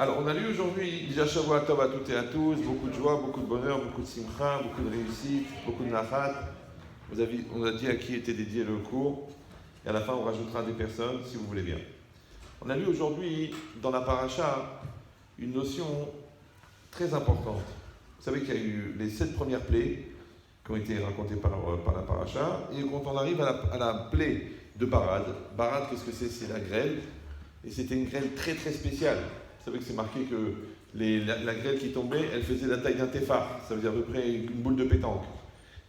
Alors, on a lu aujourd'hui, déjà Shavua Tov à toutes et à tous, beaucoup de joie, beaucoup de bonheur, beaucoup de simcha, beaucoup de réussite, beaucoup de nachat. On a dit à qui était dédié le cours, et à la fin, on rajoutera des personnes, si vous voulez bien. On a lu aujourd'hui, dans la paracha, une notion très importante. Vous savez qu'il y a eu les 7 premières plaies qui ont été racontées par la paracha, et quand on arrive à la plaie de Barad, qu'est-ce que c'est? C'est la grêle, et c'était une grêle très très spéciale. Vous savez que c'est marqué que la grêle qui tombait, elle faisait la taille d'un téphare, ça veut dire à peu près une boule de pétanque.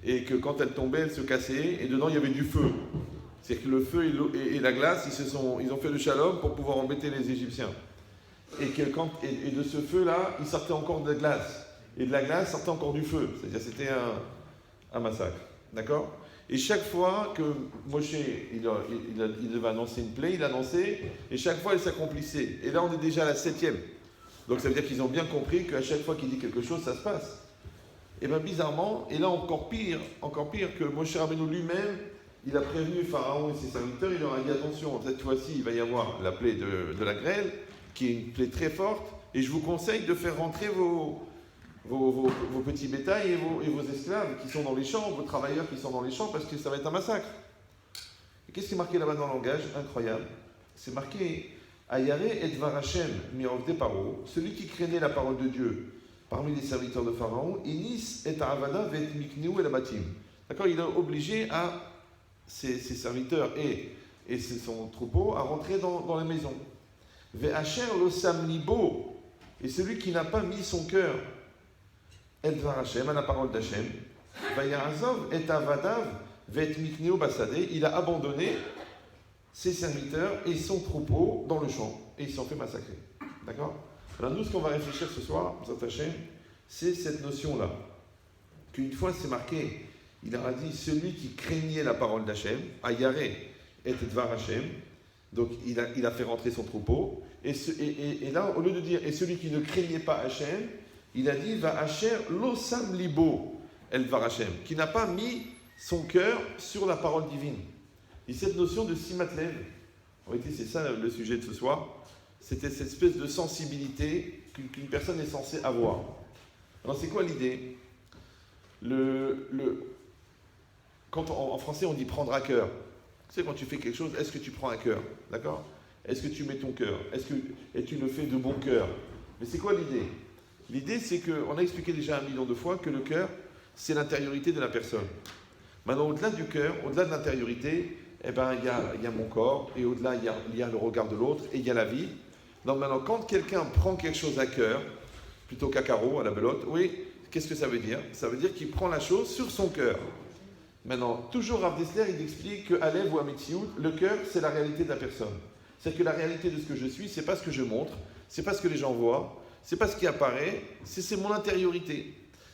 Et que quand elle tombait, elle se cassait, et dedans il y avait du feu. C'est-à-dire que le feu et la glace, ils ont fait le shalom pour pouvoir embêter les Égyptiens. Et de ce feu-là, il sortait encore de la glace. Et de la glace sortait encore du feu. C'est-à-dire que c'était un massacre. D'accord? Et chaque fois que Moshe il devait annoncer une plaie, il annonçait, et chaque fois elle s'accomplissait. Et là on est déjà à la 7e. Donc ça veut dire qu'ils ont bien compris qu'à chaque fois qu'il dit quelque chose, ça se passe. Et bien bizarrement, et là encore pire que Moshe Rabbeinu lui-même, il a prévenu Pharaon et ses serviteurs, il leur a dit attention, cette fois-ci il va y avoir la plaie de la grêle, qui est une plaie très forte, et je vous conseille de faire rentrer vos petits bétails et vos esclaves qui sont dans les champs, vos travailleurs qui sont dans les champs, parce que ça va être un massacre. Et qu'est-ce qui est marqué là-bas dans le langage? Incroyable. C'est marqué Ayare et Dvar Hashem mirovde paro, celui qui craignait la parole de Dieu parmi les serviteurs de Pharaon, Inis et Avada vet mikneu et la batim. D'accord, il a obligé à ses serviteurs et son troupeau à rentrer dans la maison. Ve Asher lo sam libo, et celui qui n'a pas mis son cœur El Dvar Hashem, à la parole d'Hachem, Vayarazov et Avadav vet mikneu basade, il a abandonné ses serviteurs et son troupeau dans le champ, et ils s'en fait massacrer. D'accord? Alors nous, ce qu'on va réfléchir ce soir, Hachem, c'est cette notion-là. Qu'une fois, c'est marqué, il a dit, celui qui craignait la parole d'Hachem, Ayare et Dvar Hashem, donc il a fait rentrer son troupeau, et là, au lieu de dire, et celui qui ne craignait pas Hachem, il a dit, va Asher l'osam libo, el Dvar Hashem, qui n'a pas mis son cœur sur la parole divine. Et cette notion de simatlev, en réalité, c'est ça le sujet de ce soir, c'était cette espèce de sensibilité qu'une personne est censée avoir. Alors, c'est quoi l'idée? Quand en français, on dit prendre à cœur. Tu sais, quand tu fais quelque chose, est-ce que tu prends à cœur? D'accord? Est-ce que tu mets ton cœur? Et tu le fais de bon cœur? Mais c'est quoi l'idée? L'idée, c'est qu'on a expliqué déjà 1 million de fois que le cœur, c'est l'intériorité de la personne. Maintenant, au-delà du cœur, au-delà de l'intériorité, eh ben, il y a mon corps, et au-delà, il y a le regard de l'autre, et il y a la vie. Donc maintenant, quand quelqu'un prend quelque chose à cœur, plutôt qu'à carreau, à la belote, oui, qu'est-ce que ça veut dire? Ça veut dire qu'il prend la chose sur son cœur. Maintenant, toujours Rav Dessler, il explique qu'à l'Ève ou à Metsiout, le cœur, c'est la réalité de la personne. C'est que la réalité de ce que je suis, c'est pas ce que je montre, c'est pas ce que les gens voient, c'est pas ce qui apparaît, c'est mon intériorité.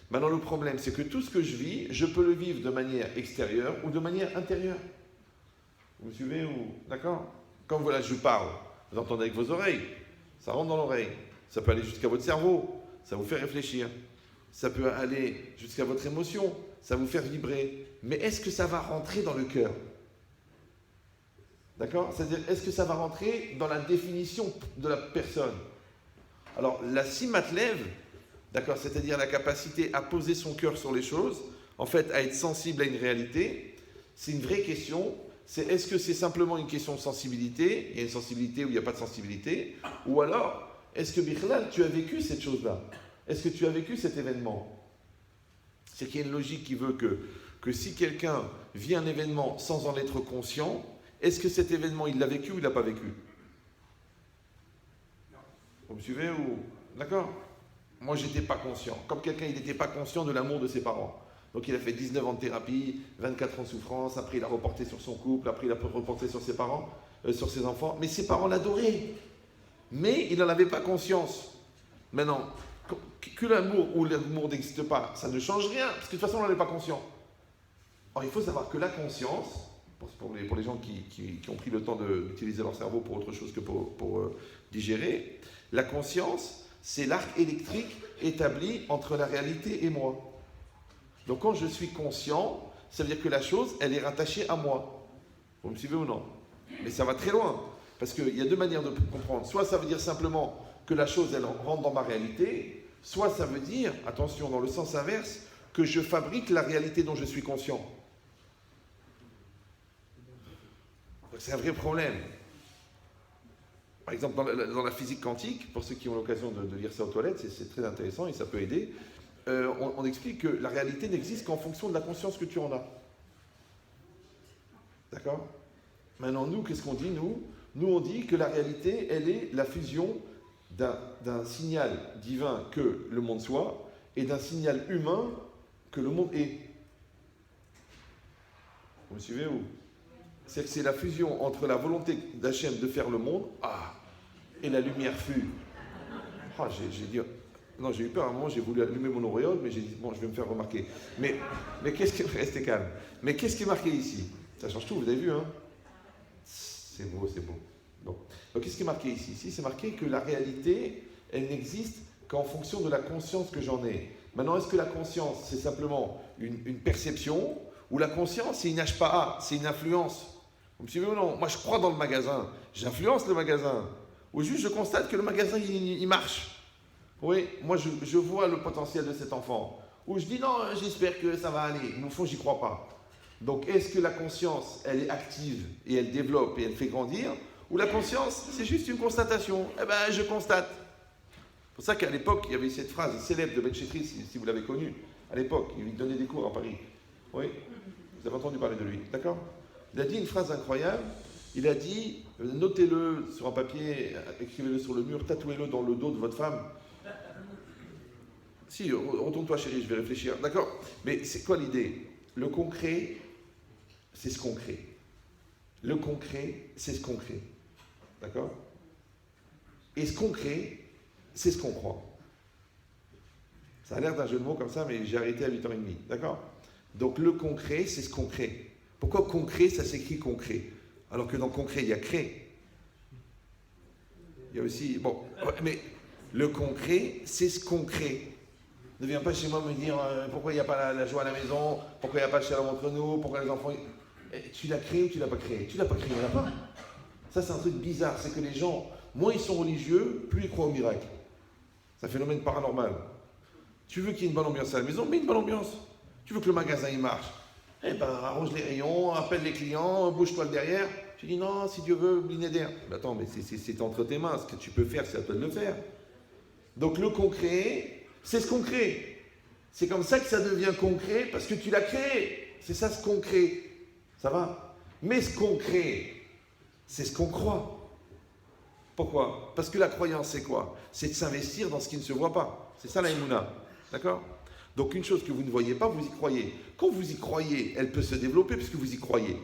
Maintenant, le problème, c'est que tout ce que je vis, je peux le vivre de manière extérieure ou de manière intérieure. Vous me suivez ou... D'accord? Comme voilà, je parle, vous entendez avec vos oreilles, ça rentre dans l'oreille, ça peut aller jusqu'à votre cerveau, ça vous fait réfléchir, ça peut aller jusqu'à votre émotion, ça vous fait vibrer, mais est-ce que ça va rentrer dans le cœur? D'accord? C'est-à-dire, est-ce que ça va rentrer dans la définition de la personne? Alors, la simatlev, d'accord, c'est-à-dire la capacité à poser son cœur sur les choses, en fait, à être sensible à une réalité, c'est une vraie question. C'est est-ce que c'est simplement une question de sensibilité? Il y a une sensibilité ou il n'y a pas de sensibilité? Ou alors, est-ce que, Bichlal, tu as vécu cette chose-là? Est-ce que tu as vécu cet événement? C'est qu'il y a une logique qui veut que si quelqu'un vit un événement sans en être conscient, est-ce que cet événement, il l'a vécu ou il ne l'a pas vécu? Vous me suivez ou... D'accord? Moi, je n'étais pas conscient. Comme quelqu'un, il n'était pas conscient de l'amour de ses parents. Donc, il a fait 19 ans de thérapie, 24 ans de souffrance, après il a reporté sur son couple, après il a reporté sur ses parents, sur ses enfants. Mais ses parents l'adoraient. Mais il n'en avait pas conscience. Maintenant, que l'amour ou l'amour n'existe pas, ça ne change rien, parce que de toute façon, on n'en est pas conscient. Or, il faut savoir que la conscience, pour les gens qui ont pris le temps d'utiliser leur cerveau pour autre chose que pour digérer, la conscience, c'est l'arc électrique établi entre la réalité et moi. Donc quand je suis conscient, ça veut dire que la chose, elle est rattachée à moi. Vous me suivez ou non? Mais ça va très loin. Parce qu'il y a deux manières de comprendre. Soit ça veut dire simplement que la chose, elle rentre dans ma réalité, soit ça veut dire, attention, dans le sens inverse, que je fabrique la réalité dont je suis conscient. Donc c'est un vrai problème. Par exemple, dans la physique quantique, pour ceux qui ont l'occasion de lire ça aux toilettes, c'est très intéressant et ça peut aider, on explique que la réalité n'existe qu'en fonction de la conscience que tu en as. D'accord? Maintenant, nous, qu'est-ce qu'on dit, nous? Nous, on dit que la réalité, elle est la fusion d'un signal divin que le monde soit et d'un signal humain que le monde est. Vous me suivez ou? C'est que c'est la fusion entre la volonté d'Hachem de faire le monde, et la lumière fut. J'ai dit, non, j'ai eu peur à un moment, j'ai voulu allumer mon auréole, mais j'ai dit, bon, je vais me faire remarquer. Mais qu'est-ce qui... Restez calme. Mais qu'est-ce qui est marqué ici? Ça change tout, vous avez vu, hein? C'est beau, c'est beau. Bon. Donc, qu'est-ce qui est marqué ici? Ici, c'est marqué que la réalité, elle n'existe qu'en fonction de la conscience que j'en ai. Maintenant, est-ce que la conscience, c'est simplement une perception, ou la conscience, c'est une HPA, c'est une influence? Vous me suivez ou non? Moi, je crois dans le magasin, j'influence le magasin. Ou juste, je constate que le magasin, il marche. Oui, moi, je vois le potentiel de cet enfant. Ou je dis, non, j'espère que ça va aller. Mais au fond, j'y crois pas. Donc, est-ce que la conscience, elle est active et elle développe et elle fait grandir? Ou la conscience, c'est juste une constatation? Eh bien, je constate. C'est pour ça qu'à l'époque, il y avait cette phrase célèbre de Ben Chetri, si vous l'avez connu. À l'époque, il donnait des cours à Paris. Oui, vous avez entendu parler de lui, d'accord? Il a dit une phrase incroyable. Il a dit, notez-le sur un papier, écrivez-le sur le mur, tatouez-le dans le dos de votre femme. Si, retourne-toi chérie, je vais réfléchir. D'accord? Mais c'est quoi l'idée? Le concret, c'est ce qu'on crée. Le concret, c'est ce qu'on crée. D'accord? Et ce qu'on crée, c'est ce qu'on croit. Ça a l'air d'un jeu de mots comme ça, mais j'ai arrêté à 8h30. D'accord? Donc le concret, c'est ce qu'on crée. Pourquoi concret, ça s'écrit concret? Alors que dans concret, il y a crée. Il y a aussi... Bon, mais le concret, c'est ce qu'on crée. Ne viens pas chez moi me dire pourquoi il n'y a pas la joie à la maison, pourquoi il n'y a pas le shalom entre nous, pourquoi les enfants... Tu l'as créé ou tu l'as pas créé? Tu l'as pas créé, il n'y en a pas. Ça, c'est un truc bizarre. C'est que les gens, moins ils sont religieux, plus ils croient au miracle. C'est un phénomène paranormal. Tu veux qu'il y ait une bonne ambiance à la maison, mets une bonne ambiance. Tu veux que le magasin il marche, eh ben arrange les rayons, appelle les clients, bouge-toi le derrière. Tu dis non, si Dieu veut, blinédaire. Mais attends, mais c'est entre tes mains. Ce que tu peux faire, c'est à toi de le faire. Donc le concret, c'est ce qu'on crée. C'est comme ça que ça devient concret, parce que tu l'as créé. C'est ça ce concret. Ça va? Mais ce qu'on crée, c'est ce qu'on croit. Pourquoi? Parce que la croyance, c'est quoi? C'est de s'investir dans ce qui ne se voit pas. C'est ça la Emouna. D'accord? Donc une chose que vous ne voyez pas, vous y croyez. Quand vous y croyez, elle peut se développer puisque vous y croyez.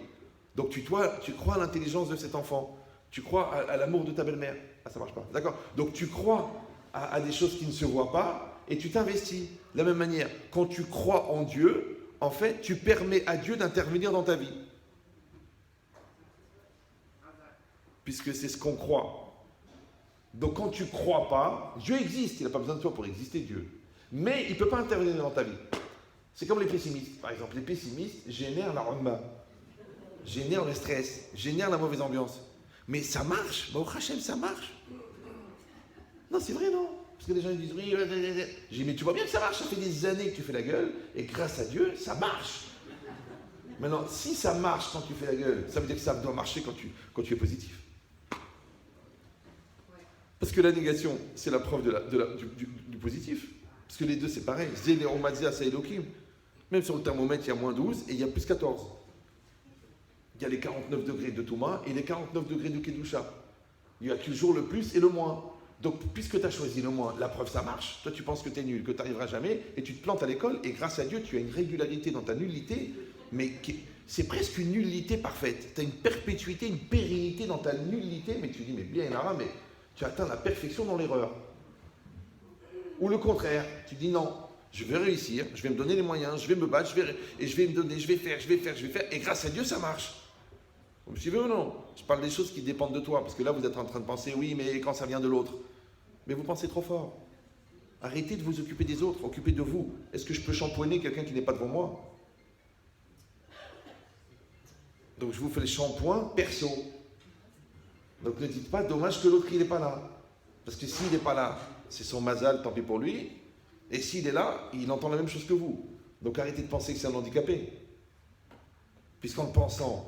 Donc tu crois à l'intelligence de cet enfant. Tu crois à l'amour de ta belle-mère. Ah, ça marche pas. D'accord? Donc tu crois à des choses qui ne se voient pas et tu t'investis. De la même manière, quand tu crois en Dieu, en fait, tu permets à Dieu d'intervenir dans ta vie. Puisque c'est ce qu'on croit. Donc quand tu ne crois pas, Dieu existe, il n'a pas besoin de toi pour exister, Dieu. Mais il ne peut pas intervenir dans ta vie. C'est comme les pessimistes. Par exemple, les pessimistes génèrent la rumba, génèrent le stress, génèrent la mauvaise ambiance. Mais ça marche, au Hachem, ça marche. Non, c'est vrai, non? Parce que les gens ils disent, oui, j'ai dit, mais tu vois bien que ça marche, ça fait des années que tu fais la gueule, et grâce à Dieu, ça marche. Maintenant, si ça marche quand tu fais la gueule, ça veut dire que ça doit marcher quand tu es positif. Parce que la négation, c'est la preuve du positif. Parce que les deux, c'est pareil. Même sur le thermomètre, il y a moins 12 et il y a plus 14. Il y a les 49 degrés de Touma et les 49 degrés de Kedusha. Il y a toujours le plus et le moins. Donc, puisque tu as choisi le moins, la preuve, ça marche. Toi, tu penses que tu es nul, que tu n'arriveras jamais et tu te plantes à l'école et grâce à Dieu, tu as une régularité dans ta nullité, mais c'est presque une nullité parfaite. Tu as une perpétuité, une pérennité dans ta nullité, mais tu dis, mais bien, Nara, mais tu atteins la perfection dans l'erreur. Ou le contraire, tu dis non, je vais réussir, je vais me donner les moyens, je vais me battre, je vais me donner, je vais faire, et grâce à Dieu, ça marche. Vous me suivez ou non? Je parle des choses qui dépendent de toi, parce que là, vous êtes en train de penser, oui, mais quand ça vient de l'autre. Mais vous pensez trop fort. Arrêtez de vous occuper des autres, occupez de vous. Est-ce que je peux shampoiner quelqu'un qui n'est pas devant moi? Donc je vous fais le shampoing perso. Donc ne dites pas, dommage que l'autre il n'est pas là. Parce que s'il n'est pas là, c'est son mazal, tant pis pour lui. Et s'il est là, il entend la même chose que vous. Donc arrêtez de penser que c'est un handicapé. Puisqu'en le pensant,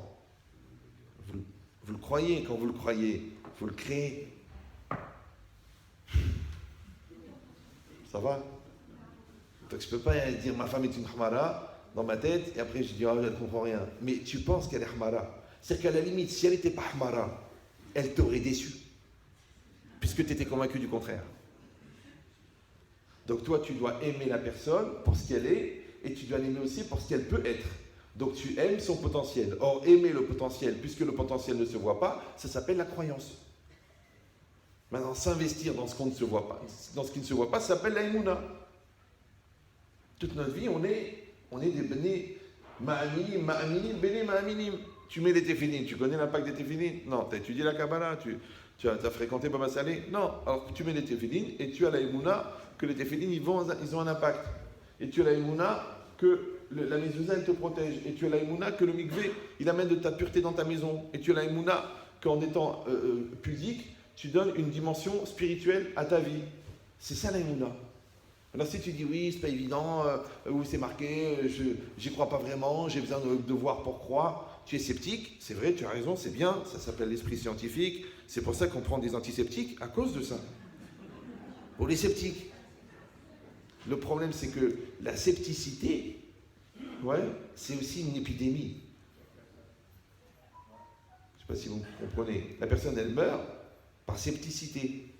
vous le croyez, quand vous le croyez, vous le créez. Ça va? Donc je ne peux pas dire ma femme est une hamara dans ma tête et après je dis oh, elle ne comprend rien. Mais tu penses qu'elle est hamara. C'est-à-dire qu'à la limite, si elle n'était pas hamara, elle t'aurait déçu. Puisque tu étais convaincu du contraire. Donc toi, tu dois aimer la personne pour ce qu'elle est et tu dois l'aimer aussi pour ce qu'elle peut être. Donc tu aimes son potentiel. Or, aimer le potentiel, puisque le potentiel ne se voit pas, ça s'appelle la croyance. Maintenant, s'investir dans ce qu'on ne se voit pas, dans ce qui ne se voit pas, ça s'appelle la émouna. Toute notre vie, on est des béné ma'aminim, béné ma'aminim. Tu mets des téphilines, tu connais l'impact des téphilines? Non, tu as étudié la Kabbalah, tu as fréquenté Baba Salé? Non, alors tu mets des téphilines et tu as la émouna que les téphilines, ils ont un impact. Et tu as la émouna que la mezouza, elle te protège. Et tu as la émouna que le mikvé, il amène de ta pureté dans ta maison. Et tu as la émouna qu'en étant pudique, tu donnes une dimension spirituelle à ta vie. C'est ça la émouna. Alors si tu dis oui, c'est pas évident, ou c'est marqué, j'y crois pas vraiment, j'ai besoin de voir pour croire, tu es sceptique, c'est vrai, tu as raison, c'est bien, ça s'appelle l'esprit scientifique, c'est pour ça qu'on prend des antiseptiques à cause de ça. Pour les sceptiques. Le problème c'est que la scepticité, ouais, c'est aussi une épidémie. Je ne sais pas si vous comprenez. La personne, elle meurt par scepticité.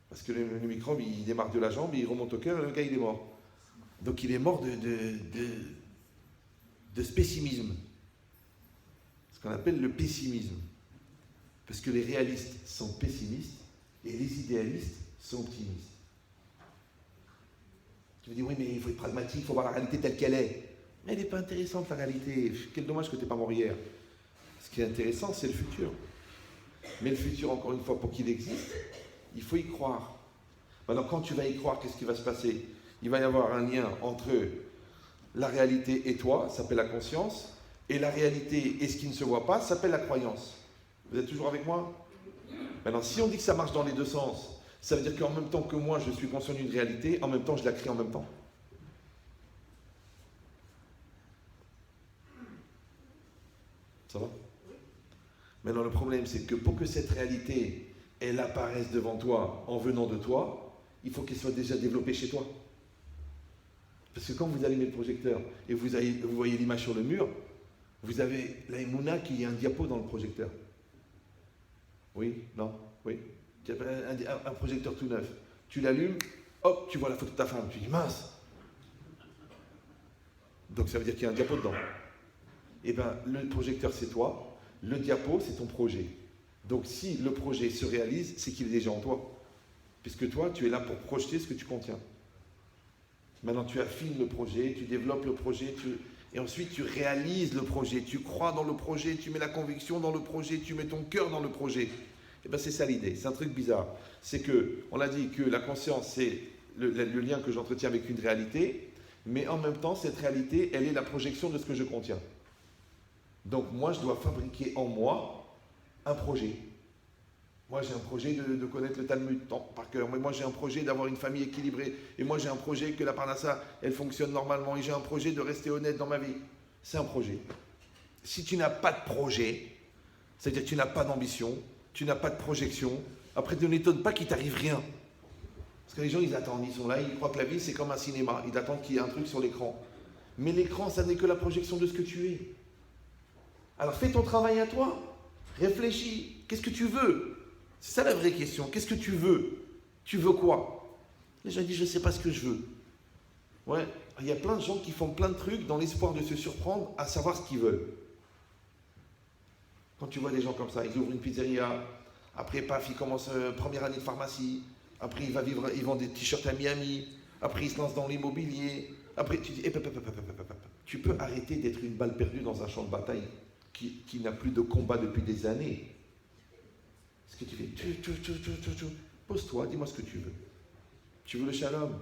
Parce que le microbe, il démarre de la jambe, il remonte au cœur et le gars, il est mort. Donc il est mort de pessimisme. Ce qu'on appelle le pessimisme. Parce que les réalistes sont pessimistes et les idéalistes sont optimistes. Tu me dis, oui, mais il faut être pragmatique, il faut voir la réalité telle qu'elle est. Mais elle n'est pas intéressante, la réalité. Quel dommage que tu n'es pas mort hier. Ce qui est intéressant, c'est le futur. Mais le futur, encore une fois, pour qu'il existe, il faut y croire. Maintenant, quand tu vas y croire, qu'est-ce qui va se passer? Il va y avoir un lien entre la réalité et toi, ça s'appelle la conscience, et la réalité et ce qui ne se voit pas, ça s'appelle la croyance. Vous êtes toujours avec moi? Maintenant, si on dit que ça marche dans les deux sens, ça veut dire qu'en même temps que moi, je suis conscient d'une réalité, en même temps, je la crée en même temps. Ça va? Maintenant, le problème, c'est que pour que cette réalité, elle apparaisse devant toi, en venant de toi, il faut qu'elle soit déjà développée chez toi. Parce que quand vous allumez le projecteur et vous voyez l'image sur le mur, vous avez la émouna qui est un diapo dans le projecteur. Oui? Non? Oui? Tu as un projecteur tout neuf. Tu l'allumes, hop, tu vois la photo de ta femme. Tu dis, mince! Donc ça veut dire qu'il y a un diapo dedans. Eh bien, le projecteur, c'est toi. Le diapo, c'est ton projet. Donc si le projet se réalise, c'est qu'il est déjà en toi. Puisque toi, tu es là pour projeter ce que tu contiens. Maintenant, tu affines le projet, tu développes le projet, et ensuite tu réalises le projet. Tu crois dans le projet, tu mets la conviction dans le projet, tu mets ton cœur dans le projet. Et bien c'est ça l'idée, c'est un truc bizarre. C'est que, on l'a dit que la conscience, c'est le lien que j'entretiens avec une réalité, mais en même temps, cette réalité, elle est la projection de ce que je contiens. Donc moi, je dois fabriquer en moi un projet. Moi, j'ai un projet de connaître le Talmud par cœur. Moi, j'ai un projet d'avoir une famille équilibrée. Et moi, j'ai un projet que la Parnassa, elle fonctionne normalement. Et j'ai un projet de rester honnête dans ma vie. C'est un projet. Si tu n'as pas de projet, c'est-à-dire que tu n'as pas d'ambition, tu n'as pas de projection, après, ne n'étonne pas qu'il t'arrive rien. Parce que les gens, ils attendent. Ils sont là, ils croient que la vie, c'est comme un cinéma. Ils attendent qu'il y ait un truc sur l'écran. Mais l'écran, ça n'est que la projection de ce que tu es. Alors, fais ton travail à toi. Réfléchis. Qu'est-ce que tu veux? C'est ça la vraie question. Qu'est-ce que tu veux? Tu veux quoi? Les gens disent, je ne sais pas ce que je veux. Ouais, il y a plein de gens qui font plein de trucs dans l'espoir de se surprendre à savoir ce qu'ils veulent. Quand tu vois des gens comme ça, ils ouvrent une pizzeria, après, paf, ils commencent première année de pharmacie, après, ils vendent des t-shirts à Miami, après, ils se lancent dans l'immobilier, après, tu dis, tu peux arrêter d'être une balle perdue dans un champ de bataille qui n'a plus de combat depuis des années. Ce que tu fais, pose-toi, dis-moi ce que tu veux. Tu veux le shalom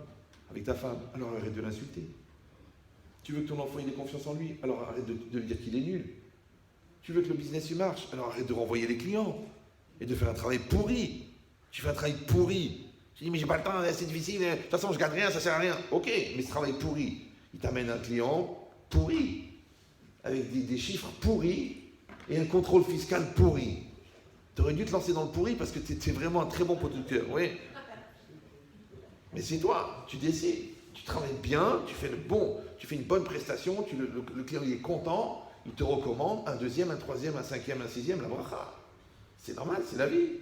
avec ta femme, alors arrête de l'insulter. Tu veux que ton enfant ait confiance en lui, alors arrête de lui dire qu'il est nul. Tu veux que le business marche, alors arrête de renvoyer les clients. et de faire un travail pourri. Tu fais un travail pourri. Tu dis, mais j'ai pas le temps, c'est difficile, de toute façon je gagne rien, ça sert à rien. Ok, mais ce travail pourri, il t'amène un client pourri, avec des chiffres pourris et un contrôle fiscal pourri. Tu aurais dû te lancer dans le pourri parce que tu es vraiment un très bon producteur, oui. Mais c'est toi, tu décides. Tu travailles bien, tu fais une bonne prestation, le client il est content, il te recommande un deuxième, un troisième, un cinquième, un sixième, la bracha. C'est normal, c'est la vie.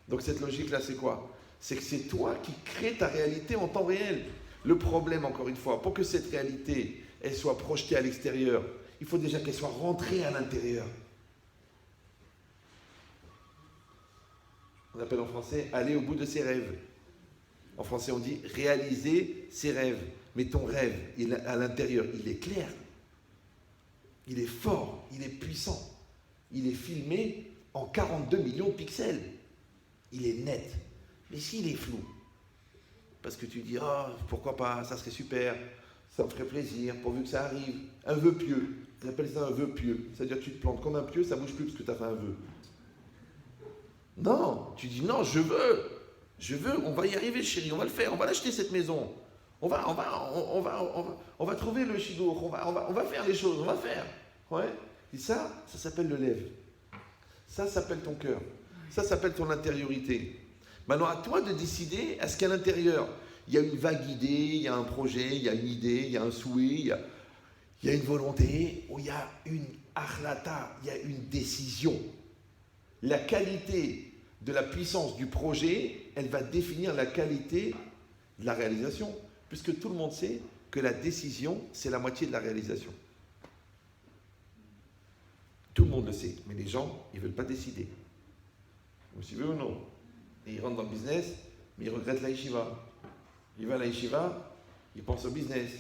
Donc cette logique-là, c'est quoi? C'est que c'est toi qui crée ta réalité en temps réel. Le problème, encore une fois, pour que cette réalité, elle soit projetée à l'extérieur, il faut déjà qu'elle soit rentrée à l'intérieur. On appelle en français « aller au bout de ses rêves ». En français, on dit « réaliser ses rêves ». Mais ton rêve, à l'intérieur, il est clair. Il est fort, il est puissant. Il est filmé en 42 millions de pixels. Il est net. Mais s'il est flou, parce que tu dis « ah, pourquoi pas, ça serait super, ça me ferait plaisir, pourvu que ça arrive ». Un vœu pieux, on appelle ça un vœu pieux. C'est-à-dire que tu te plantes comme un pieu, ça ne bouge plus parce que tu as fait un vœu. Non, tu dis non, je veux, on va y arriver chérie, on va le faire, on va l'acheter cette maison. On va trouver le chidour, on va faire les choses, on va faire. Ouais. Et ça s'appelle le lève. Ça s'appelle ton cœur. Ça s'appelle ton intériorité. Maintenant, à toi de décider, est-ce qu'à l'intérieur, il y a une vague idée, il y a un projet, il y a une idée, il y a un souhait, il y a une volonté, ou il y a une achlata, il y a une décision. La qualité de la puissance du projet, elle va définir la qualité de la réalisation, puisque tout le monde sait que la décision, c'est la moitié de la réalisation. Tout le monde le sait, mais les gens, ils ne veulent pas décider. Vous suivez ou non? Et ils rentrent dans le business, mais ils regrettent la yeshiva. Il va à la yeshiva, il pense au business.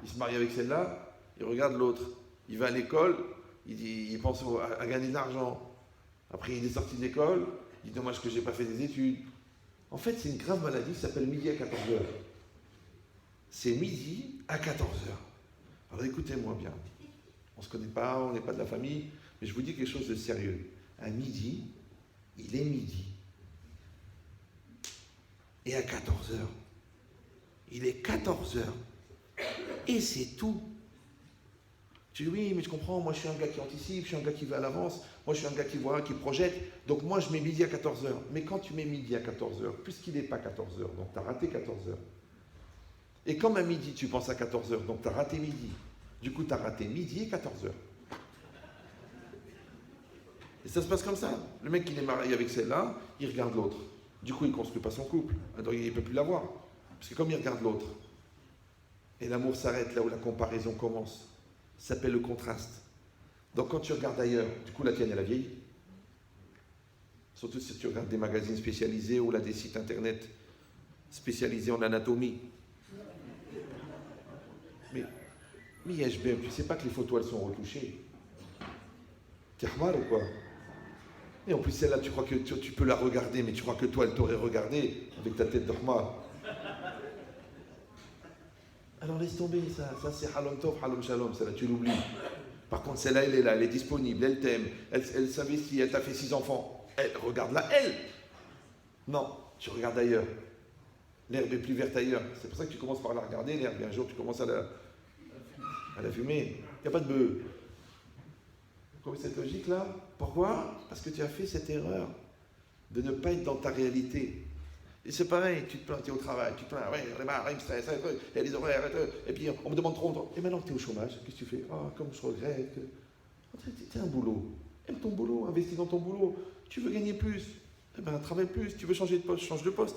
Il se marie avec celle-là, il regarde l'autre. Il va à l'école, il pense à gagner de l'argent. Après, il est sorti de l'école, il dit dommage que je n'ai pas fait des études. En fait, c'est une grave maladie qui s'appelle midi à 14h. C'est midi à 14h. Alors écoutez-moi bien. On ne se connaît pas, on n'est pas de la famille, mais je vous dis quelque chose de sérieux. À midi, il est midi. Et à 14h, il est 14h. Et c'est tout. Tu dis oui, mais je comprends, moi je suis un gars qui anticipe, je suis un gars qui va à l'avance, moi je suis un gars qui voit, qui projette, donc moi je mets midi à 14h. Mais quand tu mets midi à 14h, puisqu'il n'est pas 14h, donc tu as raté 14h. Et comme à midi tu penses à 14h, donc tu as raté midi. Du coup tu as raté midi et 14h. Et ça se passe comme ça. Le mec qui est marié avec celle-là, il regarde l'autre. Du coup il ne construit pas son couple, donc il ne peut plus l'avoir. Parce que comme il regarde l'autre, et l'amour s'arrête là où la comparaison commence. Ça s'appelle le contraste. Donc quand tu regardes ailleurs, du coup la tienne elle a vieilli. Surtout si tu regardes des magazines spécialisés ou là des sites internet spécialisés en anatomie. Mais HBM, tu sais pas que les photos elles sont retouchées. T'es mal ou quoi? Et en plus celle-là tu crois que tu peux la regarder, mais tu crois que toi elle t'aurait regardé avec ta tête d'Orma. Alors laisse tomber, ça c'est halom tov, halom shalom, celle-là tu l'oublies. Par contre celle-là elle est là, elle est disponible, elle t'aime, elle s'investit, elle t'a fait 6 enfants. Regarde-la, elle. Non, tu regardes ailleurs. L'herbe est plus verte ailleurs. C'est pour ça que tu commences par la regarder, l'herbe, et un jour tu commences à la fumer. Il n'y a pas de bœuf. Vous comprenez cette logique-là? Pourquoi? Parce que tu as fait cette erreur de ne pas être dans ta réalité. Et c'est pareil, tu te plains, tu es au travail, tu te plains, ouais, on est marre, il me stresse, il y a des horaires, et puis on me demande trop. Et maintenant que tu es au chômage, qu'est-ce que tu fais? Ah, comme je regrette. Tu as un boulot. Aime ton boulot, investis dans ton boulot. Tu veux gagner plus, eh ben, travaille plus. Tu veux changer de poste, change de poste.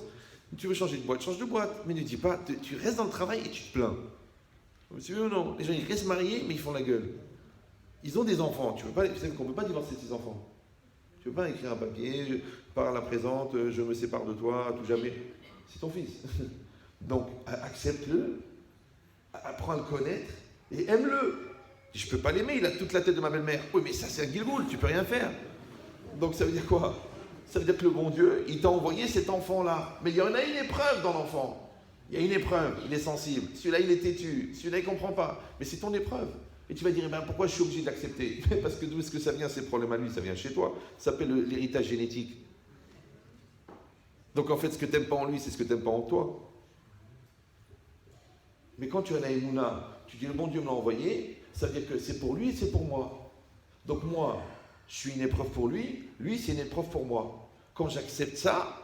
Tu veux changer de boîte, change de boîte. Mais ne dis pas, tu restes dans le travail et tu te plains. Vous savez ou non? Les gens, ils restent mariés, mais ils font la gueule. Ils ont des enfants. Tu sais qu'on ne peut pas divorcer de ses enfants. Tu ne peux pas écrire un papier, par la présente, je me sépare de toi, à tout jamais. C'est ton fils. Donc, accepte-le, apprends à le connaître et aime-le. Je ne peux pas l'aimer, il a toute la tête de ma belle-mère. Oui, mais ça, c'est un guilgoul, tu ne peux rien faire. Donc, ça veut dire quoi? Ça veut dire que le bon Dieu, il t'a envoyé cet enfant-là. Mais il y en a une épreuve dans l'enfant. Il y a une épreuve, il est sensible. Celui-là, il est têtu. Celui-là, il ne comprend pas. Mais c'est ton épreuve. Et tu vas dire, eh ben, pourquoi je suis obligé d'accepter? Parce que d'où est-ce que ça vient, ces problèmes à lui? Ça vient chez toi. Ça s'appelle l'héritage génétique. Donc en fait, ce que tu n'aimes pas en lui, c'est ce que tu n'aimes pas en toi. Mais quand tu as la émouna, tu dis le bon Dieu me l'a envoyé, ça veut dire que c'est pour lui et c'est pour moi. Donc moi, je suis une épreuve pour lui, lui c'est une épreuve pour moi. Quand j'accepte ça,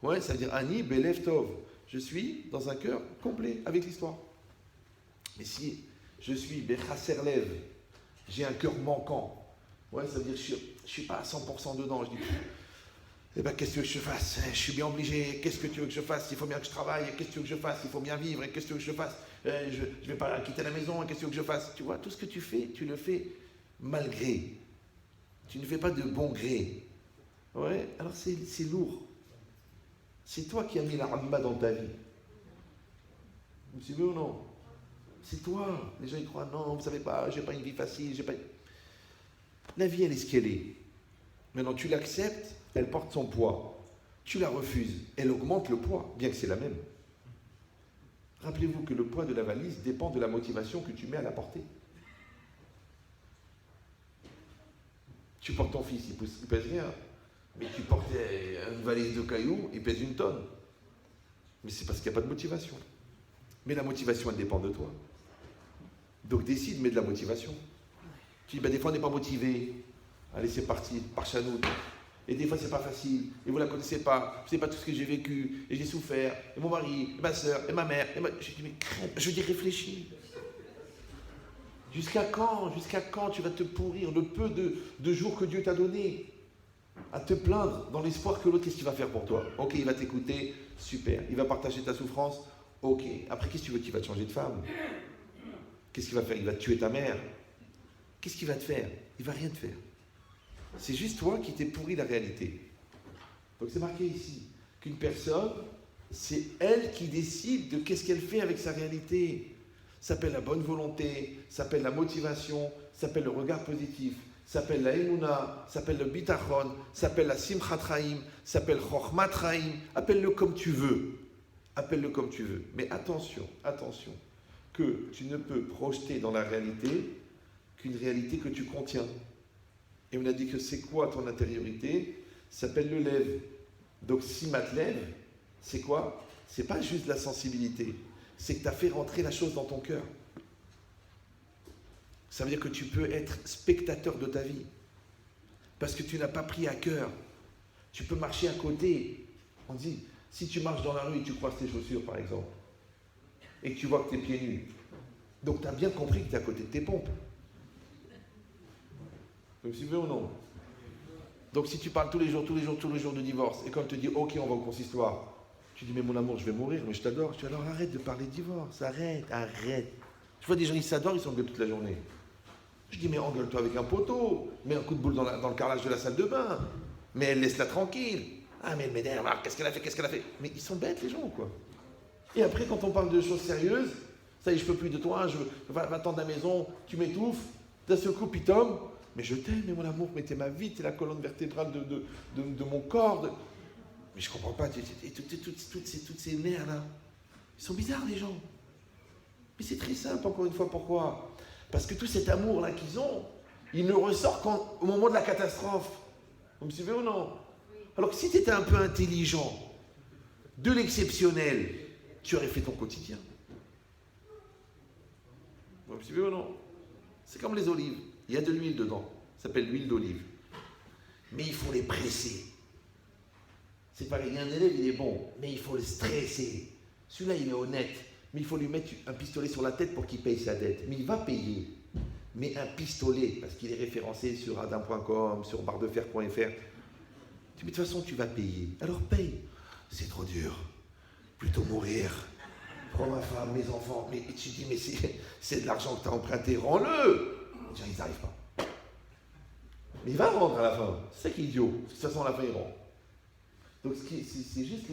ouais, ça veut dire Ani Belev Tov. Je suis dans un cœur complet avec l'histoire. Mais si je suis Bechasser Lev, j'ai un cœur manquant, ouais, ça veut dire que je ne suis pas à 100% dedans. Je dis, eh ben, qu'est-ce que tu veux que je fasse? Je suis bien obligé. Qu'est-ce que tu veux que je fasse? Il faut bien que je travaille. Qu'est-ce que tu veux que je fasse? Il faut bien vivre. Qu'est-ce que tu veux que je fasse? Je ne vais pas quitter la maison. Qu'est-ce que tu veux que je fasse? Tu vois, tout ce que tu fais, tu le fais malgré. Tu ne fais pas de bon gré. Ouais, alors c'est lourd. C'est toi qui as mis la ramma dans ta vie. Vous me suivez ou non? C'est toi. Les gens ils croient, non, vous ne savez pas, j'ai pas une vie facile, j'ai pas. La vie, elle est ce qu'elle est. Maintenant, tu l'acceptes, elle porte son poids. Tu la refuses, elle augmente le poids, bien que c'est la même. Rappelez-vous que le poids de la valise dépend de la motivation que tu mets à la porter. Tu portes ton fils, il pèse rien. Mais tu portes une valise de cailloux, il pèse 1 tonne. Mais c'est parce qu'il n'y a pas de motivation. Mais la motivation, elle dépend de toi. Donc décide, mets de la motivation. Tu dis, ben, des fois on n'est pas motivé. Allez, c'est parti, par chanoute. Et des fois c'est pas facile. Et vous la connaissez pas. Vous ne savez pas tout ce que j'ai vécu. Et j'ai souffert. Et mon mari, et ma soeur, et ma mère. Je dis, mais crème, je dis, réfléchis. Jusqu'à quand tu vas te pourrir le peu de jours que Dieu t'a donné à te plaindre dans l'espoir que l'autre, qu'est-ce qu'il va faire pour toi? Ok, il va t'écouter, super. Il va partager ta souffrance, ok. Après, qu'est-ce que tu veux qu'il va te changer de femme? Qu'est-ce qu'il va faire? Il va te tuer ta mère. Qu'est-ce qu'il va te faire? Il va rien te faire. C'est juste toi qui t'es pourri la réalité. Donc c'est marqué ici qu'une personne, c'est elle qui décide de qu'est-ce qu'elle fait avec sa réalité. Ça s'appelle la bonne volonté, ça s'appelle la motivation, ça s'appelle le regard positif, ça s'appelle la Emouna, ça s'appelle le Bitachon, ça s'appelle la Simchat Chaim, ça s'appelle Chochmat Chaim. Appelle-le comme tu veux. Appelle-le comme tu veux. Mais attention, que tu ne peux projeter dans la réalité qu'une réalité que tu contiens. Et on a dit que c'est quoi ton intériorité? Ça s'appelle le lève. Donc si mat lève, c'est quoi? C'est pas juste la sensibilité. C'est que tu as fait rentrer la chose dans ton cœur. Ça veut dire que tu peux être spectateur de ta vie. Parce que tu n'as pas pris à cœur. Tu peux marcher à côté. On dit, si tu marches dans la rue et tu croises tes chaussures, par exemple, et que tu vois que tu es pieds nus, donc tu as bien compris que tu es à côté de tes pompes. Vous me suivez ou non? Donc si tu parles tous les jours de divorce, et quand on te dit, ok, on va au consistoire, tu dis, mais mon amour, je vais mourir, mais je t'adore. Je dis, alors arrête de parler de divorce, arrête. Je vois des gens, ils s'adorent, ils s'engueulent toute la journée. Je dis, mais engueule-toi avec un poteau, mets un coup de boule dans le carrelage de la salle de bain, mais laisse-la tranquille. Ah, mais elle m'énerve, qu'est-ce qu'elle a fait? Mais ils sont bêtes, les gens, quoi. Et après, quand on parle de choses sérieuses, ça y est, je peux plus de toi, va-t'en de la maison, tu m'étouffes, d'un seul coup, pitom, mais je t'aime, mais mon amour, mais t'es ma vie, t'es la colonne vertébrale de mon corps. Mais je comprends pas, toutes ces nerfs-là, ils sont bizarres, les gens. Mais c'est très simple, encore une fois, pourquoi? Parce que tout cet amour-là qu'ils ont, il ne ressort qu'au moment de la catastrophe. Vous me suivez ou non? Alors que si tu étais un peu intelligent, de l'exceptionnel, tu aurais fait ton quotidien. Vous me suivez ou non? C'est comme les olives. Il y a de l'huile dedans. Ça s'appelle l'huile d'olive. Mais il faut les presser. C'est pareil, il y a un élève, il est bon, mais il faut le stresser. Celui-là, il est honnête, mais il faut lui mettre un pistolet sur la tête pour qu'il paye sa dette. Mais il va payer. Mais un pistolet, parce qu'il est référencé sur adam.com, sur barredefer.fr. Tu dis, mais de toute façon, tu vas payer. Alors paye. C'est trop dur. Plutôt mourir. Prends ma femme, mes enfants. Mais tu dis, mais c'est de l'argent que tu as emprunté, rends-le. Les gens, ils n'arrivent pas. Mais il va rendre à la fin. C'est ça qui est idiot. De toute façon, à la fin, il rend. Donc c'est juste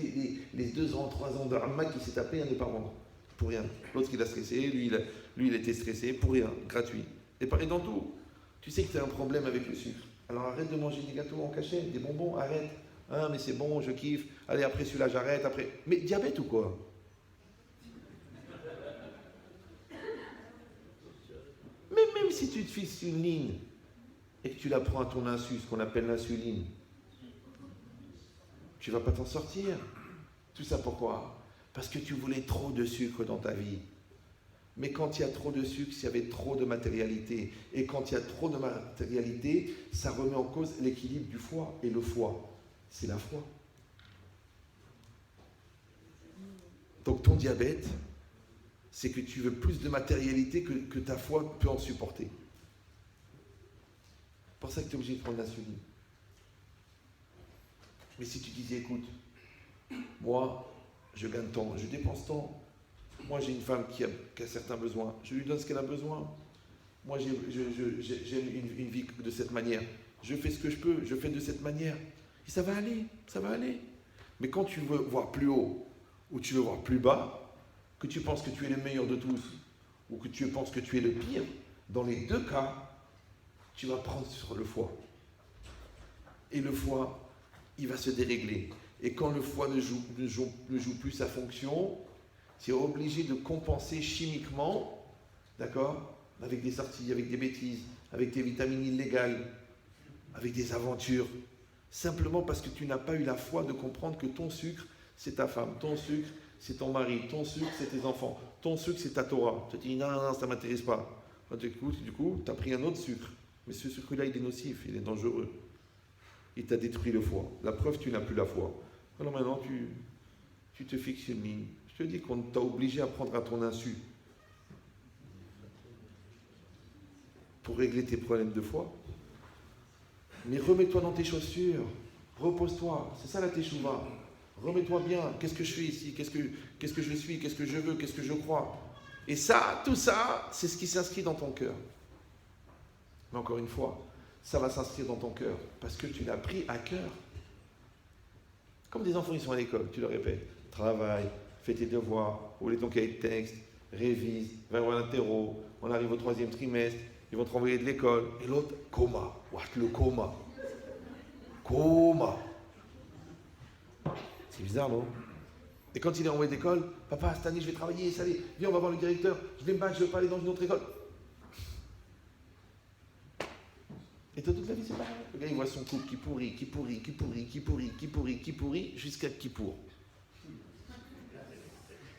les 2 ans, 3 ans de Ramma qui s'est tapé à ne pas rendre. Pour rien. L'autre qui l'a stressé, lui il était stressé, pour rien, gratuit. Et pareil dans tout. Tu sais que tu as un problème avec le sucre. Alors arrête de manger des gâteaux en cachette, des bonbons, arrête. Ah mais c'est bon, je kiffe. Allez, après celui-là, j'arrête, après. Mais diabète ou quoi? Mais même si tu te fixes une ligne et que tu la prends à ton insu, ce qu'on appelle l'insuline, tu ne vas pas t'en sortir. Tout ça pourquoi? Parce que tu voulais trop de sucre dans ta vie. Mais quand il y a trop de sucre, il y avait trop de matérialité. Et quand il y a trop de matérialité, ça remet en cause l'équilibre du foie. Et le foie, c'est la foi. Donc ton diabète, c'est que tu veux plus de matérialité que ta foi peut en supporter. C'est pour ça que tu es obligé de prendre l'insuline. Mais si tu disais, écoute, moi, je gagne tant, je dépense tant. Moi, j'ai une femme qui a certains besoins. Je lui donne ce qu'elle a besoin. Moi, j'aime une vie de cette manière. Je fais ce que je peux, je fais de cette manière. Et ça va aller, ça va aller. Mais quand tu veux voir plus haut ou tu veux voir plus bas, que tu penses que tu es le meilleur de tous ou que tu penses que tu es le pire, dans les deux cas, tu vas prendre sur le foie. Et le foie, il va se dérégler. Et quand le foie ne joue plus sa fonction, tu es obligé de compenser chimiquement, d'accord, avec des sorties, avec des bêtises, avec des vitamines illégales, avec des aventures, simplement parce que tu n'as pas eu la foi de comprendre que ton sucre, c'est ta femme, ton sucre, c'est ton mari, ton sucre, c'est tes enfants, ton sucre, c'est ta Torah. Tu te dis, non, ça ne m'intéresse pas. Du coup, tu as pris un autre sucre. Mais ce sucre-là, il est nocif, il est dangereux. Il t'a détruit le foie. La preuve, tu n'as plus la foi. Alors maintenant, tu te fixes une ligne. Je te dis qu'on t'a obligé à prendre à ton insu pour régler tes problèmes de foi. Mais remets-toi dans tes chaussures, repose-toi, c'est ça la teshuva. Remets-toi bien, qu'est-ce que je fais ici, qu'est-ce que je suis, qu'est-ce que je veux, qu'est-ce que je crois. Et ça, tout ça, c'est ce qui s'inscrit dans ton cœur. Mais encore une fois, ça va s'inscrire dans ton cœur parce que tu l'as pris à cœur. Comme des enfants, ils sont à l'école, tu leur répètes, travaille, fais tes devoirs, oublie ton cahier de texte, révise, va voir l'interro, on arrive au 3e trimestre, ils vont te renvoyer de l'école. Et l'autre, coma. What, le coma. Coma. C'est bizarre, non? Et quand il est renvoyé d'école, papa, cette année, je vais travailler, ça allait, viens, on va voir le directeur, je vais me battre, je ne veux pas aller dans une autre école. Et toute la vie, c'est pareil. Le gars, il voit son couple qui pourrit, jusqu'à qui pourrit.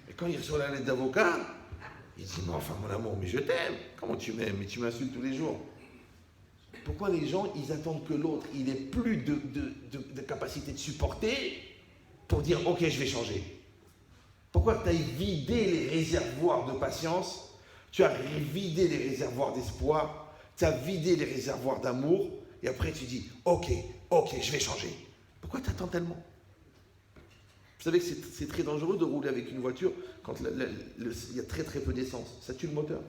Et quand il reçoit la lettre d'avocat, il dit, mais enfin, mon amour, mais je t'aime. Comment tu m'aimes? Mais tu m'insultes tous les jours. Pourquoi les gens, ils attendent que l'autre, il ait plus de capacité de supporter pour dire, ok, je vais changer? Pourquoi tu as vidé les réservoirs de patience, tu as vidé les réservoirs d'espoir, tu as vidé les réservoirs d'amour, et après tu dis, ok, je vais changer. Pourquoi tu attends tellement? Vous savez que c'est très dangereux de rouler avec une voiture quand il y a très très peu d'essence. Ça tue le moteur.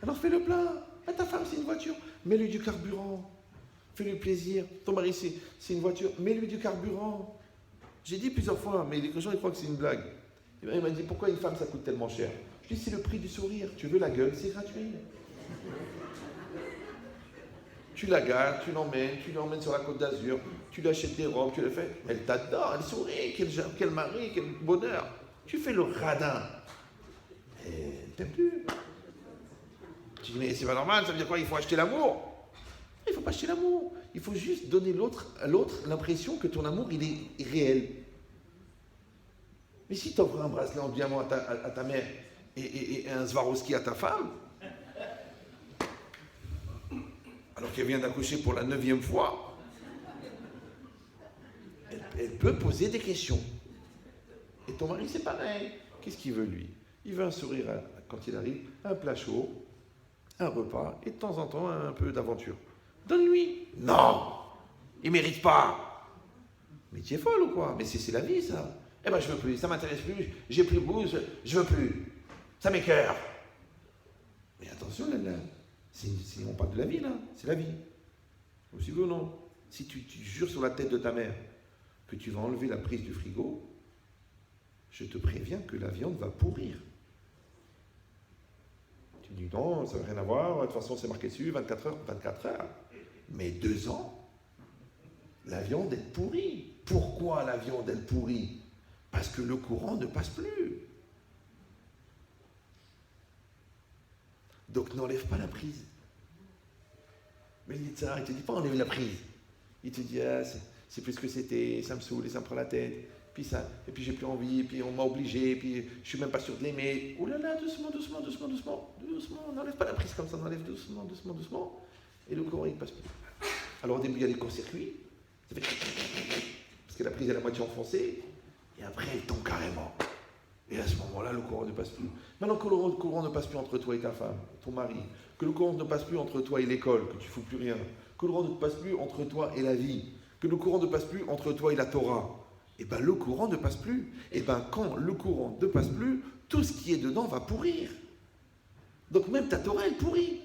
Alors fais le plein. Ah, ta femme, c'est une voiture. Mets-lui du carburant. Fais-lui plaisir. Ton mari, c'est une voiture. Mets-lui du carburant. J'ai dit plusieurs fois, mais les gens ils croient que c'est une blague. Et bien, il m'a dit, pourquoi une femme, ça coûte tellement cher? Je dis, c'est le prix du sourire. Tu veux la gueule, c'est gratuit. Tu la gardes, tu l'emmènes sur la Côte d'Azur, tu lui achètes des robes, tu le fais. Elle t'adore, elle sourit, quel mari, quel bonheur. Tu fais le radin. Et elle t'aime plus. Tu dis, mais c'est pas normal, ça veut dire quoi? Il faut acheter l'amour. Il ne faut pas acheter l'amour. Il faut juste donner à l'autre l'impression que ton amour, il est réel. Mais si tu offres un bracelet en diamant à ta mère et un Swarovski à ta femme, alors qu'elle vient d'accoucher pour la 9e fois, elle peut poser des questions. Et ton mari, c'est pareil. Qu'est-ce qu'il veut, lui? Il veut un sourire quand il arrive, un plat chaud, un repas, et de temps en temps, un peu d'aventure. Donne-lui. Non, il ne mérite pas. Mais tu es folle ou quoi? Mais c'est la vie, ça. Eh ben, je veux plus, ça m'intéresse plus, j'ai plus le goût, je veux plus. Ça m'écoeure. Mais attention, là. On parle de la vie, là. C'est la vie. Vous suivez ou non? Si tu jures sur la tête de ta mère que tu vas enlever la prise du frigo, je te préviens que la viande va pourrir. Tu dis non, ça n'a rien à voir, de toute façon c'est marqué dessus, 24 heures, 24 heures. Mais 2 ans, la viande est pourrie. Pourquoi la viande est pourrie? Parce que le courant ne passe plus. Donc n'enlève pas la prise. Mais le Yitzhara, il ne te dit pas enlève la prise. Il te dit, c'est plus ce que c'était, ça me saoule et ça me prend la tête. Puis ça, et puis j'ai plus envie, et puis on m'a obligé, et puis je suis même pas sûr de l'aimer. Oh là là, doucement, on n'enlève pas la prise comme ça, on enlève doucement. Et le courant il passe plus. Alors au début il y a les courts-circuits, ça fait parce que la prise est à la moitié enfoncée, et après elle tombe carrément. Et à ce moment-là, le courant ne passe plus. Maintenant que le courant ne passe plus entre toi et ta femme, ton mari, que le courant ne passe plus entre toi et l'école, que tu ne fous plus rien, que le courant ne passe plus entre toi et la vie, que le courant ne passe plus entre toi et la Torah, et bien le courant ne passe plus. Et bien quand le courant ne passe plus, tout ce qui est dedans va pourrir. Donc même ta Torah, elle pourrit.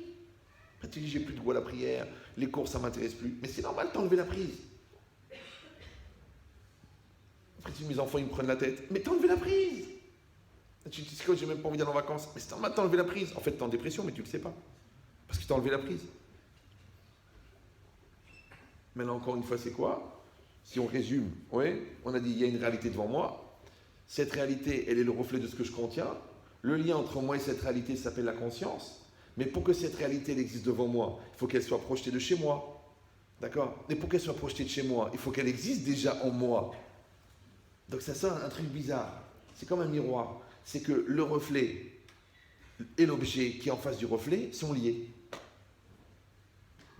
Ben, tu dis, j'ai plus de goût à la prière, les cours, ça ne m'intéresse plus. Mais c'est normal, t'enlever la prise. Après, tu dis, mes enfants, ils me prennent la tête. Mais t'enlever la prise. Tu dis, c'est quoi, j'ai même pas envie d'aller en vacances. Mais c'est normal, t'as enlevé la prise. En fait, t'es en dépression, mais tu le sais pas. Parce que t'as enlevé la prise. Maintenant, encore une fois, c'est quoi? Si on résume, oui, on a dit, il y a une réalité devant moi. Cette réalité, elle est le reflet de ce que je contiens. Le lien entre moi et cette réalité s'appelle la conscience. Mais pour que cette réalité elle existe devant moi, il faut qu'elle soit projetée de chez moi. D'accord? Et pour qu'elle soit projetée de chez moi, il faut qu'elle existe déjà en moi. Donc ça sort un truc bizarre. C'est comme un miroir. C'est que le reflet et l'objet qui est en face du reflet sont liés.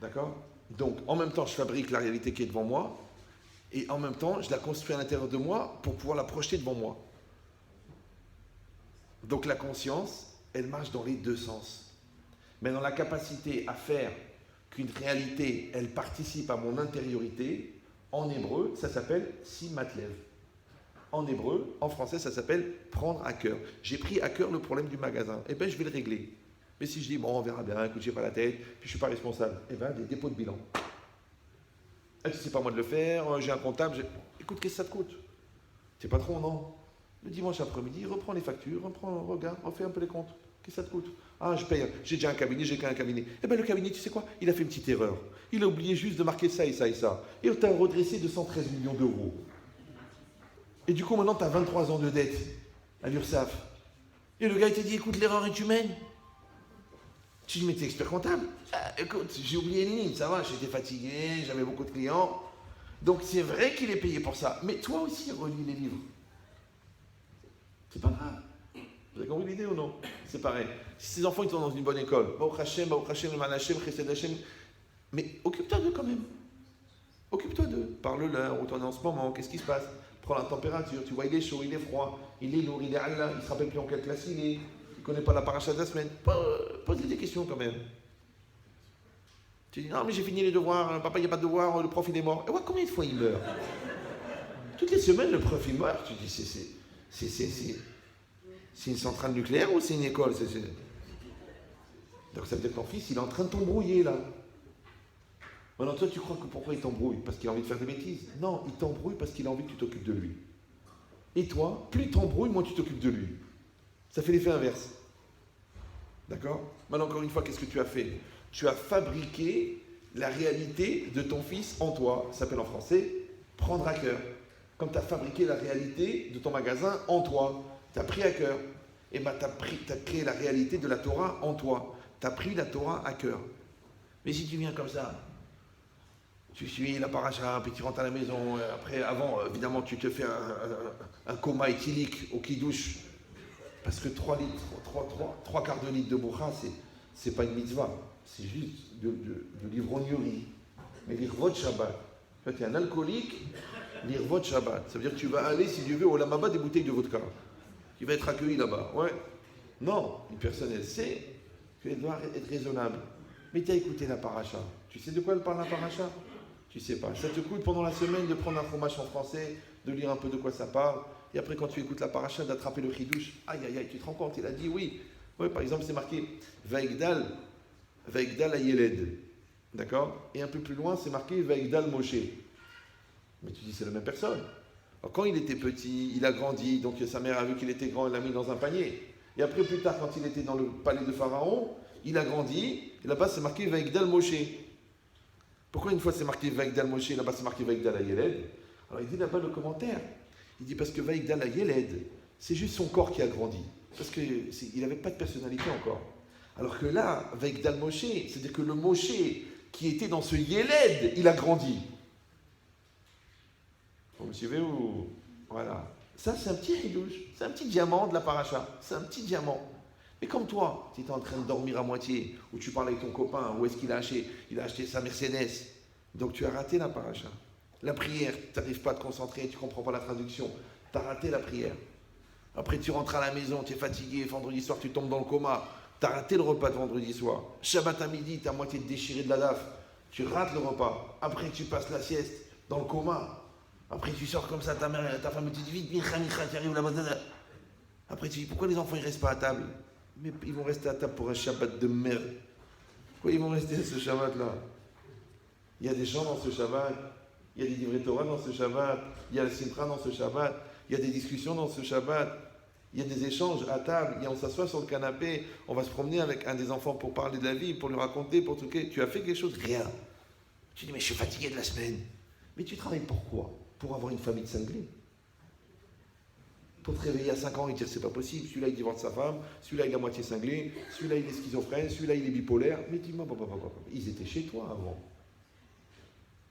D'accord? Donc en même temps, je fabrique la réalité qui est devant moi et en même temps, je la construis à l'intérieur de moi pour pouvoir la projeter devant moi. Donc la conscience, elle marche dans les deux sens. Mais dans la capacité à faire qu'une réalité, elle participe à mon intériorité, en hébreu, ça s'appelle simatlev. En hébreu, en français, ça s'appelle prendre à cœur. J'ai pris à cœur le problème du magasin. Eh bien, je vais le régler. Mais si je dis, bon, on verra bien, écoute, j'ai pas la tête, puis je suis pas responsable, eh bien, des dépôts de bilan. Ah, tu sais pas moi de le faire, j'ai un comptable, écoute, qu'est-ce que ça te coûte? T'es patron, non? Le dimanche après-midi, reprends les factures, regarde, refais un peu les comptes. Qu'est-ce que ça te coûte? Ah, je paye, j'ai déjà un cabinet, j'ai qu'un cabinet. Eh bien, le cabinet, tu sais quoi? Il a fait une petite erreur. Il a oublié juste de marquer ça et ça et ça. Et on t'a redressé de 113 millions d'euros. Et du coup, maintenant, tu as 23 ans de dette à l'URSSAF. Et le gars, il t'a dit, écoute, l'erreur est humaine. Tu dis, mais t'es expert comptable? Ah, écoute, j'ai oublié une ligne, ça va, j'étais fatigué, j'avais beaucoup de clients. Donc, c'est vrai qu'il est payé pour ça. Mais toi aussi, relis les livres. C'est pas grave. Vous avez compris l'idée ou non? C'est pareil. Si ces enfants ils sont dans une bonne école, Baruch Hashem, le Man Hashem, Chesed Hashem, mais occupe-toi d'eux quand même. Occupe-toi d'eux. Parle-leur, où t'en es en ce moment, qu'est-ce qui se passe? Prends la température, tu vois, il est chaud, il est froid, il est lourd, il est Allah, il ne se rappelle plus en quelle classe il est, il ne connaît pas la paracha de la semaine. Pose-lui des questions quand même. Tu dis, non, mais j'ai fini les devoirs, papa, il n'y a pas de devoirs, le prof il est mort. Et ouais, combien de fois il meurt? Toutes les semaines, le prof il meurt. Tu dis, c'est une centrale nucléaire ou c'est une école? Donc ça veut dire que ton fils, il est en train de t'embrouiller là. Maintenant, toi, tu crois que pourquoi il t'embrouille? Parce qu'il a envie de faire des bêtises? Non, il t'embrouille parce qu'il a envie que tu t'occupes de lui. Et toi, plus il t'embrouille, moins tu t'occupes de lui. Ça fait l'effet inverse. D'accord? Maintenant, encore une fois, qu'est-ce que tu as fait? Tu as fabriqué la réalité de ton fils en toi. Ça s'appelle en français prendre à cœur. Comme tu as fabriqué la réalité de ton magasin en toi. Tu as pris à cœur. Et bien, tu as créé la réalité de la Torah en toi. Tu as pris la Torah à cœur. Mais si tu viens comme ça, tu suis la paracha, puis tu rentres à la maison, après, avant, évidemment, tu te fais un coma éthylique au kidouche, parce que 3 quarts de litre de boucha, c'est pas une mitzvah, c'est juste de l'ivrognerie. Mais l'irvot Shabbat, tu es un alcoolique, l'irvot Shabbat, ça veut dire que tu vas aller, si Dieu veut, au lamaba des bouteilles de vodka. Tu vas être accueilli là-bas, ouais. Non, une personne, elle sait qu'elle doit être raisonnable. Mais tu as écouté la paracha, tu sais de quoi elle parle la paracha? Tu sais pas. Ça te coûte pendant la semaine de prendre un fromage en français, de lire un peu de quoi ça parle, et après quand tu écoutes la paracha, d'attraper le chidouche. Aïe aïe aïe, tu te rends compte, il a dit oui. Oui, par exemple, c'est marqué Vaigdal Ayeled. D'accord? Et un peu plus loin, c'est marqué Vaigdal Moshe. Mais tu dis, c'est la même personne. Alors, quand il était petit, il a grandi, donc sa mère a vu qu'il était grand, elle l'a mis dans un panier. Et après, plus tard, quand il était dans le palais de Pharaon, il a grandi, et là-bas, c'est marqué Vaigdal Moshe. Pourquoi une fois c'est marqué Vaigdal Moshe, là-bas c'est marqué Vaigdal Ayeled? Alors il dit là-bas le commentaire, il dit parce que Vaigdal Ayeled, c'est juste son corps qui a grandi, parce qu'il n'avait pas de personnalité encore. Alors que là, Vaigdal Moshe, c'est-à-dire que le Moshe qui était dans ce Yeled, il a grandi. Vous me suivez ou... Voilà. Ça, c'est un petit ridouche. C'est un petit diamant de la paracha. C'est un petit diamant. Mais comme toi, tu étais en train de dormir à moitié, ou tu parlais avec ton copain, où est-ce qu'il a acheté? Il a acheté sa Mercedes. Donc tu as raté la paracha. La prière, tu n'arrives pas à te concentrer, tu ne comprends pas la traduction. Tu as raté la prière. Après, tu rentres à la maison, tu es fatigué, vendredi soir, tu tombes dans le coma. Tu as raté le repas de vendredi soir. Shabbat à midi, tu es à moitié déchiré de la daf. Tu rates le repas. Après, tu passes la sieste dans le coma. Après, tu sors comme ça, ta femme te dit vite, Micha, tu arrives là-bas. Après, tu dis pourquoi les enfants ne restent pas à table? Mais ils vont rester à table pour un Shabbat de merde. Pourquoi ils vont rester à ce Shabbat-là? Il y a des chants dans ce Shabbat. Il y a des livrets Torah dans ce Shabbat. Il y a le Simcha dans ce Shabbat. Il y a des discussions dans ce Shabbat. Il y a des échanges à table. On s'assoit sur le canapé. On va se promener avec un des enfants pour parler de la vie, pour lui raconter, pour tout. Tu as fait quelque chose? Rien. Tu dis, mais je suis fatigué de la semaine. Mais tu travailles pourquoi? Pour avoir une famille de cinglés. Pour te réveiller à 5 ans et dire c'est pas possible, celui-là il divorce sa femme, celui-là il est à moitié cinglé, celui-là il est schizophrène, celui-là il est bipolaire. Mais dis-moi, ils étaient chez toi avant.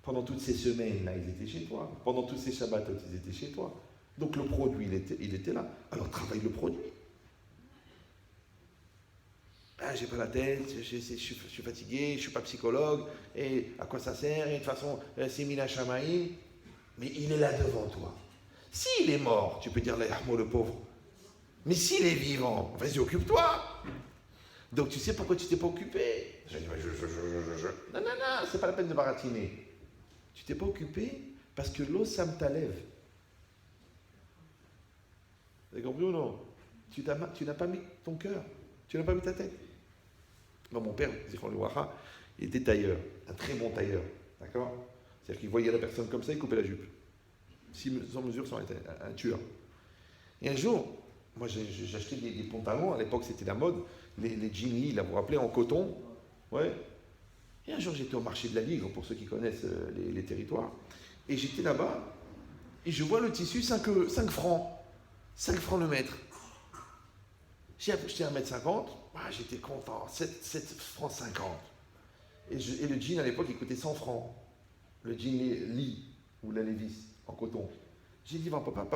Pendant toutes ces semaines-là, ils étaient chez toi. Pendant tous ces Shabbats, ils étaient chez toi. Donc le produit, il était là. Alors travaille le produit. Ah, j'ai pas la tête, je suis fatigué, je suis pas psychologue, et à quoi ça sert? Et de toute façon, c'est Mina Shamaïm, mais il est là devant toi. S'il est mort, tu peux dire le pauvre. Mais s'il est vivant, vas-y, occupe-toi. Donc tu sais pourquoi tu t'es pas occupé? Non, c'est pas la peine de baratiner. Tu t'es pas occupé parce que l'osam t'alève. Vous avez compris ou non? Tu n'as pas mis ton cœur, tu n'as pas mis ta tête. Moi, mon père, il était tailleur, un très bon tailleur, d'accord? C'est-à-dire qu'il voyait la personne comme ça, il coupait la jupe. Sans mesure, ça aurait été un tueur. Et un jour, moi j'achetais des pantalons, à l'époque c'était la mode, les jeans Lee, là, vous vous rappelez, en coton. Ouais. Et un jour j'étais au marché de la Ligre, pour ceux qui connaissent les territoires, et j'étais là-bas, et je vois le tissu 5 francs. 5 francs le mètre. J'ai acheté 1,50 m, j'étais content, 7 francs 50. Et le jean à l'époque il coûtait 100 francs. Le jean Lee, ou la Levi's, en coton. J'ai dit, papa,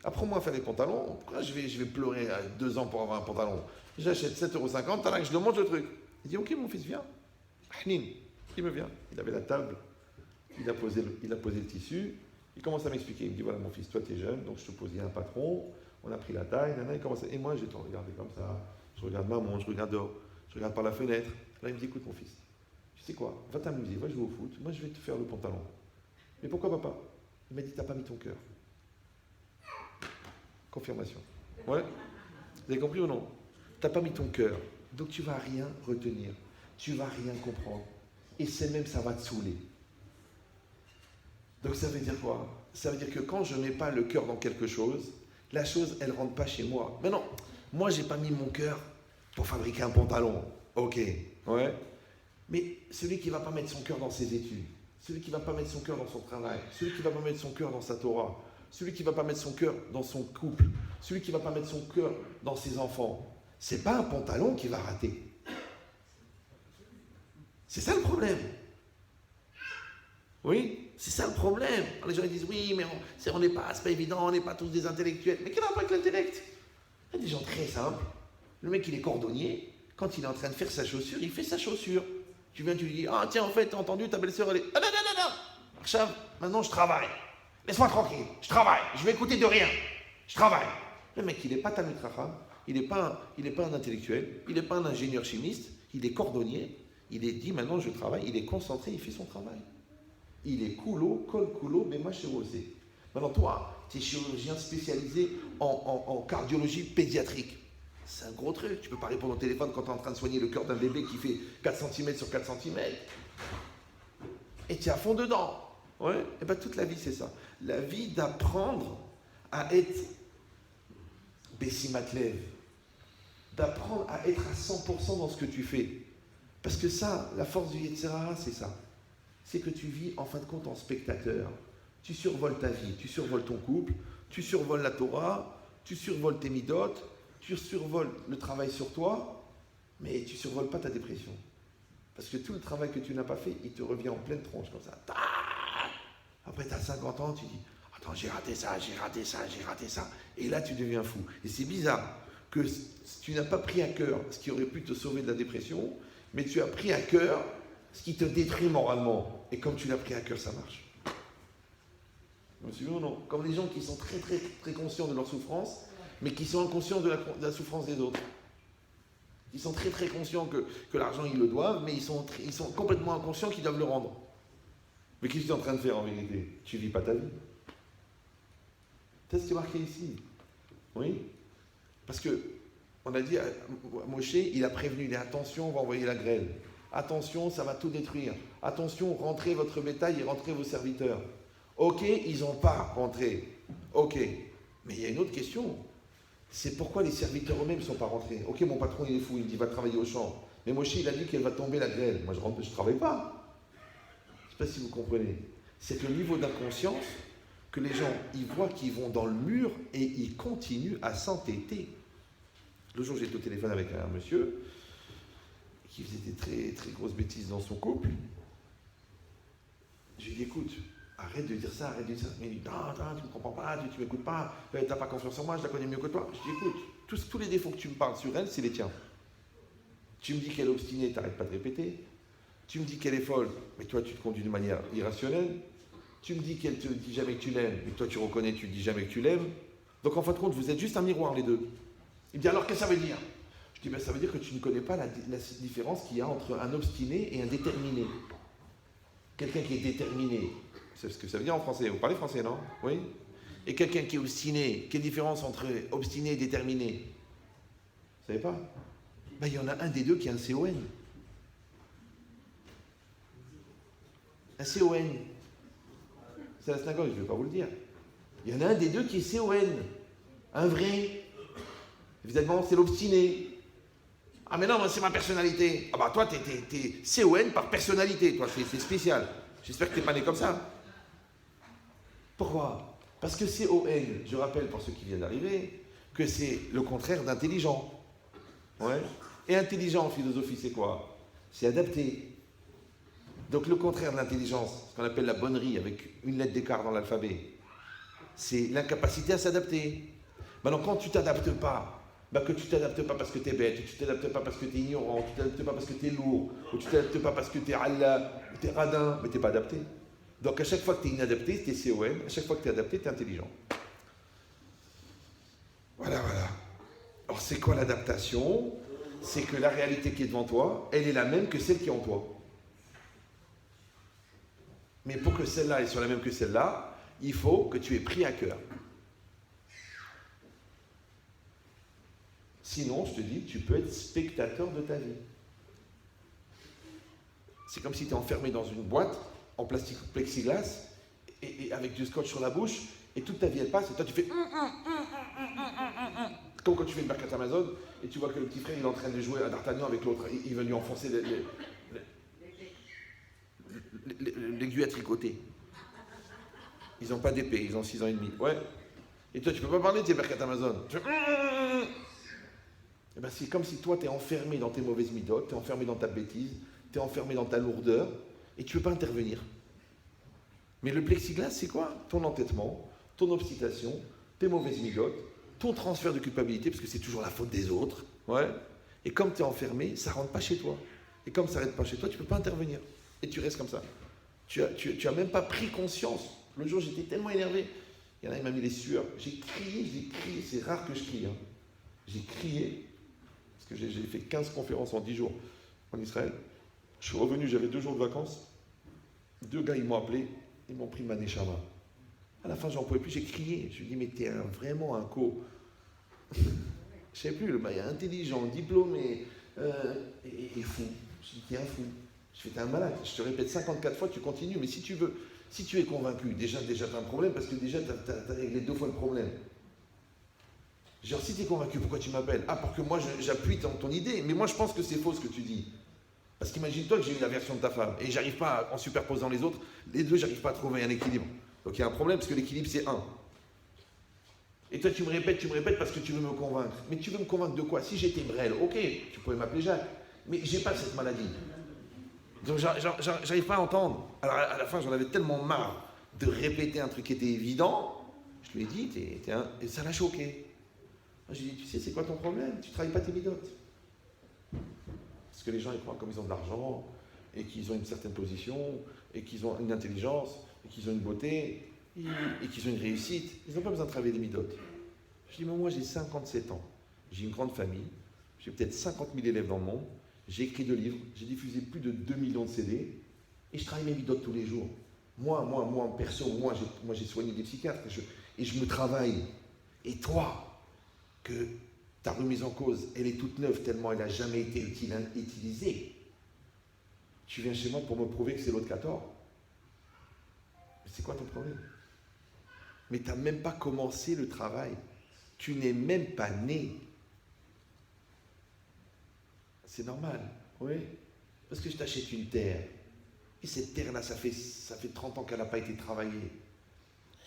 apprends-moi à faire des pantalons. Pourquoi je vais pleurer 2 ans pour avoir un pantalon? J'achète 7,50 €, t'as là que je le monte le truc. Il dit, ok mon fils, viens. Ahnin, il me vient. Il avait la table, il a posé le tissu, il commence à m'expliquer. Il me dit, voilà mon fils, toi tu es jeune, donc je te pose, il y a un patron, on a pris la taille, il commence et moi j'étais regardé comme ça, je regarde maman, je regarde dehors, je regarde par la fenêtre. Là il me dit, écoute mon fils, tu sais quoi, va t'amuser, va jouer au foot, moi je vais te faire le pantalon. Mais pourquoi papa? Il m'a dit, t'as pas mis ton cœur. Confirmation. Ouais? Vous avez compris ou non? T'as pas mis ton cœur. Donc tu vas rien retenir. Tu vas rien comprendre. Et c'est même, ça va te saouler. Donc ça veut dire quoi? Ça veut dire que quand je mets pas le cœur dans quelque chose, la chose, elle rentre pas chez moi. Mais non, moi j'ai pas mis mon cœur pour fabriquer un pantalon. Ok, ouais. Mais celui qui va pas mettre son cœur dans ses études, celui qui ne va pas mettre son cœur dans son travail, celui qui ne va pas mettre son cœur dans sa Torah, celui qui ne va pas mettre son cœur dans son couple, celui qui ne va pas mettre son cœur dans ses enfants, c'est pas un pantalon qui va rater. C'est ça le problème. Oui, c'est ça le problème. Alors les gens ils disent oui, mais on n'est pas, c'est pas évident, on n'est pas tous des intellectuels. Mais quel rapport avec l'intellect? Il y a des gens très simples. Le mec il est cordonnier, quand il est en train de faire sa chaussure, il fait sa chaussure. Tu viens, tu lui dis, ah tiens, en fait, t'as entendu, ta belle-sœur, elle est... Ah non. Archav, maintenant je travaille. Laisse-moi tranquille, je travaille, je vais écouter de rien. Je travaille. Le mec, il n'est pas Talmid Chacham, il n'est pas un intellectuel, il n'est pas un ingénieur chimiste, il est cordonnier, il est dit, maintenant je travaille, il est concentré, il fait son travail. Il est coulo, col coulo, mais moi je sais où c'est. Maintenant toi, tu es chirurgien spécialisé en cardiologie pédiatrique. C'est un gros truc. Tu ne peux pas répondre au téléphone quand tu es en train de soigner le cœur d'un bébé qui fait 4 cm sur 4 cm. Et tu es à fond dedans. Ouais. Et bien toute la vie, c'est ça. La vie d'apprendre à être Bessimatlev. D'apprendre à être à 100% dans ce que tu fais. Parce que ça, la force du Yetzer Hara, c'est ça. C'est que tu vis en fin de compte en spectateur. Tu survoles ta vie, tu survoles ton couple, tu survoles la Torah, tu survoles tes midotes, tu survoles le travail sur toi, mais tu ne survoles pas ta dépression. Parce que tout le travail que tu n'as pas fait, il te revient en pleine tronche comme ça. Après, tu as 50 ans, tu dis, attends, j'ai raté ça. Et là, tu deviens fou. Et c'est bizarre que tu n'as pas pris à cœur ce qui aurait pu te sauver de la dépression, mais tu as pris à cœur ce qui te détruit moralement. Et comme tu l'as pris à cœur, ça marche. Vous me suivez ou non? Comme les gens qui sont très, très, très conscients de leur souffrance, mais qui sont inconscients de la souffrance des autres. Ils sont très, très conscients que l'argent, ils le doivent, mais ils sont complètement inconscients qu'ils doivent le rendre. Mais qu'est-ce que tu es en train de faire en vérité? Tu ne vis pas ta vie. C'est ce qui est marqué ici. Oui? Parce que, on a dit, Moshe, il a prévenu, il a dit, attention, on va envoyer la grêle. Attention, ça va tout détruire. Attention, rentrez votre bétail et rentrez vos serviteurs. Ok, ils n'ont pas rentré. Ok. Mais il y a une autre question. C'est pourquoi les serviteurs eux-mêmes ne sont pas rentrés. Ok, mon patron, il est fou, il me dit, va travailler au champ. Mais Moshe, il a dit qu'elle va tomber la grêle. Moi, je ne travaille pas. Je ne sais pas si vous comprenez. C'est le niveau d'inconscience que les gens, ils voient qu'ils vont dans le mur et ils continuent à s'entêter. Le jour, j'étais au téléphone avec un monsieur qui faisait des très, très grosses bêtises dans son couple. Je lui ai dit, écoute, arrête de dire ça, arrête de dire ça. Mais il dit, non, tu ne me comprends pas, tu ne m'écoutes pas, tu n'as pas confiance en moi, je la connais mieux que toi. Je lui ai dit, écoute, tous les défauts que tu me parles sur elle, c'est les tiens. Tu me dis qu'elle est obstinée, tu n'arrêtes pas de répéter. Tu me dis qu'elle est folle, mais toi, tu te conduis de manière irrationnelle. Tu me dis qu'elle te dit jamais que tu l'aimes, mais toi, tu reconnais, tu ne dis jamais que tu l'aimes. Donc, en fin de compte, vous êtes juste un miroir, les deux. Il me dit, alors, qu'est-ce que ça veut dire? Je dis, ben, ça veut dire que tu ne connais pas la différence qu'il y a entre un obstiné et un déterminé. Quelqu'un qui est déterminé, c'est ce que ça veut dire en français. Vous parlez français, non? Oui? Et quelqu'un qui est obstiné, quelle différence entre obstiné et déterminé? Vous savez pas? Ben, il y en a un des deux qui a un CON. Un CON. C'est la synagogue, je ne vais pas vous le dire. Il y en a un des deux qui est CON. Un vrai. Évidemment, c'est l'obstiné. Ah mais non, moi c'est ma personnalité. Ah bah toi, t'es CON par personnalité. Toi, c'est spécial. J'espère que t'es pas né comme ça. Pourquoi? Parce que CON, je rappelle pour ceux qui viennent d'arriver, que c'est le contraire d'intelligent. Ouais. Et intelligent en philosophie, c'est quoi? C'est adapté. Donc le contraire de l'intelligence, ce qu'on appelle la bonnerie, avec une lettre d'écart dans l'alphabet, c'est l'incapacité à s'adapter. Maintenant, quand tu ne t'adaptes pas, que tu ne t'adaptes pas parce que tu es bête, tu ne t'adaptes pas parce que tu es ignorant, tu ne t'adaptes pas parce que tu es lourd, ou tu ne t'adaptes pas parce que tu es Allah, ou tu es radin, mais tu n'es pas adapté. Donc à chaque fois que tu es inadapté, tu es CON, à chaque fois que tu es adapté, tu es intelligent. Voilà. Alors c'est quoi l'adaptation? C'est que la réalité qui est devant toi, elle est la même que celle qui est en toi. Mais pour que celle-là soit la même que celle-là, il faut que tu aies pris à cœur. Sinon, je te dis, tu peux être spectateur de ta vie. C'est comme si tu es enfermé dans une boîte en plastique plexiglas et avec du scotch sur la bouche et toute ta vie elle passe et toi tu fais comme quand tu fais une Birkat Amazon et tu vois que le petit frère il est en train de jouer à D'Artagnan avec l'autre, il veut lui enfoncer l'aiguille à tricoter. Ils n'ont pas d'épée, ils ont 6 ans et demi. Ouais. Et toi tu peux pas parler de tes Birkat Amazon. Et ben, c'est comme si toi tu es enfermé dans tes mauvaises midotes, tu es enfermé dans ta bêtise, tu es enfermé dans ta lourdeur et tu ne peux pas intervenir. Mais le plexiglas, c'est quoi? Ton entêtement, ton obstination, tes mauvaises midotes, ton transfert de culpabilité, parce que c'est toujours la faute des autres. Ouais. Et comme tu es enfermé, ça ne rentre pas chez toi. Et comme ça ne rentre pas chez toi, tu ne peux pas intervenir. Et tu restes comme ça. Tu n'as même pas pris conscience. Le jour, j'étais tellement énervé. Il y en a, il m'a mis les sueurs. J'ai crié. C'est rare que je crie. Hein. J'ai crié. Parce que j'ai fait 15 conférences en 10 jours en Israël. Je suis revenu, j'avais 2 jours de vacances. 2 gars, ils m'ont appelé, ils m'ont pris ma neshama. À la fin, j'en pouvais plus, j'ai crié. Je lui ai dit, mais t'es vraiment un co. Je ne sais plus, le mec est intelligent, diplômé, et fou. Je lui ai dit, t'es un fou. Je fais, t'es un malade. Je te répète 54 fois, tu continues, mais si tu es convaincu, déjà t'as un problème, parce que déjà t'as réglé 2 fois le problème. Genre, si tu es convaincu, pourquoi tu m'appelles? Ah, pour que moi j'appuie ton idée. Mais moi je pense que c'est faux ce que tu dis. Parce qu'imagine-toi que j'ai eu la version de ta femme et j'arrive pas, en superposant les autres, les deux, j'arrive pas à trouver un équilibre. Donc il y a un problème parce que l'équilibre c'est 1. Et toi tu me répètes parce que tu veux me convaincre. Mais tu veux me convaincre de quoi? Si j'étais Brel, ok, tu pourrais m'appeler Jacques. Mais j'ai pas cette maladie. Donc j'arrive pas à entendre. Alors à la fin j'en avais tellement marre de répéter un truc qui était évident, je lui ai dit, et ça l'a choqué. Moi, j'ai dit, tu sais, c'est quoi ton problème? Tu ne travailles pas tes midotes. Parce que les gens, ils croient comme ils ont de l'argent, et qu'ils ont une certaine position, et qu'ils ont une intelligence, et qu'ils ont une beauté, et qu'ils ont une réussite. Ils n'ont pas besoin de travailler les midotes. Je dis, mais moi, j'ai 57 ans. J'ai une grande famille. J'ai peut-être 50 000 élèves dans le monde. J'ai écrit 2 livres. J'ai diffusé plus de 2 millions de CD. Et je travaille mes midotes tous les jours. Moi, en perso, j'ai soigné des psychiatres. Et je me travaille. Et toi, que ta remise en cause, elle est toute neuve tellement elle n'a jamais été utilisée. Tu viens chez moi pour me prouver que c'est l'autre qui a tort. Mais c'est quoi ton problème? Mais tu n'as même pas commencé le travail. Tu n'es même pas né. C'est normal, oui. Parce que je t'achète une terre. Et cette terre-là, ça fait 30 ans qu'elle n'a pas été travaillée.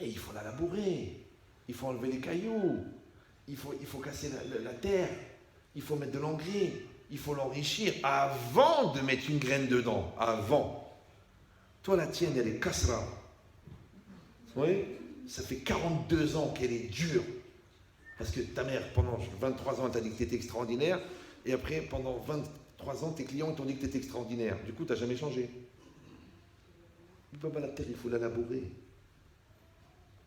Et il faut la labourer. Il faut enlever les cailloux. Il faut casser la terre. Il faut mettre de l'engrais. Il faut l'enrichir avant de mettre une graine dedans. Avant. Toi, la tienne, elle est cassera. Oui. Ça fait 42 ans qu'elle est dure. Parce que ta mère, pendant 23 ans, elle t'a dit que tu étais extraordinaire. Et après, pendant 23 ans, tes clients t'ont dit que tu étais extraordinaire. Du coup, tu n'as jamais changé. La terre, il faut la labourer.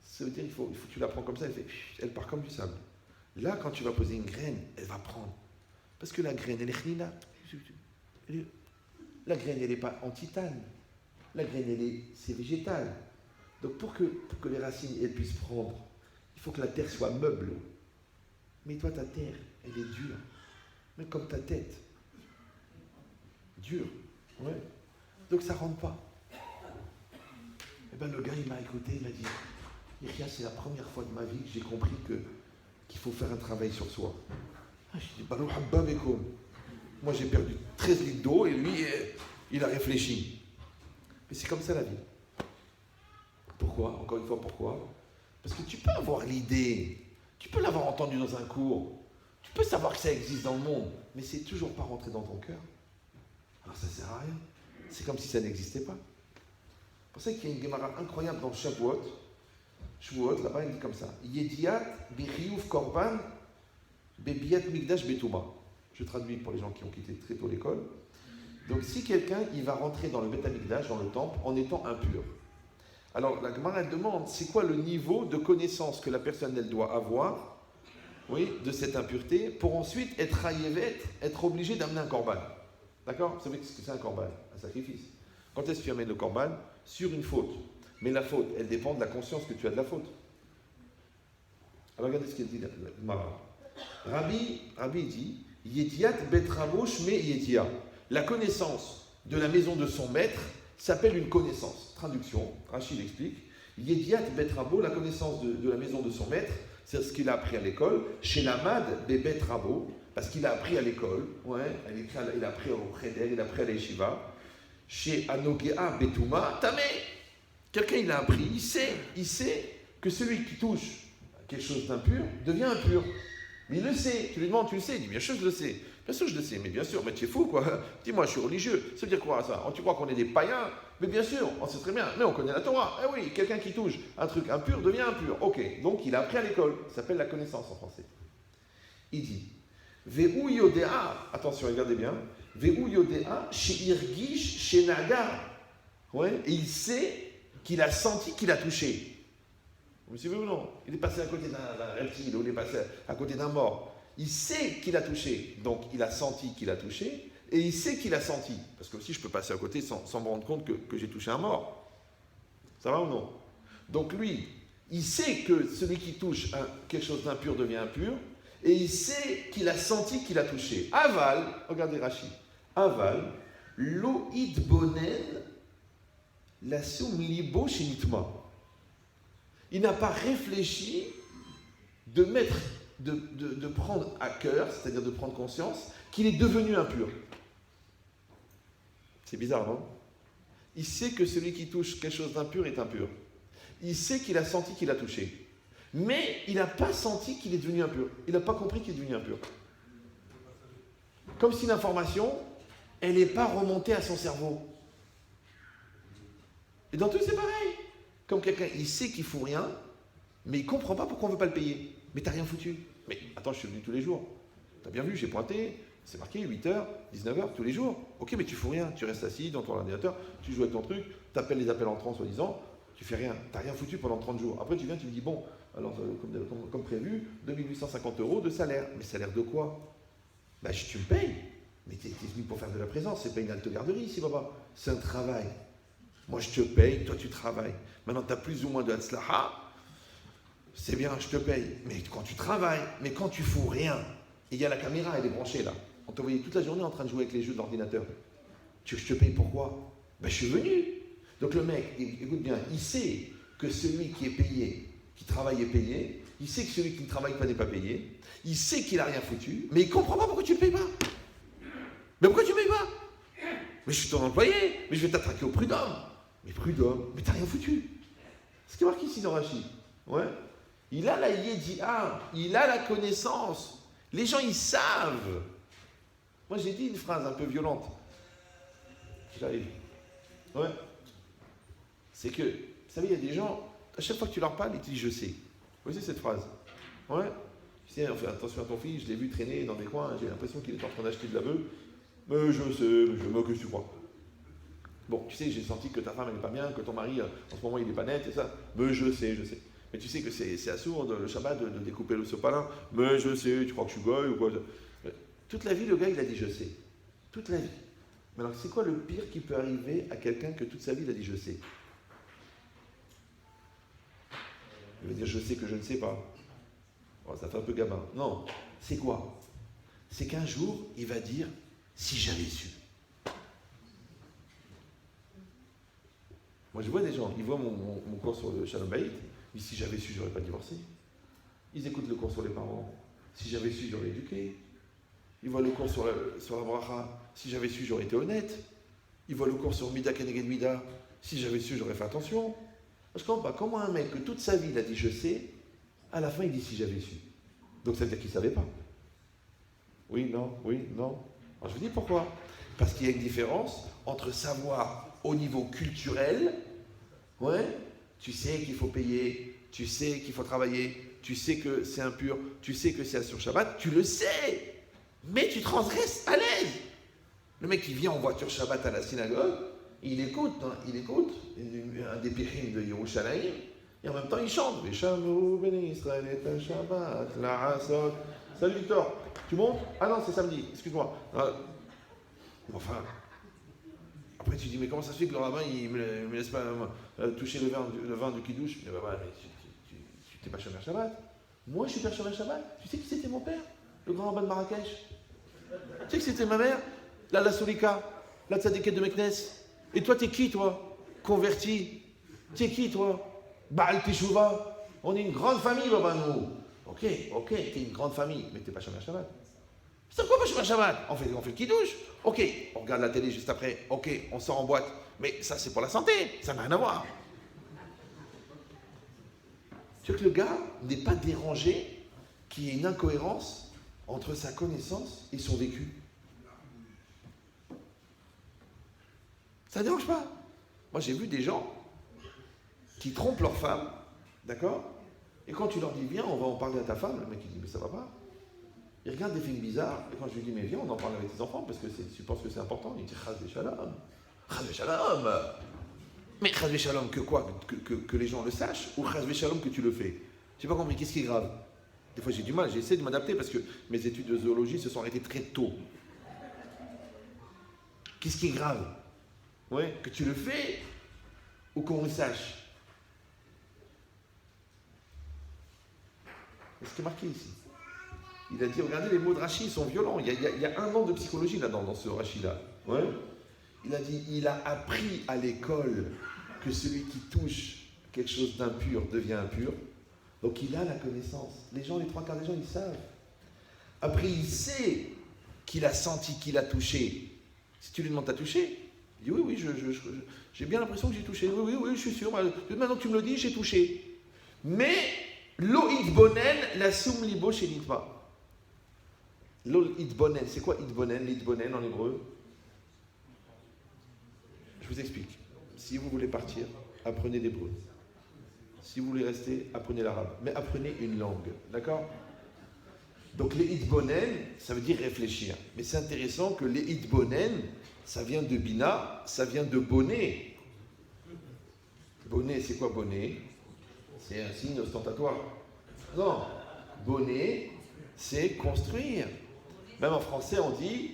Ça veut dire qu'il faut que tu la prends comme ça, elle part comme du sable. Là, quand tu vas poser une graine, elle va prendre. Parce que la graine, elle est chnina. La graine, elle n'est pas en titane. La graine, c'est végétal. Donc, pour que les racines elles puissent prendre, il faut que la terre soit meuble. Mais toi, ta terre, elle est dure. Mais comme ta tête. Dure. Ouais. Donc, ça ne rentre pas. Et bien, le gars, il m'a écouté, il m'a dit, Yahya, c'est la première fois de ma vie que j'ai compris qu'il faut faire un travail sur soi. Je dis, Baruch Habba Bekoum. Moi, j'ai perdu 13 litres d'eau et lui, il a réfléchi. Mais c'est comme ça la vie. Pourquoi? Encore une fois, pourquoi? Parce que tu peux avoir l'idée, tu peux l'avoir entendu dans un cours, tu peux savoir que ça existe dans le monde, mais c'est toujours pas rentré dans ton cœur. Alors ça sert à rien. C'est comme si ça n'existait pas. C'est pour ça qu'il y a une Gemara incroyable dans Shavuot. Shavuot, là-bas, il dit comme ça. Yediat bichiyuv korban bebiat migdash betuma. Je traduis pour les gens qui ont quitté très tôt l'école. Donc si quelqu'un, il va rentrer dans le Bet Hamikdash, dans le temple, en étant impur. Alors la Gemara, elle demande, c'est quoi le niveau de connaissance que la personne, elle doit avoir, oui, de cette impureté, pour ensuite être hayevet, être obligé d'amener un korban. D'accord? Vous savez ce que c'est un korban? Un sacrifice. Quand est-ce que tu amènes le korban? Sur une faute. Mais la faute, elle dépend de la conscience que tu as de la faute. Alors regardez ce qu'il dit la Gemara. Rabbi dit, Yediat bet Rabo shme Yedia. La connaissance de la maison de son maître s'appelle une connaissance. Traduction, Rachid explique. Yediat bet Rabo, la connaissance de la maison de son maître, c'est ce qu'il a appris à l'école. Chez Lamad be bet Rabo, parce qu'il a appris à l'école, ouais, il a appris au Cheder, il a appris à l'Yeshiva. Chez Anogea Betuma, Tamé. Quelqu'un, il a appris, il sait que celui qui touche à quelque chose d'impur devient impur. Mais il le sait. Tu lui demandes, tu le sais? Il dit, bien sûr, je le sais. Bien sûr, je le sais. Mais bien sûr, mais tu es fou, quoi. Dis-moi, je suis religieux. Ça veut dire quoi, ça? Tu crois qu'on est des païens? Mais bien sûr, on sait très bien. Mais on connaît la Torah. Eh oui, quelqu'un qui touche un truc impur devient impur. Ok. Donc, il a appris à l'école. Ça s'appelle la connaissance en français. Il dit, Ve'u yodea, attention, regardez bien. Ve'u yodea, she'irgish she'naga. Ouais. Et il sait qu'il a senti qu'il a touché. Vous me suivez ou non? Il est passé à côté d'un reptile, ou il est passé à côté d'un mort. Il sait qu'il a touché, donc il a senti qu'il a touché, et il sait qu'il a senti. Parce que aussi je peux passer à côté sans me rendre compte que j'ai touché un mort. Ça va ou non? Donc lui, il sait que celui qui touche quelque chose d'impur devient impur, et il sait qu'il a senti qu'il a touché. Aval, regardez Rachid, aval, lo idbonen la sum libo shinitma. Il n'a pas réfléchi de prendre à cœur, c'est-à-dire de prendre conscience, qu'il est devenu impur. C'est bizarre, non? Il sait que celui qui touche quelque chose d'impur est impur. Il sait qu'il a senti qu'il a touché. Mais il n'a pas senti qu'il est devenu impur. Il n'a pas compris qu'il est devenu impur. Comme si l'information, elle n'est pas remontée à son cerveau. Et dans tout, c'est pareil. Comme quelqu'un, il sait qu'il ne fout rien, mais il ne comprend pas pourquoi on ne veut pas le payer. Mais tu n'as rien foutu. Mais attends, je suis venu tous les jours. Tu as bien vu, j'ai pointé, c'est marqué 8h, 19h, tous les jours. Ok, mais tu fous rien. Tu restes assis dans ton ordinateur, tu joues avec ton truc, tu appelles les appels entrants soi-disant, tu fais rien. Tu n'as rien foutu pendant 30 jours. Après, tu viens, tu me dis, bon, alors, comme prévu, 2850 € de salaire. Mais salaire de quoi? Ben, tu me payes. Mais tu es venu pour faire de la présence, c'est pas une halte garderie ici, papa. C'est un travail. Moi, je te paye, toi, tu travailles. Maintenant, tu as plus ou moins de hatzlaha. C'est bien, je te paye. Mais quand tu travailles, mais quand tu fous rien, et il y a la caméra, elle est branchée là. On te voyait toute la journée en train de jouer avec les jeux d'ordinateur. Tu veux que je te paye pourquoi? Ben, je suis venu. Donc le mec, écoute bien, il sait que celui qui est payé, qui travaille est payé. Il sait que celui qui ne travaille pas n'est pas payé. Il sait qu'il n'a rien foutu, mais il ne comprend pas pourquoi tu ne le payes pas. Mais pourquoi tu ne payes pas? Mais je suis ton employé, mais je vais t'attraquer au prud'homme. Mais prud'homme, mais t'as rien foutu. C'est ce qui est marqué ici dans Rachi. Ouais. Il a la yédia, il a la connaissance. Les gens, ils savent. Moi, j'ai dit une phrase un peu violente. J'arrive. Ouais. C'est que, vous savez, il y a des gens, à chaque fois que tu leur parles, ils te disent « je sais ». Vous voyez cette phrase? Ouais. Tu sais, on fait attention à ton fils, je l'ai vu traîner dans des coins, j'ai l'impression qu'il est en train d'acheter de la bœuf. Mais je sais, mais je me que tu crois. Bon, tu sais, j'ai senti que ta femme, elle n'est pas bien, que ton mari, en ce moment, il n'est pas net et ça. Mais je sais, je sais. Mais tu sais que c'est assourd, le Shabbat, de découper le sopalin. Mais je sais, tu crois que je suis goy ou quoi? Toute la vie, le gars, il a dit je sais. Toute la vie. Mais alors, c'est quoi le pire qui peut arriver à quelqu'un que toute sa vie, il a dit je sais? Il va dire je sais que je ne sais pas. Bon, ça fait un peu gamin. Non, c'est quoi? C'est qu'un jour, il va dire si j'avais su. Moi, je vois des gens, ils voient mon cours sur le Shalom Bayit, mais si j'avais su, j'aurais pas divorcé. Ils écoutent le cours sur les parents. Si j'avais su, j'aurais éduqué. Ils voient le cours sur la bracha. Si j'avais su, j'aurais été honnête. Ils voient le cours sur Mida Keneged Mida. Si j'avais su, j'aurais fait attention. Je comprends pas. Comment un mec que toute sa vie, il a dit je sais, à la fin, il dit si j'avais su. Donc ça veut dire qu'il ne savait pas. Oui, non, oui, non. Alors, je vous dis pourquoi. Parce qu'il y a une différence entre savoir au niveau culturel, ouais, tu sais qu'il faut payer, tu sais qu'il faut travailler, tu sais que c'est impur, tu sais que c'est sur Shabbat, tu le sais, mais tu transgresses à l'aise. Le mec qui vient en voiture Shabbat à la synagogue, il écoute un des pirim de Yerushalayim, et en même temps il chante. Salut Victor, tu montes? Ah non, c'est samedi, excuse-moi. Enfin, après tu dis, mais comment ça se fait que le rabbin il me laisse pas toucher le vin du kidouche? Mais tu t'es pas Shomer Shabbat. Moi je suis pas Shomer Shabbat. Tu sais qui c'était mon père? Le grand rabbin de Marrakech. Tu sais que c'était ma mère? La Solika, la tzadikette de Meknes. Et toi, t'es qui, toi? Converti. T'es qui, toi? Baal Teshuvah. On est une grande famille, Baba, nous. Ok, t'es une grande famille, mais t'es pas Shomer Shabbat. C'est quoi pas Shomer Shabbat? On fait le kidouche. Ok, on regarde la télé juste après. Ok, on sort en boîte. Mais ça, c'est pour la santé. Ça n'a rien à voir. Tu vois que le gars n'est pas dérangé qu'il y ait une incohérence entre sa connaissance et son vécu. Ça ne dérange pas. Moi, j'ai vu des gens qui trompent leur femme, d'accord? Et quand tu leur dis, viens, on va en parler à ta femme, le mec, il dit, mais ça va pas. Il regarde des films bizarres, et quand je lui dis, mais viens, on en parle avec tes enfants, parce que tu penses que c'est important, il dit, Chaz v'Shalom. Chaz v'Shalom. Mais Chaz v'Shalom, que quoi? Que les gens le sachent? Ou Chaz v'Shalom que tu le fais? J'ai pas compris, qu'est-ce qui est grave? Des fois, j'ai du mal, j'essaie de m'adapter, parce que mes études de zoologie se sont arrêtées très tôt. Qu'est-ce qui est grave? Ouais, que tu le fais ou qu'on le sache. C'est ce qui est marqué ici. Il a dit, regardez, les mots de Rachi, ils sont violents. Il y a un an de psychologie là-dedans, dans ce Rachi-là. Ouais. Il a dit, il a appris à l'école que celui qui touche quelque chose d'impur devient impur. Donc il a la connaissance. Les gens, les trois quarts des gens, ils savent. Après, il sait qu'il a senti, qu'il a touché. Si tu lui demandes, t'as touché? Il dit oui, j'ai bien l'impression que j'ai touché. Oui, je suis sûr. Maintenant que tu me le dis, j'ai touché. Mais lo itbonen la sum libo chez l'itma. Lo itbonen, c'est quoi itbonen? L'itbonen en hébreu? Je vous explique. Si vous voulez partir, apprenez l'hébreu. Si vous voulez rester, apprenez l'arabe. Mais apprenez une langue, d'accord? Donc les hitbonen, ça veut dire réfléchir. Mais c'est intéressant que les hitbonen, ça vient de bina, ça vient de bonnet. Bonnet, c'est quoi bonnet? C'est un signe ostentatoire. Non, bonnet, c'est construire. Même en français, on dit,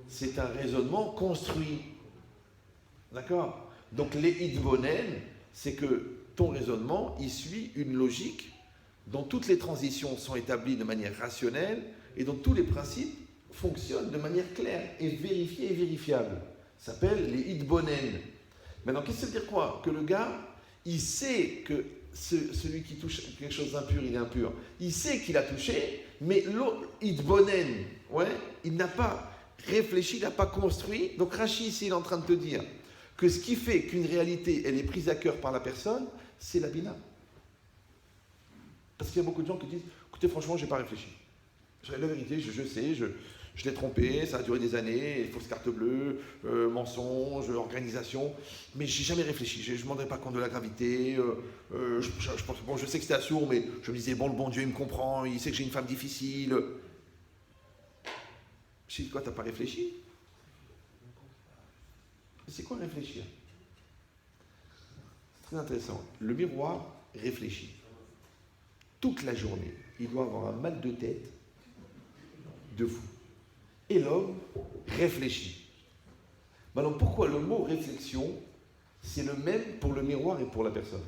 c'est un raisonnement construit. D'accord? Donc les hitbonen, c'est que ton raisonnement, il suit une logique dont toutes les transitions sont établies de manière rationnelle et dont tous les principes fonctionnent de manière claire et vérifiée et vérifiable. Ça s'appelle les hitbonen. Maintenant, qu'est-ce que ça veut dire quoi? Que le gars, il sait que celui qui touche quelque chose d'impur, il est impur. Il sait qu'il a touché, mais l'autre hitbonen, ouais, il n'a pas réfléchi, il n'a pas construit. Donc Rashi ici, il est en train de te dire que ce qui fait qu'une réalité, elle est prise à cœur par la personne, c'est la bina. Parce qu'il y a beaucoup de gens qui disent, écoutez, franchement, je n'ai pas réfléchi. La vérité, je sais, je l'ai trompé, ça a duré des années, fausse carte bleue, mensonge, organisation, mais je n'ai jamais réfléchi, je ne me rendais pas compte de la gravité, je sais que c'était assourd, mais je me disais, bon, le bon Dieu, il me comprend, il sait que j'ai une femme difficile. Je dis, quoi, tu n'as pas réfléchi? C'est quoi réfléchir? C'est très intéressant. Le miroir réfléchit. Toute la journée, il doit avoir un mal de tête de fou. Et l'homme réfléchit. Maintenant, pourquoi le mot réflexion, c'est le même pour le miroir et pour la personne?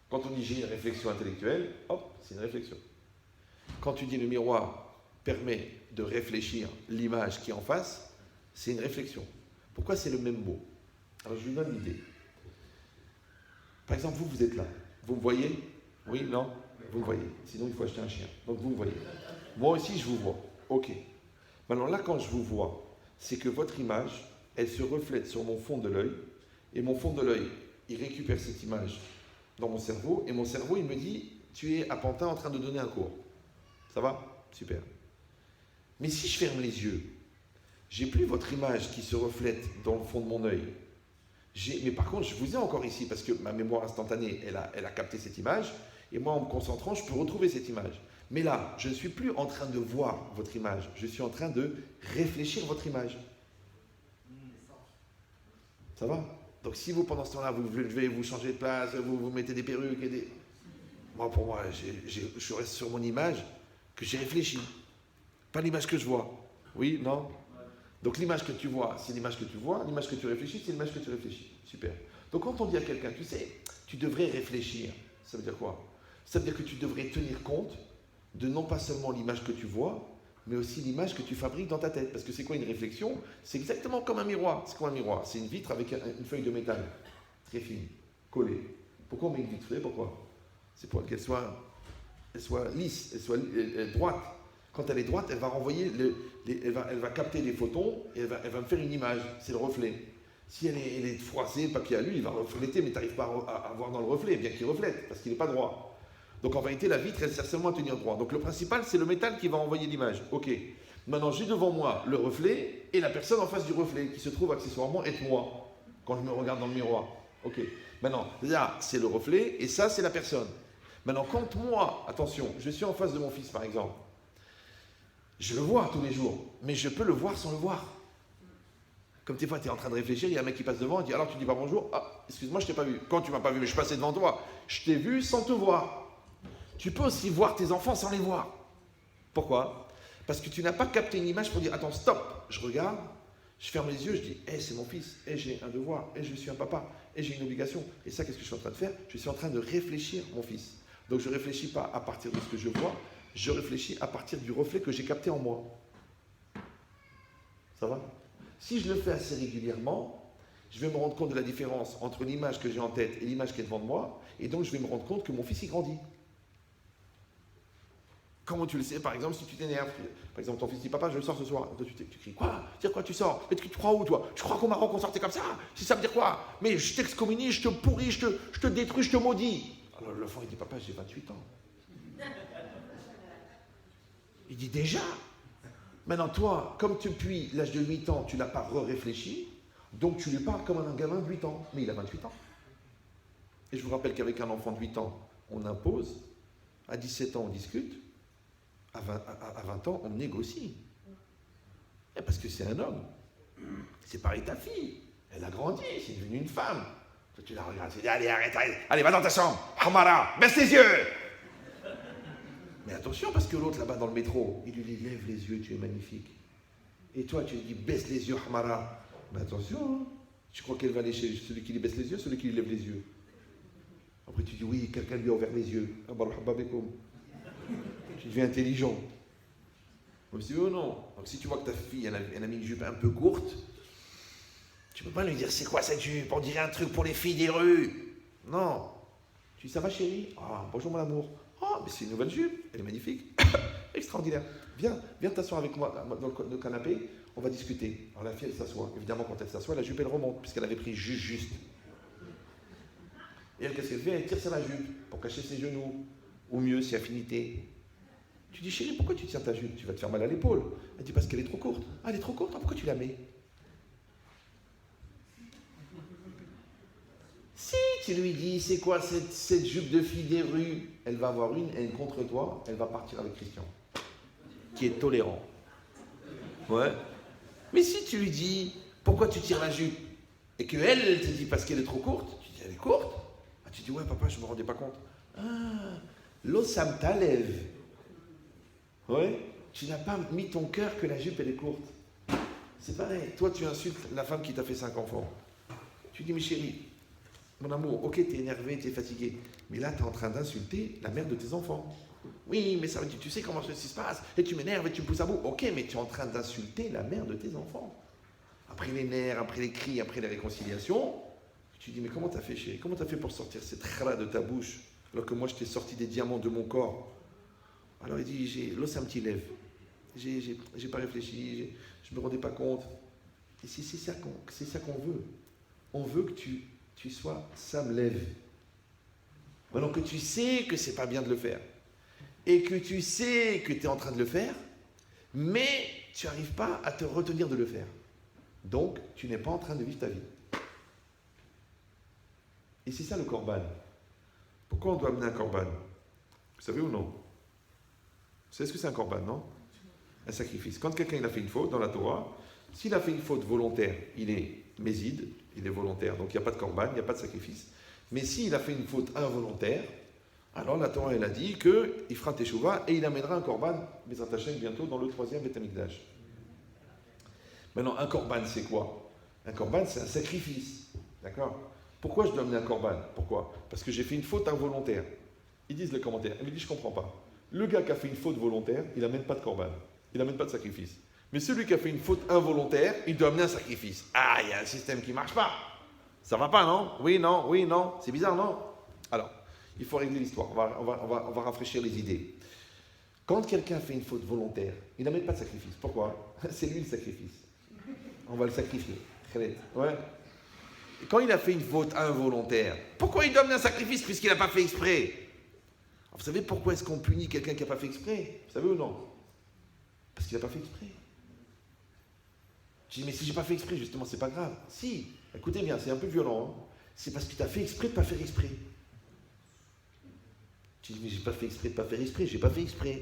Quand on dit j'ai une réflexion intellectuelle, hop, c'est une réflexion. Quand tu dis le miroir permet de réfléchir l'image qui est en face, c'est une réflexion. Pourquoi c'est le même mot? Alors je vous donne l'idée. Par exemple, vous êtes là. Vous me voyez? Oui, non? Vous me voyez. Sinon, il faut acheter un chien. Donc, vous me voyez. Moi aussi, je vous vois. OK. Maintenant, là, quand je vous vois, c'est que votre image, elle se reflète sur mon fond de l'œil. Et mon fond de l'œil, il récupère cette image dans mon cerveau. Et mon cerveau, il me dit, tu es à Pantin en train de donner un cours. Ça va? Super. Mais si je ferme les yeux, j'ai plus votre image qui se reflète dans le fond de mon œil. Mais par contre, je vous ai encore ici parce que ma mémoire instantanée, elle a capté cette image. Et moi, en me concentrant, je peux retrouver cette image. Mais là, je ne suis plus en train de voir votre image. Je suis en train de réfléchir votre image. Ça va? Donc si vous, pendant ce temps-là, vous levez, vous changez de place, vous mettez des perruques et des... Moi, pour moi, je reste sur mon image que j'ai réfléchi. Pas l'image que je vois. Oui? Non? Donc l'image que tu vois, c'est l'image que tu vois. L'image que tu réfléchis, c'est l'image que tu réfléchis. Super. Donc quand on dit à quelqu'un, tu sais, tu devrais réfléchir, ça veut dire quoi? Ça veut dire que tu devrais tenir compte de non pas seulement l'image que tu vois, mais aussi l'image que tu fabriques dans ta tête. Parce que c'est quoi une réflexion? C'est exactement comme un miroir. C'est quoi un miroir? C'est une vitre avec une feuille de métal, très fine, collée. Pourquoi on met une vitre? Vous savez pourquoi? C'est pour qu'elle soit lisse, elle soit droite. Quand elle est droite, elle va renvoyer, elle va capter les photons et elle va me faire une image. C'est le reflet. Si elle est froissée, le papier à lui, il va refléter, mais tu n'arrives pas à voir dans le reflet, bien qu'il reflète, parce qu'il n'est pas droit. Donc en vérité, la vitre, elle sert seulement à tenir droit. Donc le principal, c'est le métal qui va envoyer l'image. Ok. Maintenant, j'ai devant moi le reflet et la personne en face du reflet, qui se trouve accessoirement être moi, quand je me regarde dans le miroir. Ok. Maintenant, là, c'est le reflet et ça, c'est la personne. Maintenant, quand moi, attention, je suis en face de mon fils, par exemple, je le vois tous les jours, mais je peux le voir sans le voir. Comme des fois, tu es en train de réfléchir, il y a un mec qui passe devant, il dit alors tu dis pas bonjour, ah, excuse-moi, je t'ai pas vu. Quand tu m'as pas vu, mais je suis passé devant toi, je t'ai vu sans te voir. Tu peux aussi voir tes enfants sans les voir. Pourquoi? Parce que tu n'as pas capté une image pour dire attends, stop, je regarde, je ferme les yeux, je dis c'est mon fils, j'ai un devoir, je suis un papa, j'ai une obligation. Et ça, qu'est-ce que je suis en train de faire? Je suis en train de réfléchir mon fils. Donc je ne réfléchis pas à partir de ce que je vois, je réfléchis à partir du reflet que j'ai capté en moi. Ça va? Si je le fais assez régulièrement, je vais me rendre compte de la différence entre l'image que j'ai en tête et l'image qui est devant de moi, et donc je vais me rendre compte que mon fils, il grandit. Comment tu le sais? Par exemple, si tu t'énerves, par exemple, ton fils dit papa, je sors ce soir. Toi, tu cries quoi? Dire quoi tu sors? Mais tu crois où toi? Tu crois qu'au Maroc on sortait comme ça? Si ça veut dire quoi? Mais je t'excommunie, je te pourris, je te détruis, je te maudis. Alors l'enfant il dit papa, j'ai 28 ans. Il dit déjà? Maintenant toi, comme depuis l'âge de 8 ans, tu n'as pas réfléchi, donc tu lui parles comme un gamin de 8 ans. Mais il a 28 ans. Et je vous rappelle qu'avec un enfant de 8 ans, on impose, à 17 ans, on discute, à 20 ans, on négocie. Et parce que c'est un homme. C'est pareil ta fille. Elle a grandi, c'est devenu une femme. Toi, tu la regardes, tu dis, allez, arrête, allez, va dans ta chambre. Hamara, baisse les yeux. Mais attention, parce que l'autre, là-bas, dans le métro, il lui dit, lève les yeux, tu es magnifique. Et toi, tu lui dis, baisse les yeux, Hamara. Mais attention, hein. Tu crois qu'elle va aller chez celui qui lui baisse les yeux, celui qui lui lève les yeux. Après, tu dis, oui, quelqu'un lui a ouvert les yeux. Tu deviens intelligent. Je me dis, oh non. Donc, si tu vois que ta fille, elle a mis une jupe un peu courte, tu peux pas lui dire, c'est quoi cette jupe? On dirait un truc pour les filles des rues. Non. Tu dis, ça va, chérie? Ah, bonjour, mon amour. Oh, mais c'est une nouvelle jupe. Elle est magnifique. Extraordinaire. Viens t'asseoir avec moi dans le canapé. On va discuter. Alors, la fille, elle s'assoit. Évidemment, quand elle s'assoit, la jupe, elle remonte, puisqu'elle avait pris juste. Et elle, qu'est-ce qu'elle fait? Elle tire sur la jupe pour cacher ses genoux. Ou mieux, si affinité. Tu dis, chérie, pourquoi tu tiens ta jupe? Tu vas te faire mal à l'épaule. Elle dit, parce qu'elle est trop courte. Ah, elle est trop courte? Ah, pourquoi tu la mets? Si tu lui dis, c'est quoi cette jupe de fille des rues? Elle va avoir une haine contre toi, elle va partir avec Christian, qui est tolérant. Ouais. Mais si tu lui dis, pourquoi tu tires la jupe? Et qu'elle te dit, parce qu'elle est trop courte, tu dis, elle est courte? Ah, tu dis, ouais, papa, je ne me rendais pas compte. Ah, l'osam t'enlève. Ouais. Tu n'as pas mis ton cœur que la jupe, elle est courte. C'est pareil. Toi, tu insultes la femme qui t'a fait 5 enfants. Tu dis, mais chérie, mon amour, ok, t'es énervé, t'es fatigué, mais là, t'es en train d'insulter la mère de tes enfants. Oui, mais ça veut dire, tu sais comment ceci se passe, et tu m'énerves, et tu me pousses à bout. Ok, mais tu es en train d'insulter la mère de tes enfants. Après les nerfs, après les cris, après les réconciliations, tu dis, mais comment t'as fait, chérie? Comment t'as fait pour sortir cette khra de ta bouche, alors que moi, je t'ai sorti des diamants de mon corps? Alors il dit, l'os un petit lève. J'ai pas réfléchi, je me rendais pas compte. Et c'est ça qu'on veut. On veut que tu sois Sam lève. Maintenant que tu sais que c'est pas bien de le faire, et que tu sais que tu es en train de le faire, mais tu n'arrives pas à te retenir de le faire. Donc, tu n'es pas en train de vivre ta vie. Et c'est ça le korban. Pourquoi on doit amener un korban? Vous savez ou non? Vous savez ce que c'est un korban, non? Un sacrifice. Quand quelqu'un il a fait une faute dans la Torah, s'il a fait une faute volontaire, il est méside, il est volontaire, donc il n'y a pas de korban, il n'y a pas de sacrifice. Mais s'il a fait une faute involontaire, alors la Torah elle a dit qu'il fera teshuva et il amènera un korban, Bezrat Hashem, bientôt dans le 3e Beth Amikdash. Maintenant, un korban c'est quoi? Un korban c'est un sacrifice, d'accord? Pourquoi je dois amener un korban? Pourquoi? Parce que j'ai fait une faute involontaire. Ils disent les commentaires, ils me disent je ne comprends pas. Le gars qui a fait une faute volontaire, il n'amène pas de korban, il n'amène pas de sacrifice. Mais celui qui a fait une faute involontaire, il doit amener un sacrifice. Ah, il y a un système qui ne marche pas. Ça va pas, non? Oui, non. C'est bizarre, non? Alors, il faut régler l'histoire. On va rafraîchir les idées. Quand quelqu'un fait une faute volontaire, il n'amène pas de sacrifice. Pourquoi? C'est lui le sacrifice. On va le sacrifier. Ouais. Et quand il a fait une faute involontaire, pourquoi il doit amener un sacrifice puisqu'il n'a pas fait exprès? Alors, vous savez pourquoi est-ce qu'on punit quelqu'un qui n'a pas fait exprès? Vous savez ou non? Parce qu'il n'a pas fait exprès. Je dis, mais si j'ai pas fait exprès, justement, c'est pas grave. Si, écoutez bien, c'est un peu violent. Hein. C'est parce que tu as fait exprès de ne pas faire exprès. Tu dis, mais j'ai pas fait exprès de ne pas faire exprès, j'ai pas fait exprès.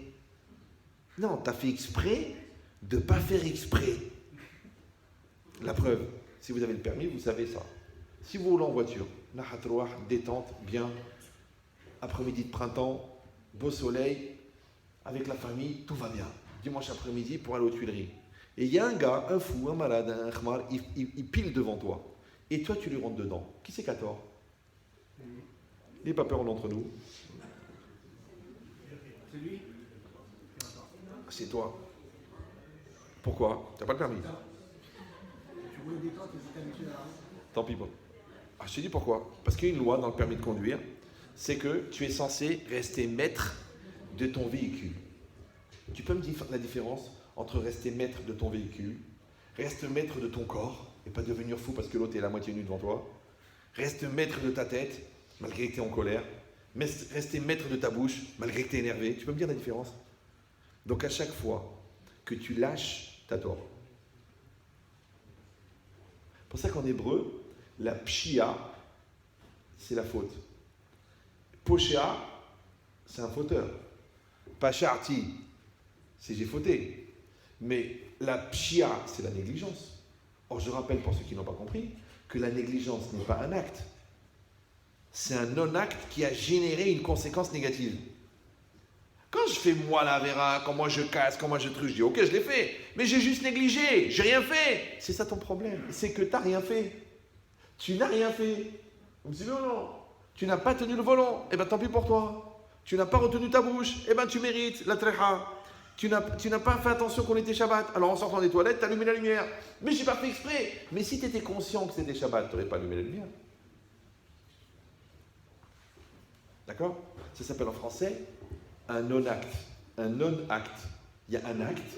Non, tu as fait exprès de ne pas faire exprès. La preuve, si vous avez le permis, vous savez ça. Si vous roulez en voiture, nahatrouah, détente, bien, après-midi de printemps, beau soleil, avec la famille, tout va bien. Dimanche après-midi pour aller aux Tuileries. Et il y a un gars, un fou, un malade, un khmar, il pile devant toi. Et toi, tu lui rentres dedans. Qui c'est qui a tort? N'ayez pas peur d'entre nous. C'est lui? C'est toi. Pourquoi? Tu n'as pas le permis. Tu voulais détente et c'était habitué à la route. Tant pis pas. Ah, je te dis pourquoi. Parce qu'il y a une loi dans le permis de conduire, c'est que tu es censé rester maître de ton véhicule. Tu peux me dire la différence entre rester maître de ton véhicule, reste maître de ton corps, et pas devenir fou parce que l'autre est la moitié nu devant toi, reste maître de ta tête, malgré que tu es en colère, rester maître de ta bouche, malgré que tu es énervé. Tu peux me dire la différence? Donc à chaque fois que tu lâches, tu as tort. C'est pour ça qu'en hébreu, la pshia, c'est la faute. Poshea, c'est un fauteur. Pasharti, c'est j'ai fauté. Mais la pshia, c'est la négligence. Or, je rappelle pour ceux qui n'ont pas compris que la négligence n'est pas un acte. C'est un non-acte qui a généré une conséquence négative. Quand je fais moi la vera, quand moi je casse, quand moi je truche, je dis ok, je l'ai fait, mais j'ai juste négligé, j'ai rien fait. C'est ça ton problème, c'est que tu n'as rien fait. Tu n'as rien fait. Vous me suivez ou non? Tu n'as pas tenu le volant, et bien tant pis pour toi. Tu n'as pas retenu ta bouche, et bien tu mérites la trecha. Tu n'as pas fait attention qu'on était Shabbat. Alors en sortant des toilettes, tu as allumé la lumière. Mais je n'ai pas fait exprès. Mais si tu étais conscient que c'était Shabbat, tu n'aurais pas allumé la lumière. D'accord? Ça s'appelle en français un non-acte. Un non-acte. Il y a un acte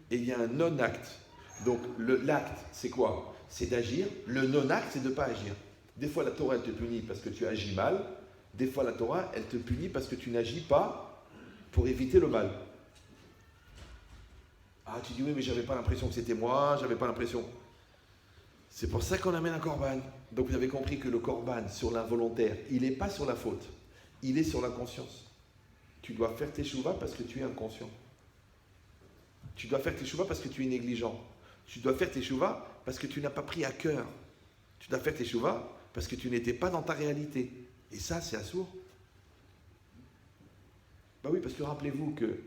et il y a un non-acte. Donc l'acte, c'est quoi? C'est d'agir. Le non-acte, c'est de ne pas agir. Des fois, la Torah, elle te punit parce que tu agis mal. Des fois, la Torah, elle te punit parce que tu n'agis pas pour éviter le mal. Ah, tu dis oui, mais j'avais pas l'impression que c'était moi, j'avais pas l'impression. C'est pour ça qu'on amène un korban. Donc vous avez compris que le korban sur l'involontaire, il n'est pas sur la faute, il est sur la conscience. Tu dois faire tes chouvas parce que tu es inconscient. Tu dois faire tes chouvas parce que tu es négligent. Tu dois faire tes chouvas parce que tu n'as pas pris à cœur. Tu dois faire tes chouvas parce que tu n'étais pas dans ta réalité. Et ça, c'est assourd. Bah oui, parce que rappelez-vous que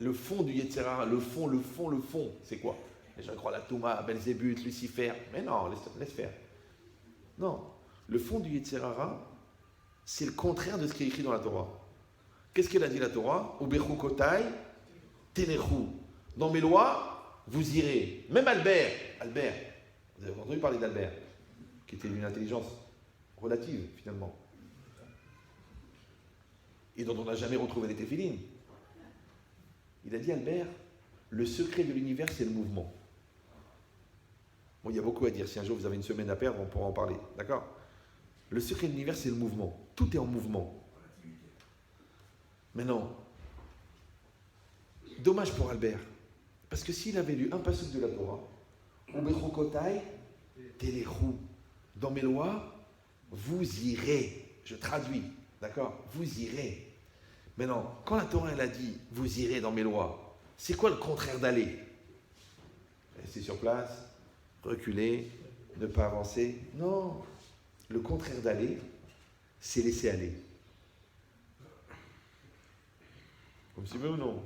le fond du Yetzer Hara, le fond, c'est quoi? Les gens croient à la Touma, Belzébuth, Lucifer. Mais non, laisse faire. Non. Le fond du Yetzer Hara, c'est le contraire de ce qui est écrit dans la Torah. Qu'est-ce qu'elle a dit la Torah? Ubechu kotai, telechu. Dans mes lois, vous irez. Même Albert, vous avez entendu parler d'Albert, qui était d'une intelligence relative, finalement. Et dont on n'a jamais retrouvé les téphilines. Il a dit, Albert, le secret de l'univers, c'est le mouvement. Bon, il y a beaucoup à dire. Si un jour vous avez une semaine à perdre, on pourra en parler. D'accord? Le secret de l'univers, c'est le mouvement. Tout est en mouvement. Mais non. Dommage pour Albert. Parce que s'il avait lu un passage de la Torah, Ubechokotai, Telechu, dans mes lois, vous irez. Je traduis. D'accord? Vous irez. Maintenant, quand la Torah elle a dit « vous irez dans mes lois », c'est quoi le contraire d'aller? Rester sur place, reculer, ne pas avancer? Non. Le contraire d'aller, c'est laisser aller. Vous me suivez ou non?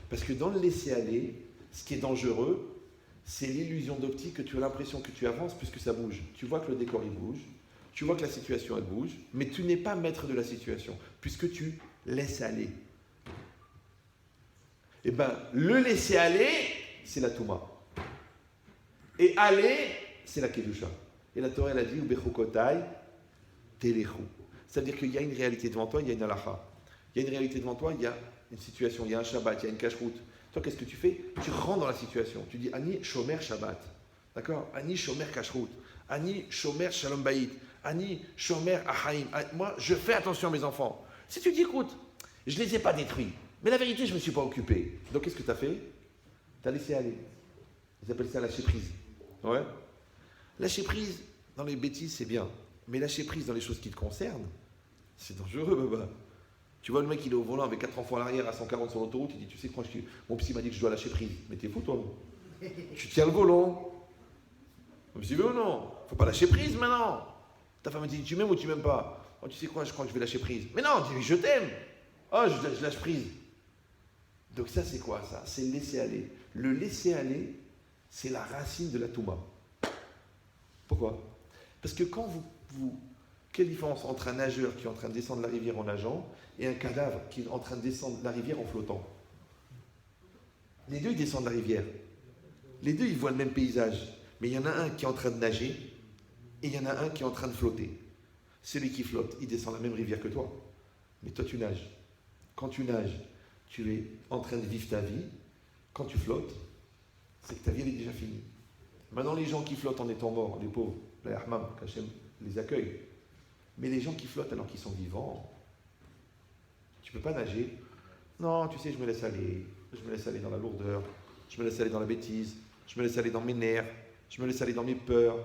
Parce que dans le laisser aller, ce qui est dangereux, c'est l'illusion d'optique que tu as l'impression que tu avances puisque ça bouge. Tu vois que le décor il bouge, tu vois que la situation elle bouge, mais tu n'es pas maître de la situation puisque tu laisses aller. Eh bien, le laisser aller, c'est la Touma. Et aller, c'est la Kedusha. Et la Torah, elle a dit, Ubechokotai, Telechu. Ça veut dire qu'il y a une réalité devant toi, il y a une halacha. Il y a une réalité devant toi, il y a une situation, il y a un Shabbat, il y a une cache-route. Toi, qu'est-ce que tu fais? Tu rentres dans la situation. Tu dis, Ani Shomer Shabbat. D'accord? Ani Shomer cache-route. Ani Shomer Shalom Bayit. Ani Shomer Achaim. Moi, je fais attention à mes enfants. Si tu dis, écoute, je ne les ai pas détruits, mais la vérité, je ne me suis pas occupé. Donc, qu'est-ce que tu as fait? Tu as laissé aller. Ils appellent ça lâcher prise. Ouais? Lâcher prise dans les bêtises, c'est bien. Mais lâcher prise dans les choses qui te concernent, c'est dangereux, baba. Tu vois le mec, il est au volant avec 4 enfants à l'arrière à 140 sur l'autoroute, il dit, tu sais quoi, mon psy m'a dit que je dois lâcher prise. Mais t'es fou, toi. Tu tiens le volant. Vous me suivez ou non? Faut pas lâcher prise maintenant. Ta femme me dit, tu m'aimes ou tu m'aimes pas? Oh, tu sais quoi, je crois que je vais lâcher prise. Mais non, dis-lui, je t'aime. Oh, je lâche prise. Donc ça, c'est quoi ça? C'est le laisser aller. Le laisser aller, c'est la racine de la Touma. Pourquoi? Parce que quand quelle différence entre un nageur qui est en train de descendre la rivière en nageant et un cadavre qui est en train de descendre la rivière en flottant? Les deux, ils descendent la rivière. Les deux, ils voient le même paysage. Mais il y en a un qui est en train de nager et il y en a un qui est en train de flotter. Celui qui flotte, il descend la même rivière que toi. Mais toi, tu nages. Quand tu nages, tu es en train de vivre ta vie. Quand tu flottes, c'est que ta vie elle est déjà finie. Maintenant, les gens qui flottent en étant morts, les pauvres, la Rahman, qu'Hachem les accueille. Mais les gens qui flottent alors qu'ils sont vivants, tu ne peux pas nager. Non, tu sais, je me laisse aller. Je me laisse aller dans la lourdeur. Je me laisse aller dans la bêtise. Je me laisse aller dans mes nerfs. Je me laisse aller dans mes peurs.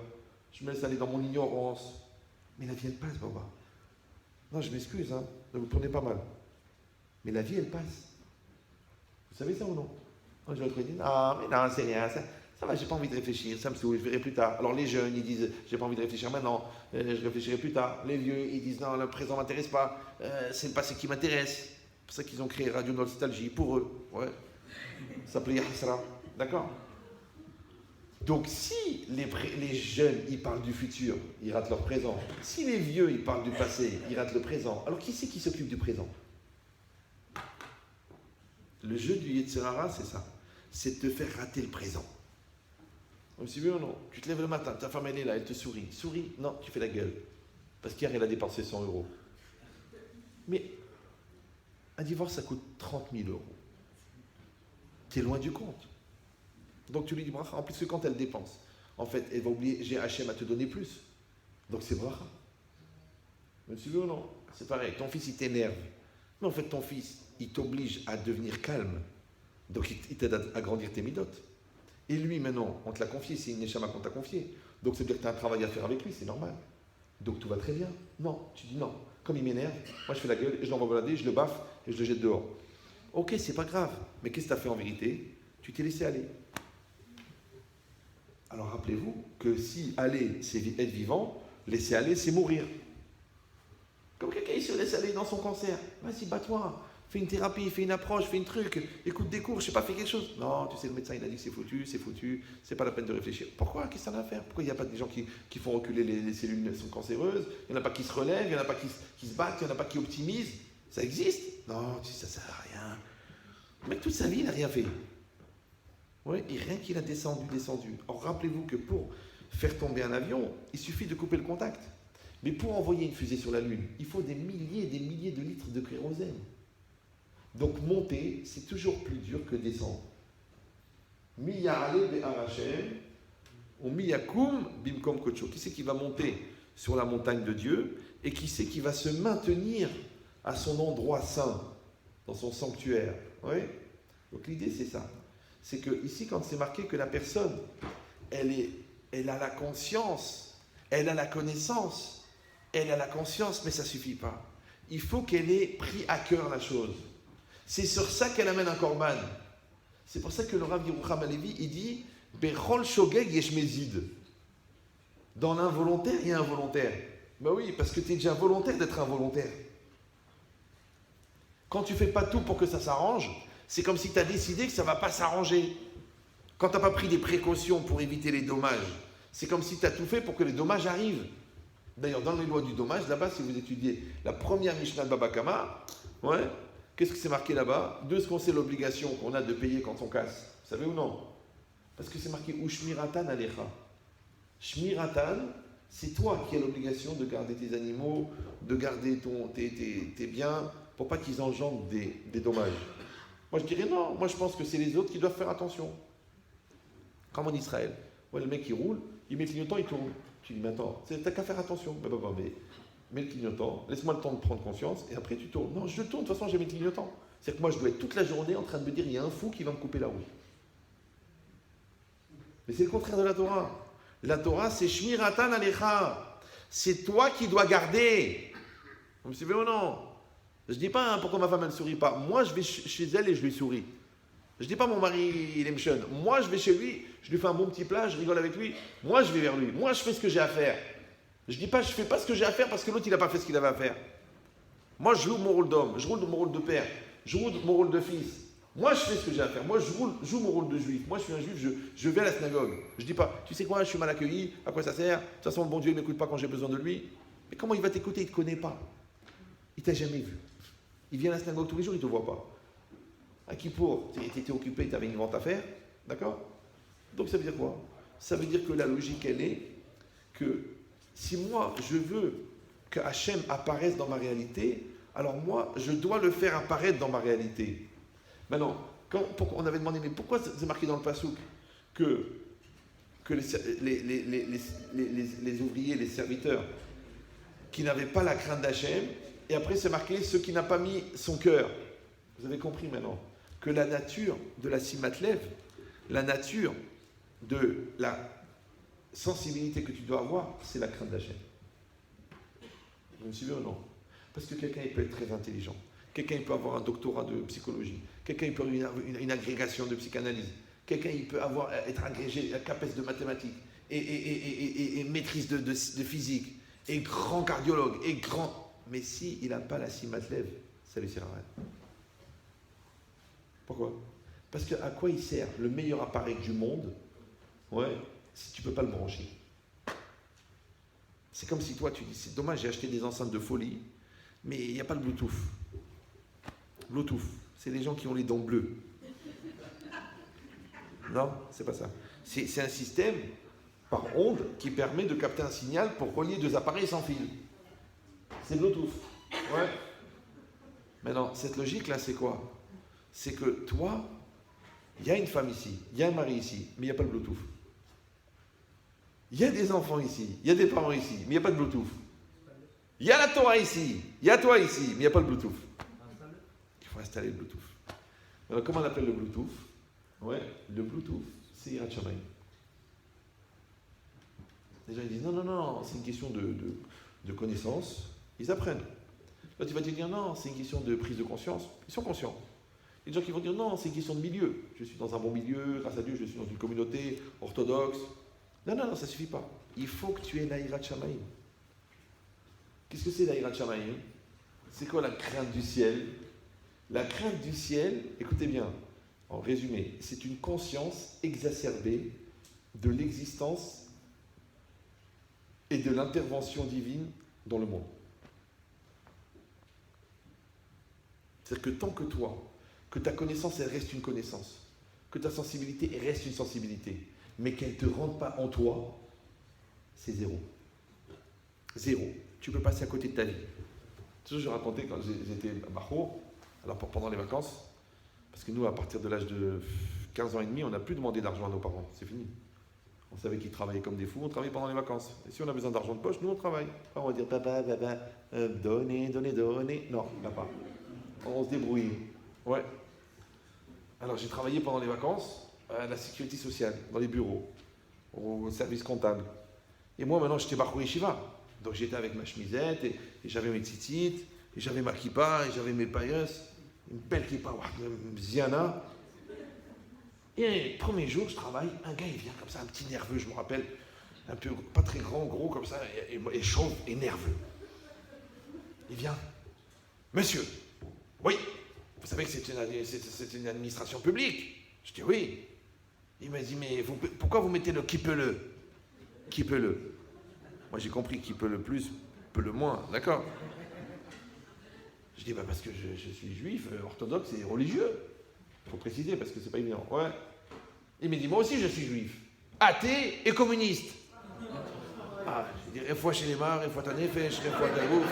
Je me laisse aller dans mon ignorance. Mais la vie, elle passe, Baba. Non, je m'excuse, hein. Donc vous prenez pas mal. Mais la vie, elle passe. Vous savez ça ou non? Moi, je vais dire, ah, mais non, c'est rien, ça va, j'ai pas envie de réfléchir, ça me saoule, je verrai plus tard. Alors les jeunes, ils disent, j'ai pas envie de réfléchir maintenant, je réfléchirai plus tard. Les vieux, ils disent, non, le présent m'intéresse pas, c'est le passé qui m'intéresse. C'est pour ça qu'ils ont créé Radio Nostalgie, pour eux. Ouais. Ça s'appelait Yahsra. D'accord? Donc si les jeunes, ils parlent du futur, ils ratent leur présent. Si les vieux, ils parlent du passé, ils ratent le présent. Alors qui c'est qui s'occupe du présent? Le jeu du Yetzer Hara, c'est ça. C'est de te faire rater le présent. Vous suivez ou non? Tu te lèves le matin, ta femme elle est là, elle te sourit. Souris, non, tu fais la gueule. Parce qu'hier, elle a dépensé 100 euros. Mais un divorce, ça coûte 30 000 euros. Tu es loin du compte. Donc tu lui dis bracha. En plus que quand elle dépense, en fait, elle va oublier, j'ai Hachem à te donner plus. Donc c'est bracha. Vous suivez ou non? C'est pareil, ton fils il t'énerve. Mais en fait, ton fils, il t'oblige à devenir calme. Donc il t'aide à grandir tes midotes. Et lui, maintenant, on te l'a confié, c'est une neshama qu'on t'a confié. Donc ça veut dire que tu as un travail à faire avec lui, c'est normal. Donc tout va très bien. Non, tu dis non. Comme il m'énerve, moi je fais la gueule, et je l'envoie balader, je le baffe et je le jette dehors. Ok, c'est pas grave. Mais qu'est-ce que tu as fait en vérité? Tu t'es laissé aller. Alors rappelez-vous que si aller, c'est être vivant, laisser aller, c'est mourir. Comme quelqu'un, il se laisse aller dans son cancer. Vas-y, bats-toi. Fais une thérapie, fais une approche, fais un truc, écoute des cours, je sais pas, fais quelque chose. Non, tu sais, le médecin, il a dit que c'est foutu, c'est pas la peine de réfléchir. Pourquoi? Qu'est-ce que ça a à faire? Pourquoi il n'y a pas des gens qui font reculer les cellules sont cancéreuses? Il n'y en a pas qui se relèvent, il n'y en a pas qui se battent, il n'y en a pas qui optimisent. Ça existe? Non, tu sais, ça sert à rien. Le mec, toute sa vie, il n'a rien fait. Oui, et rien qu'il a descendu. Or, rappelez-vous que pour faire tomber un avion, il suffit de couper le contact. Mais pour envoyer une fusée sur la Lune, il faut des milliers et des milliers de litres de kérosène. Donc monter, c'est toujours plus dur que descendre. Miya'ale be'arachem, ou miyakum bimkom kocho. Qui c'est qui va monter sur la montagne de Dieu et qui c'est qui va se maintenir à son endroit saint, dans son sanctuaire. Oui. Donc l'idée c'est ça. C'est que ici, quand c'est marqué que la personne, elle a la conscience, elle a la connaissance, elle a la conscience, mais ça ne suffit pas. Il faut qu'elle ait pris à cœur la chose. C'est sur ça qu'elle amène un korban. C'est pour ça que le Rav Yerucham Halevi, il dit Bechol shogeg yesh mezid. Dans l'involontaire, il y a un volontaire. Ben oui, parce que tu es déjà volontaire d'être involontaire. Quand tu ne fais pas tout pour que ça s'arrange, c'est comme si tu as décidé que ça ne va pas s'arranger. Quand tu n'as pas pris des précautions pour éviter les dommages, c'est comme si tu as tout fait pour que les dommages arrivent. D'ailleurs, dans les lois du dommage, là-bas, si vous étudiez la première Mishnah de Baba Kama, ouais, qu'est-ce que c'est marqué là-bas? De ce qu'on sait l'obligation qu'on a de payer quand on casse. Vous savez ou non? Parce que c'est marqué Ushmiratan Alecha. Shmiratan, c'est toi qui as l'obligation de garder tes animaux, de garder tes biens, pour pas qu'ils engendrent des dommages. Moi je dirais non, moi je pense que c'est les autres qui doivent faire attention. Comme en Israël. Ouais, le mec il roule, il met le clignotant, il tourne. Tu dis, mais attends, t'as qu'à faire attention. Mais mets le clignotant, laisse-moi le temps de prendre conscience, et après tu tournes. Non, je tourne, de toute façon j'ai mis le clignotant. C'est que moi je dois être toute la journée en train de me dire, il y a un fou qui va me couper la roue. Mais c'est le contraire de la Torah. La Torah, c'est Shmiratan Alecha. C'est toi qui dois garder. Vous me suivez ou non? Je ne dis pas pourquoi ma femme elle ne sourit pas. Moi, je vais chez elle et je lui souris. Je ne dis pas mon mari, il est méchant. Moi, je vais chez lui, je lui fais un bon petit plat, je rigole avec lui. Moi, je vais vers lui. Moi, je fais ce que j'ai à faire. Je ne dis pas, je ne fais pas ce que j'ai à faire parce que l'autre, il n'a pas fait ce qu'il avait à faire. Moi, je joue mon rôle d'homme, je joue mon rôle de père, je joue mon rôle de fils. Moi, je fais ce que j'ai à faire. Moi, je joue mon rôle de juif. Moi, je suis un juif, je vais à la synagogue. Je ne dis pas, tu sais quoi, je suis mal accueilli, à quoi ça sert? De toute façon, le bon Dieu, il ne m'écoute pas quand j'ai besoin de lui. Mais comment il va t'écouter? Il ne te connaît pas. Il ne t'a jamais vu. Il vient à la synagogue tous les jours, il ne te voit pas. À Kippour, tu étais occupé, tu avais une vente à faire. D'accord? Donc ça veut dire quoi? Ça veut dire que la logique, elle est que si moi, je veux que Hachem apparaisse dans ma réalité, alors moi, je dois le faire apparaître dans ma réalité. Maintenant, on avait demandé, mais pourquoi c'est marqué dans le Passouk que les ouvriers, les serviteurs, qui n'avaient pas la crainte d'Hachem, et après c'est marqué ceux qui n'ont pas mis son cœur. Vous avez compris maintenant que la nature de la Simatlev, la nature de la sensibilité que tu dois avoir, c'est la crainte d'Hachem. Vous me suivez ou non? Parce que quelqu'un il peut être très intelligent. Quelqu'un il peut avoir un doctorat de psychologie. Quelqu'un il peut avoir une agrégation de psychanalyse. Quelqu'un il peut être agrégé à CAPES de mathématiques et maîtrise de physique et grand cardiologue et grand. Mais si il n'a pas la Simatlev, ça ne lui sert à rien. Pourquoi? Parce qu'à quoi il sert le meilleur appareil du monde, ouais, si tu ne peux pas le brancher? C'est comme si toi tu dis, c'est dommage, j'ai acheté des enceintes de folie, mais il n'y a pas le Bluetooth. Bluetooth, c'est les gens qui ont les dents bleues. Non, c'est pas ça. C'est un système par onde qui permet de capter un signal pour relier deux appareils sans fil. C'est Bluetooth. Ouais. Maintenant, cette logique-là, c'est quoi? C'est que toi, il y a une femme ici, il y a un mari ici, mais il n'y a pas le Bluetooth. Il y a des enfants ici, il y a des parents ici, mais il n'y a pas de Bluetooth. Il y a la Torah ici, il y a toi ici, mais il n'y a pas le Bluetooth. Il faut installer le Bluetooth. Alors, comment on appelle le Bluetooth? Ouais, le Bluetooth, c'est Yirat Shamayim. Les gens ils disent non, c'est une question de connaissance, ils apprennent. Là, tu vas te dire non, c'est une question de prise de conscience, ils sont conscients. Il y a des gens qui vont dire non, c'est une question de milieu. Je suis dans un bon milieu, grâce à Dieu, je suis dans une communauté orthodoxe. Non, ça ne suffit pas. Il faut que tu aies la Yirat Shamayim. Qu'est-ce que c'est la Yirat Shamayim? C'est quoi la crainte du ciel? La crainte du ciel, écoutez bien, en résumé, c'est une conscience exacerbée de l'existence et de l'intervention divine dans le monde. C'est-à-dire que tant que toi, que ta connaissance, elle reste une connaissance, que ta sensibilité, elle reste une sensibilité, mais qu'elle ne te rentre pas en toi, c'est zéro. Zéro. Tu peux passer à côté de ta vie. Toujours, je racontais quand j'étais à Bachour, alors pendant les vacances, parce que nous, à partir de l'âge de 15 ans et demi, on n'a plus demandé d'argent à nos parents. C'est fini. On savait qu'ils travaillaient comme des fous, on travaillait pendant les vacances. Et si on a besoin d'argent de poche, nous, on travaille. Alors, on va dire, papa, donnez. Non, on n'a pas. On se débrouille. Ouais. Alors, j'ai travaillé pendant les vacances à la sécurité sociale, dans les bureaux, au service comptable. Et moi, maintenant, j'étais Bachour Yeshiva. Donc, j'étais avec ma chemisette, et j'avais mes tzitzit, et j'avais ma kippa, et j'avais mes pailleus. Une belle kippa, Ziana. Et le premier jour, je travaille, un gars, il vient comme ça, un petit nerveux, je me rappelle, un peu, pas très grand, gros comme ça, et chauve et nerveux. Il vient. Monsieur, oui, vous savez que c'est une administration publique? Je dis oui. Il m'a dit, mais pourquoi vous mettez le qui peut le? Qui peut le? Moi, j'ai compris qui peut le plus, peut le moins, d'accord? Je dis, parce que je suis juif, orthodoxe et religieux. Il faut préciser, parce que c'est pas évident. Ouais. Il me dit, moi aussi je suis juif. Athée et communiste. Ah, je dis, fois chez les mares, fois tanefesh, fois tagouf.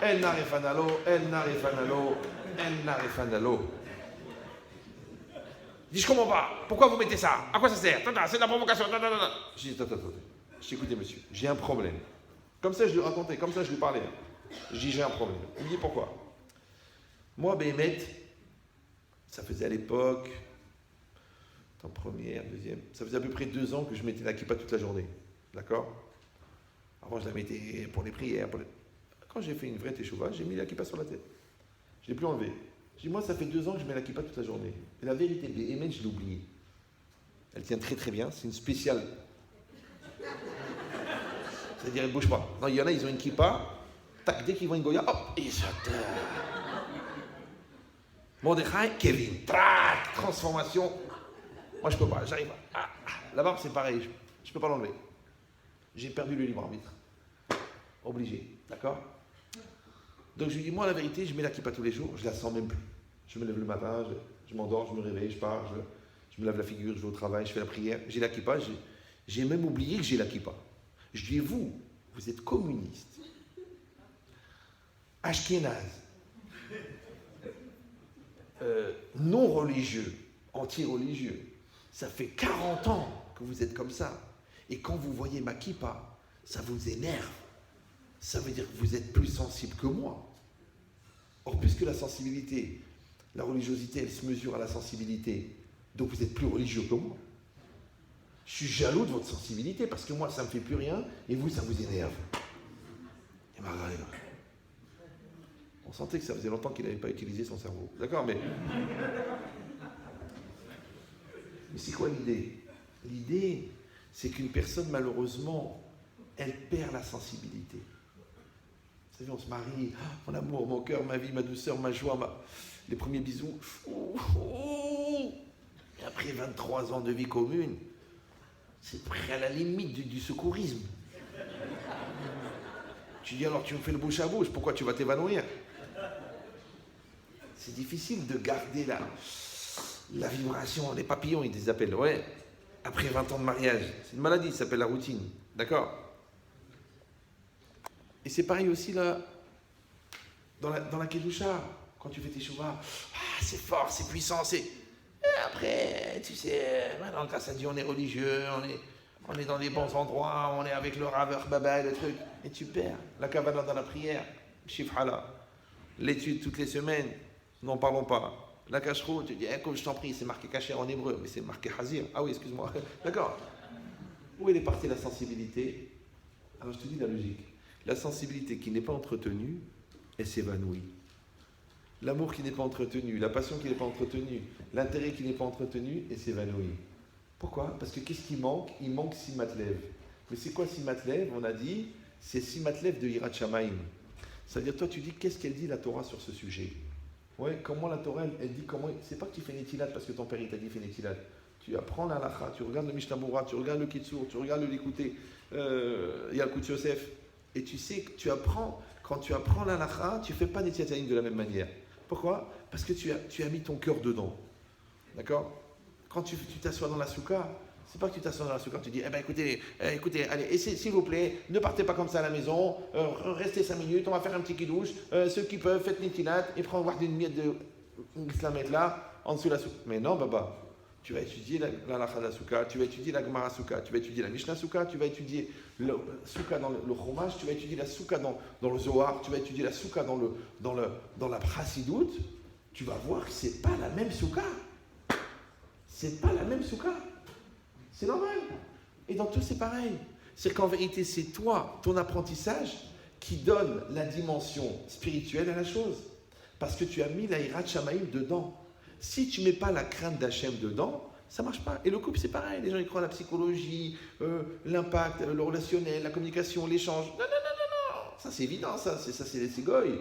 El narefanalo, el narefanalo, el narefanalo. Je dis, je comprends pas. Pourquoi vous mettez ça? À quoi ça sert? C'est de la provocation. Je dis, attends. Je dis, écoutez, monsieur, j'ai un problème. Comme ça, je lui racontais, comme ça, je lui parlais. Je dis, j'ai un problème. Il me dit, pourquoi? Moi, Béhémet, ça faisait à l'époque, en première, deuxième, ça faisait à peu près 2 ans que je mettais la kippa toute la journée. D'accord? Avant, je la mettais pour les prières. Quand j'ai fait une vraie teshuva, j'ai mis la kippa sur la tête. Je ne l'ai plus enlevée. Je dis, moi, ça fait 2 ans que je mets la kippa toute la journée. Et la vérité, Béhémet, je l'ai oubliée. Elle tient très très bien, c'est une spéciale. C'est-à-dire, elle ne bouge pas. Non, il y en a, ils ont une kippa, tac, dès qu'ils voient une goya, hop, ils sautent. Mordechai, Kevin, trac, transformation. Moi, je peux pas, j'arrive pas. La barbe, c'est pareil, je peux pas l'enlever. J'ai perdu le libre arbitre. Obligé, d'accord? Donc, je lui dis, moi, la vérité, je mets la kippa tous les jours, je la sens même plus. Je me lève le matin, je m'endors, je me réveille, je pars, je me lave la figure, je vais au travail, je fais la prière. J'ai la kippa, j'ai même oublié que j'ai la kippa. Je dis, vous êtes communiste, ashkénaze, non religieux, anti-religieux. Ça fait 40 ans que vous êtes comme ça. Et quand vous voyez ma kippa, ça vous énerve. Ça veut dire que vous êtes plus sensible que moi. Or, puisque la sensibilité, la religiosité, elle se mesure à la sensibilité, donc vous êtes plus religieux que moi. Je suis jaloux de votre sensibilité, parce que moi, ça ne me fait plus rien, et vous, ça vous énerve. Il m'a regardé là. On sentait que ça faisait longtemps qu'il n'avait pas utilisé son cerveau. D'accord, mais c'est quoi l'idée? L'idée, c'est qu'une personne, malheureusement, elle perd la sensibilité. Vous savez, on se marie, mon amour, mon cœur, ma vie, ma douceur, ma joie, les premiers bisous. Et après 23 ans de vie commune, c'est près à la limite du secourisme. Tu dis alors, tu me fais le bouche à bouche, pourquoi tu vas t'évanouir? C'est difficile de garder la vibration, les papillons, ils les appellent, ouais. Après 20 ans de mariage, c'est une maladie, ça s'appelle la routine, d'accord? Et c'est pareil aussi là, dans la Kedusha, quand tu fais tes chouvas, c'est fort, c'est puissant, c'est... Et après, tu sais, maintenant grâce à Dieu, on est religieux, on est dans les bons endroits, on est avec le raveur baba et le truc, et tu perds la kavanah dans la prière, shifhala, l'étude toutes les semaines, n'en parlons pas. La cacherou, tu dis, comme je t'en prie, c'est marqué cacher en hébreu, mais c'est marqué hazir. Ah oui, excuse-moi. D'accord. Où est partie la sensibilité? Alors je te dis la logique. La sensibilité qui n'est pas entretenue, elle s'évanouit. L'amour qui n'est pas entretenu, la passion qui n'est pas entretenue, l'intérêt qui n'est pas entretenu, elle s'évanouit. Pourquoi? Parce que qu'est-ce qui manque? Il manque Simatlev. Mais c'est quoi Simatlev? On a dit, c'est Simatlev de Yirat Shamayim. C'est-à-dire, toi, tu dis, qu'est-ce qu'elle dit la Torah sur ce sujet? Ouais, comment la Torah, elle dit comment... C'est pas que tu fais Netilat parce que ton père il t'a dit fais Netilat. Tu apprends la Lacha, tu regardes le Mishnah Berurah, tu regardes le Kitsur, tu regardes le Likutei, il y a le Kutz Yosef. Et tu sais que tu apprends, quand tu apprends la Lacha, tu fais pas Netilat de la même manière. Pourquoi? Parce que tu as mis ton cœur dedans. D'accord? Quand tu t'assois dans la soukha, c'est pas que tu t'assois dans la soukha, tu dis, écoutez, allez, s'il vous plaît, ne partez pas comme ça à la maison, restez 5 minutes, on va faire un petit kidouche, ceux qui peuvent, faites Netilat, et prends voir d'une miette de islamette là, en dessous de la soukha. Mais non, baba, tu vas étudier la Lacha de la soukha, tu vas étudier la Gemara soukha, tu vas étudier la Mishnah soukha, tu vas étudier le soukha dans le Chumash, tu vas étudier la soukha dans le Zohar, tu vas étudier la soukha dans la Chassidoute, tu vas voir que c'est pas la même soukha. C'est pas la même soukha. C'est normal. Et dans tout, c'est pareil. C'est qu'en vérité, c'est toi, ton apprentissage, qui donne la dimension spirituelle à la chose. Parce que tu as mis la Hirat Shamaïm dedans. Si tu ne mets pas la crainte d'Hachem dedans, ça ne marche pas. Et le couple, c'est pareil. Les gens, ils croient à la psychologie, l'impact, le relationnel, la communication, l'échange. Non. Ça, c'est évident, ça, c'est goy.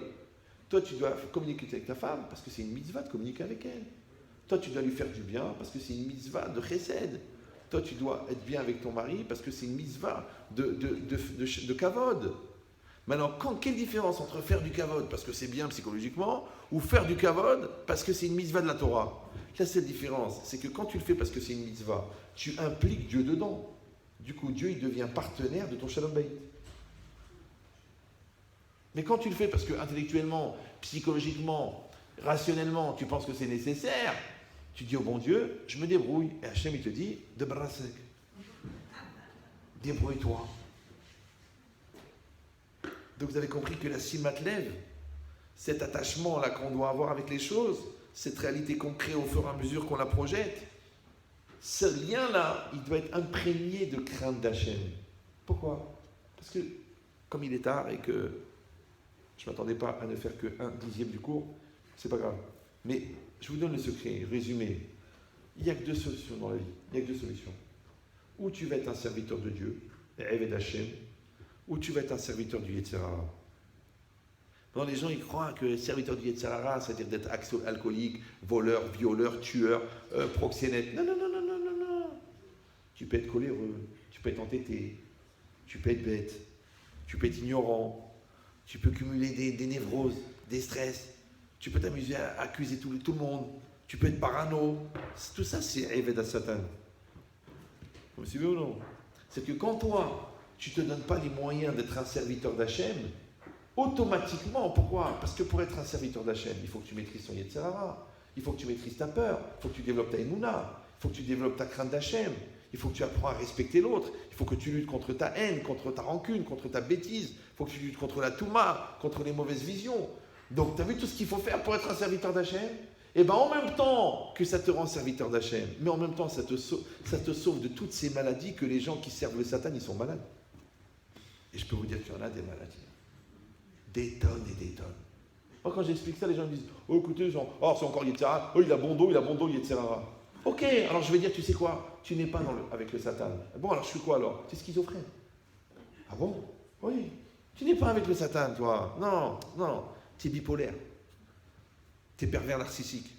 Toi, tu dois communiquer avec ta femme parce que c'est une mitzvah de communiquer avec elle. Toi, tu dois lui faire du bien parce que c'est une mitzvah de chesed. Toi, tu dois être bien avec ton mari parce que c'est une mitzvah de kavod. Maintenant, quelle différence entre faire du kavod parce que c'est bien psychologiquement ou faire du kavod parce que c'est une mitzvah de la Torah? La seule différence, c'est que quand tu le fais parce que c'est une mitzvah, tu impliques Dieu dedans. Du coup, Dieu, il devient partenaire de ton shalom bayit. Mais quand tu le fais parce que intellectuellement, psychologiquement, rationnellement, tu penses que c'est nécessaire, tu dis au bon Dieu, je me débrouille. Et Hachem, il te dit, de brasek. Débrouille-toi. Donc vous avez compris que la Simatlev, cet attachement-là qu'on doit avoir avec les choses, cette réalité qu'on crée au fur et à mesure qu'on la projette, ce lien-là, il doit être imprégné de crainte d'Hachem. Pourquoi? Parce que, comme il est tard et que je ne m'attendais pas à ne faire que 1/10 du cours, c'est pas grave. Mais je vous donne le secret, résumé. Il n'y a que 2 solutions dans la vie. Il n'y a que 2 solutions. Ou tu vas être un serviteur de Dieu, Eved Hashem, ou tu vas être un serviteur du Yetzer Hara. Bon, les gens, ils croient que serviteur du Yetzer Hara, c'est-à-dire d'être alcoolique, voleur, violeur, tueur, proxénète. Non. Tu peux être coléreux, tu peux être entêté, tu peux être bête, tu peux être ignorant, tu peux cumuler des névroses, des stress, tu peux t'amuser à accuser tout le monde, tu peux être parano. Tout ça, c'est Eved Satan. Vous me suivez ou non? C'est que quand toi, tu ne te donnes pas les moyens d'être un serviteur d'Hachem, automatiquement, pourquoi? Parce que pour être un serviteur d'Hachem, il faut que tu maîtrises ton Yetzer Hara, il faut que tu maîtrises ta peur, il faut que tu développes ta Emouna, il faut que tu développes ta crainte d'Hachem, il faut que tu apprends à respecter l'autre, il faut que tu luttes contre ta haine, contre ta rancune, contre ta bêtise, il faut que tu luttes contre la Touma, contre les mauvaises visions. Donc, tu as vu tout ce qu'il faut faire pour être un serviteur d'Hachem? Et bien, en même temps que ça te rend serviteur d'Hachem, mais en même temps, ça te sauve de toutes ces maladies que les gens qui servent le Satan, ils sont malades. Et je peux vous dire qu'il y en a des maladies. Des tonnes et des tonnes. Moi, quand j'explique ça, les gens me disent, oh écoutez, oh, c'est encore Yetzirah, oh il a bon dos, Yetzirah. Ok, alors je vais dire, tu sais quoi, tu n'es pas avec le Satan. Bon, alors je suis quoi alors? Tu es schizophrène. Ah bon? Oui. Tu n'es pas avec le Satan, toi. Non, tu es bipolaire. Tu es pervers narcissique.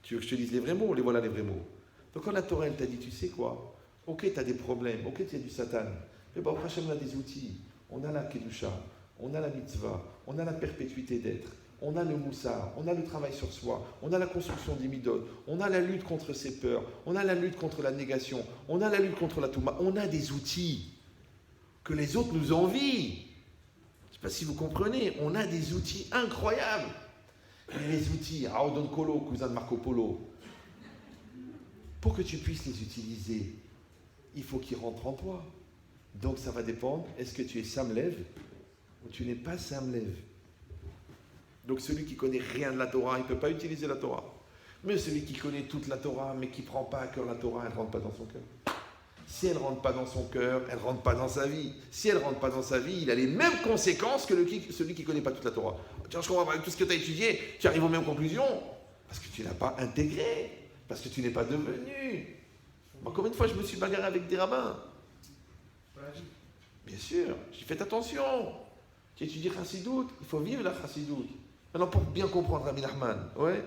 Tu veux que je te dise les vrais mots? Les voilà les vrais mots. Donc quand la Torah, elle t'a dit, tu sais quoi? Ok, tu as des problèmes, ok, tu as du Satan. Mais bon, Hachem, on a des outils. On a la Kedusha, on a la mitzvah, on a la perpétuité d'être, on a le moussar, on a le travail sur soi, on a la construction des midotes, on a la lutte contre ses peurs, on a la lutte contre la négation, on a la lutte contre la touma. On a des outils que les autres nous envient. Je ne sais pas si vous comprenez, on a des outils incroyables. Et les outils, Raodon Kolo, cousin de Marco Polo, pour que tu puisses les utiliser, il faut qu'ils rentrent en toi. Donc ça va dépendre, est-ce que tu es Samlev ou tu n'es pas Samlev? Donc celui qui connaît rien de la Torah, il ne peut pas utiliser la Torah. Mais celui qui connaît toute la Torah, mais qui ne prend pas à cœur la Torah, elle ne rentre pas dans son cœur. Si elle ne rentre pas dans son cœur, elle ne rentre pas dans sa vie. Si elle ne rentre pas dans sa vie, il a les mêmes conséquences que celui qui ne connaît pas toute la Torah. Tiens, je comprends, avec tout ce que tu as étudié, tu arrives aux mêmes conclusions. Parce que tu n'as pas intégré. Parce que tu n'es pas devenu. Moi, combien de fois je me suis bagarré avec des rabbins? Bien sûr, j'ai fait attention. Tu étudies Chassidout, il faut vivre la Chassidout. Maintenant, pour bien comprendre Rabbi Nachman, ouais,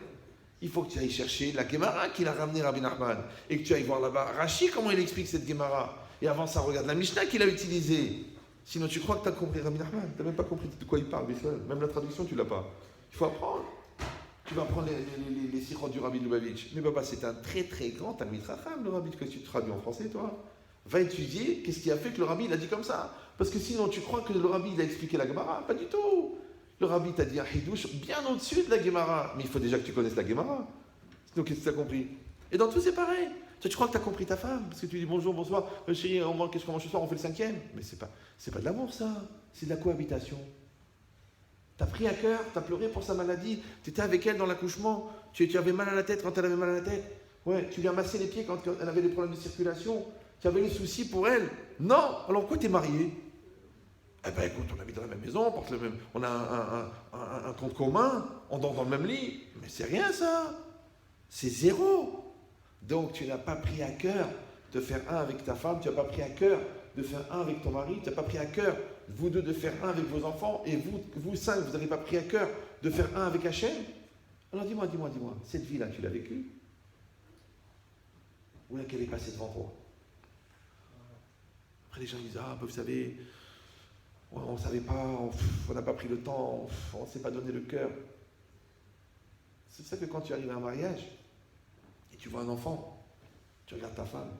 il faut que tu ailles chercher la Gemara qu'il a ramené Rabbi Nachman. Et que tu ailles voir là-bas Rashi, comment il explique cette Gemara. Et avant ça, regarde la Mishnah qu'il a utilisée. Sinon, tu crois que tu as compris Rabbi Nachman. Tu n'as même pas compris de quoi il parle, même la traduction, tu ne l'as pas. Il faut apprendre. Tu vas apprendre les sikhot du Rabbi Lubavitch. Mais papa, c'est un très très grand Talmid Chacham, le Rabbi, que tu traduis en français, toi. Va étudier qu'est-ce qui a fait que le Rabbi il a dit comme ça. Parce que sinon, tu crois que le Rabbi il a expliqué la Gemara? Pas du tout. Le Rabbi t'a dit un hidouche bien au-dessus de la Gemara. Mais il faut déjà que tu connaisses la Gemara. Sinon, qu'est-ce que tu as compris? Et dans tout, c'est pareil. Tu crois que tu as compris ta femme? Parce que tu dis bonjour, bonsoir, chérie, qu'est-ce qu'on mange ce soir? On fait le 5e. Mais c'est pas de l'amour, ça. C'est de la cohabitation. T'as pris à cœur, t'as pleuré pour sa maladie, tu étais avec elle dans l'accouchement, tu avais mal à la tête quand elle avait mal à la tête, ouais, tu lui as massé les pieds quand elle avait des problèmes de circulation, tu avais des soucis pour elle. Non, alors pourquoi t'es marié? Eh ben écoute, on habite dans la même maison, on a un compte commun, on dort dans le même lit, mais c'est rien ça, c'est zéro. Donc tu n'as pas pris à cœur de faire un avec ta femme, tu n'as pas pris à cœur de faire un avec ton mari, tu n'as pas pris à cœur, vous deux, de faire un avec vos enfants, et vous cinq, vous n'avez pas pris à cœur de faire un avec Hachem. Alors dis-moi, cette vie-là, tu l'as vécue? Ou laquelle est passée devant toi? Après les gens disent, ah, vous savez, on ne savait pas, on n'a pas pris le temps, on ne s'est pas donné le cœur. C'est pour ça que quand tu arrives à un mariage, et tu vois un enfant, tu regardes ta femme,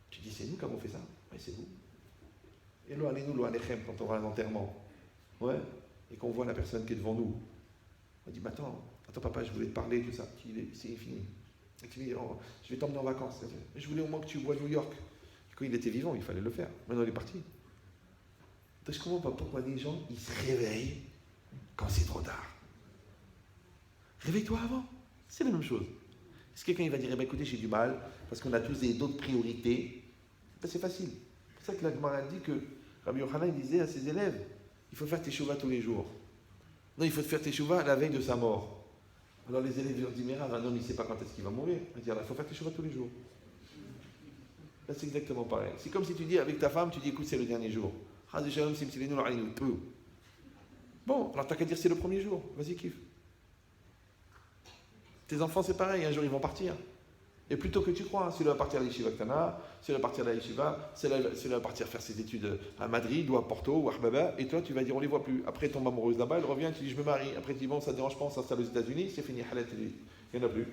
tu dis, c'est nous qui avons fait ça? Oui, c'est vous. Et là, allez-nous, là, Alechem, quand on aura un enterrement, ouais, et qu'on voit la personne qui est devant nous, on dit, attends papa, je voulais te parler, tout ça, c'est fini. Et tu dis, oh, je vais t'emmener en vacances. Je voulais au moins que tu vois New York. Et quand il était vivant, il fallait le faire. Maintenant, il est parti. Donc, je ne comprends pas pourquoi les gens, ils se réveillent quand c'est trop tard. Réveille-toi avant. C'est la même chose. Si quelqu'un il va dire, eh ben, écoutez, j'ai du mal, parce qu'on a tous d'autres priorités, ben, c'est facile. C'est pour ça que la Gemara dit que Rabbi Yochanan disait à ses élèves, il faut faire teshuva tous les jours. Non, il faut faire teshuva à la veille de sa mort. Alors les élèves leur disent, mais Rav, un homme, il ne sait pas quand est-ce qu'il va mourir. Il dit, il faut faire teshuva tous les jours. Là, c'est exactement pareil. C'est comme si tu dis avec ta femme, tu dis, écoute, c'est le dernier jour. Bon, alors t'as qu'à dire c'est le premier jour. Vas-y, kiffe. Tes enfants, c'est pareil, un jour ils vont partir. Et plutôt que tu crois, s'il va partir à l'Yeshiva Ktana, s'il va partir à l'Yeshiva, s'il va partir faire ses études à Madrid ou à Porto ou à Arbaba, et toi tu vas dire on les voit plus. Après, tombe amoureuse là-bas, elle revient, tu dis je me marie. Après, tu dis bon, ça ne dérange pas, on s'installe aux États-Unis, c'est fini, halat, il n'y en a plus.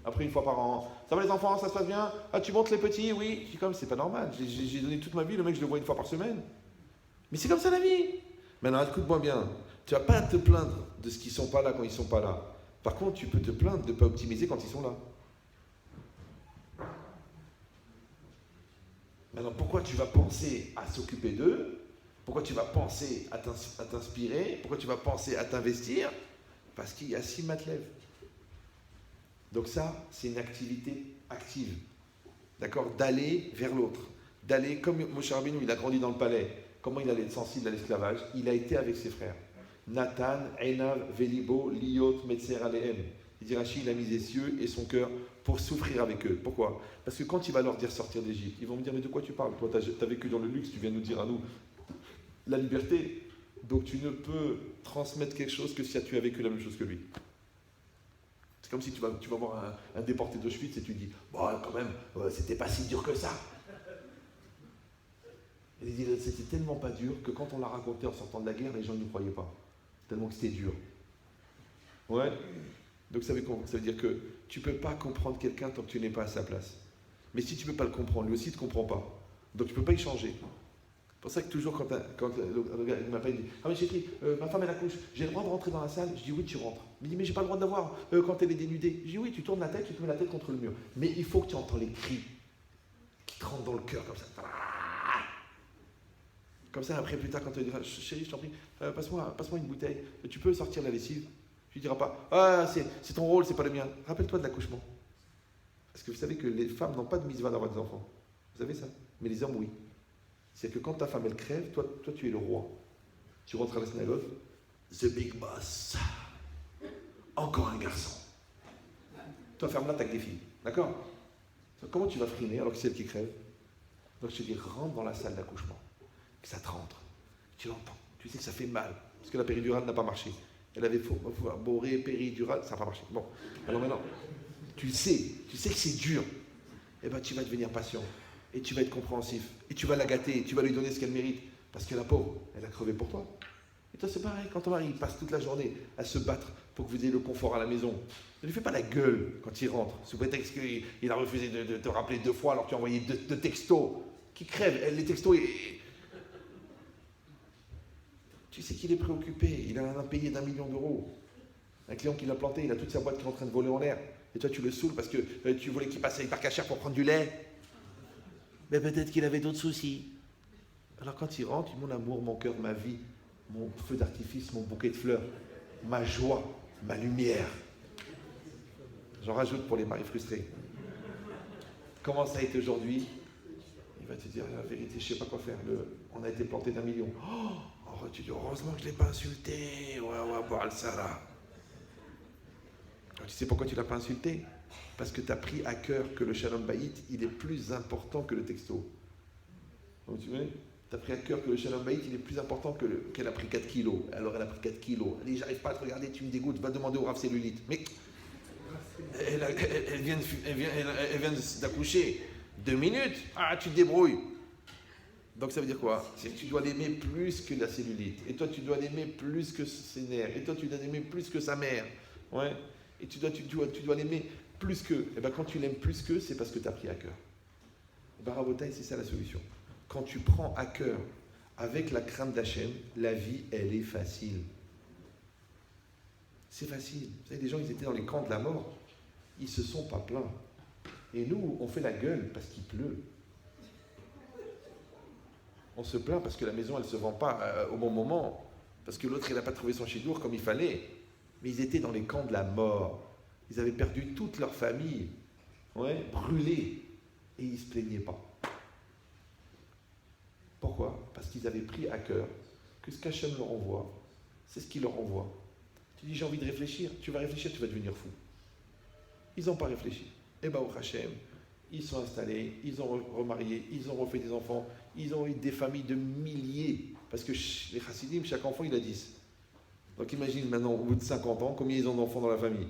Après, une fois par an, ça va les enfants, ça se passe bien? Ah, tu montes les petits? Oui. Je dis comme c'est pas normal, j'ai donné toute ma vie, le mec je le vois une fois par semaine. Mais c'est comme ça la vie. Maintenant, écoute-moi bien, tu vas pas te plaindre de ce qu'ils sont pas là quand ils sont pas là. Par contre, tu peux te plaindre de ne pas optimiser quand ils sont là. Maintenant, pourquoi tu vas penser à s'occuper d'eux? Pourquoi tu vas penser à t'inspirer? Pourquoi tu vas penser à t'investir? Parce qu'il y a 6 matelev. Donc ça, c'est une activité active. D'accord? D'aller vers l'autre. D'aller, comme Moshe Rabbeinu, il a grandi dans le palais. Comment il allait être sensible à l'esclavage? Il a été avec ses frères. Nathan, Einav, Velibo, Liot, Metzer, Alehem. Il dit Rashi, il a mis ses yeux et son cœur pour souffrir avec eux. Pourquoi? Parce que quand il va leur dire sortir d'Égypte, ils vont me dire mais de quoi tu parles? Toi, tu as vécu dans le luxe, tu viens nous dire à nous la liberté. Donc tu ne peux transmettre quelque chose que si tu as vécu la même chose que lui. C'est comme si tu vas voir un déporté d'Auschwitz et tu dis bon, quand même, c'était pas si dur que ça. Et il dit c'était tellement pas dur que quand on l'a raconté en sortant de la guerre, les gens ne nous croyaient pas. Tellement que c'était dur. Ouais. Donc ça veut dire que tu ne peux pas comprendre quelqu'un tant que tu n'es pas à sa place. Mais si tu ne peux pas le comprendre, lui aussi ne te comprend pas. Donc tu ne peux pas y changer. C'est pour ça que toujours quand le gars m'appelle, il dit ah mais chérie, ma femme elle accouche, j'ai le droit de rentrer dans la salle? Je dis oui, tu rentres. Il me dit mais j'ai pas le droit de la voir quand elle est dénudée. Je dis oui, tu tournes la tête, tu te mets la tête contre le mur. Mais il faut que tu entends les cris qui te rentrent dans le cœur comme ça. Comme ça, après, plus tard, quand tu diras chérie, je t'en prie, passe-moi une bouteille, tu peux sortir la lessive. Tu ne diras pas ah, c'est ton rôle, c'est pas le mien. Rappelle-toi de l'accouchement. Parce que vous savez que les femmes n'ont pas de mitzvah d'avoir des enfants. Vous savez ça? Mais les hommes, oui. C'est que quand ta femme, elle crève, toi tu es le roi. Tu rentres à la synagogue, the big boss. Encore un garçon. Toi, ferme-la, t'as que des filles. D'accord? Comment tu vas friner alors que c'est elle qui crève? Donc je te dis, rentre dans la salle d'accouchement. Que ça te rentre. Tu l'entends. Tu sais que ça fait mal. Parce que la péridurale n'a pas marché. Elle avait boré, péridurale, ça n'a pas marché. Bon, alors maintenant, tu sais que c'est dur. Eh bien, tu vas devenir patient. Et tu vas être compréhensif. Et tu vas la gâter. Tu vas lui donner ce qu'elle mérite. Parce que la pauvre, elle a crevé pour toi. Et toi, c'est pareil. Quand ton mari passe toute la journée à se battre pour que vous ayez le confort à la maison, ne lui fais pas la gueule quand il rentre. Sous prétexte qu'il a refusé de te rappeler 2 fois alors que tu as envoyé 2 textos. Qui crèvent. Les textos... Tu sais qu'il est préoccupé, il a un impayé d'1 million d'euros. Un client qui l'a planté, il a toute sa boîte qui est en train de voler en l'air. Et toi, tu le saoules parce que tu voulais qu'il passe à l'hyper cachère pour prendre du lait. Mais peut-être qu'il avait d'autres soucis. Alors quand il rentre, il dit mon amour, mon cœur, ma vie, mon feu d'artifice, mon bouquet de fleurs, ma joie, ma lumière. J'en rajoute pour les maris frustrés. Comment ça a été aujourd'hui? Il va te dire la vérité, je ne sais pas quoi faire. On a été planté d'1 million. Oh, tu dis, heureusement que je ne l'ai pas insulté. Ouais, bon, ça là. Tu sais pourquoi tu ne l'as pas insulté? Parce que tu as pris à cœur que le Shalom Bayit, il est plus important que le texto. Donc, tu vois, tu as pris à cœur que le Shalom Bayit, il est plus important qu'elle a pris 4 kilos. Alors, elle a pris 4 kilos. Elle dit, j'arrive pas à te regarder, tu me dégoûtes, va demander au Rav Cellulite. Mais elle vient d'accoucher. 2 minutes. Ah, tu te débrouilles. Donc ça veut dire quoi? C'est que tu dois l'aimer plus que la cellulite. Et toi, tu dois l'aimer plus que ses nerfs. Et toi, tu dois l'aimer plus que sa mère. Ouais. Et tu dois l'aimer plus que. Et bien quand tu l'aimes plus que, c'est parce que tu as pris à cœur. Barabotaï, c'est ça la solution. Quand tu prends à cœur avec la crainte d'Hachem, la vie, elle est facile. C'est facile. Vous savez, les gens, ils étaient dans les camps de la mort. Ils ne se sont pas plaints. Et nous, on fait la gueule parce qu'il pleut. On se plaint parce que la maison, elle ne se vend pas au bon moment. Parce que l'autre, il n'a pas trouvé son chidour comme il fallait. Mais ils étaient dans les camps de la mort. Ils avaient perdu toute leur famille. Ouais, brûlés. Et ils ne se plaignaient pas. Pourquoi? Parce qu'ils avaient pris à cœur que ce qu'Hachem leur envoie, c'est ce qu'il leur envoie. Tu dis, j'ai envie de réfléchir. Tu vas réfléchir, tu vas devenir fou. Ils n'ont pas réfléchi. Et bien, au Hachem, ils sont installés, ils ont remarié, ils ont refait des enfants, ils ont eu des familles de milliers. Parce que les chassidim, chaque enfant, il a 10. Donc imagine maintenant, au bout de 50 ans, combien ils ont d'enfants dans la famille.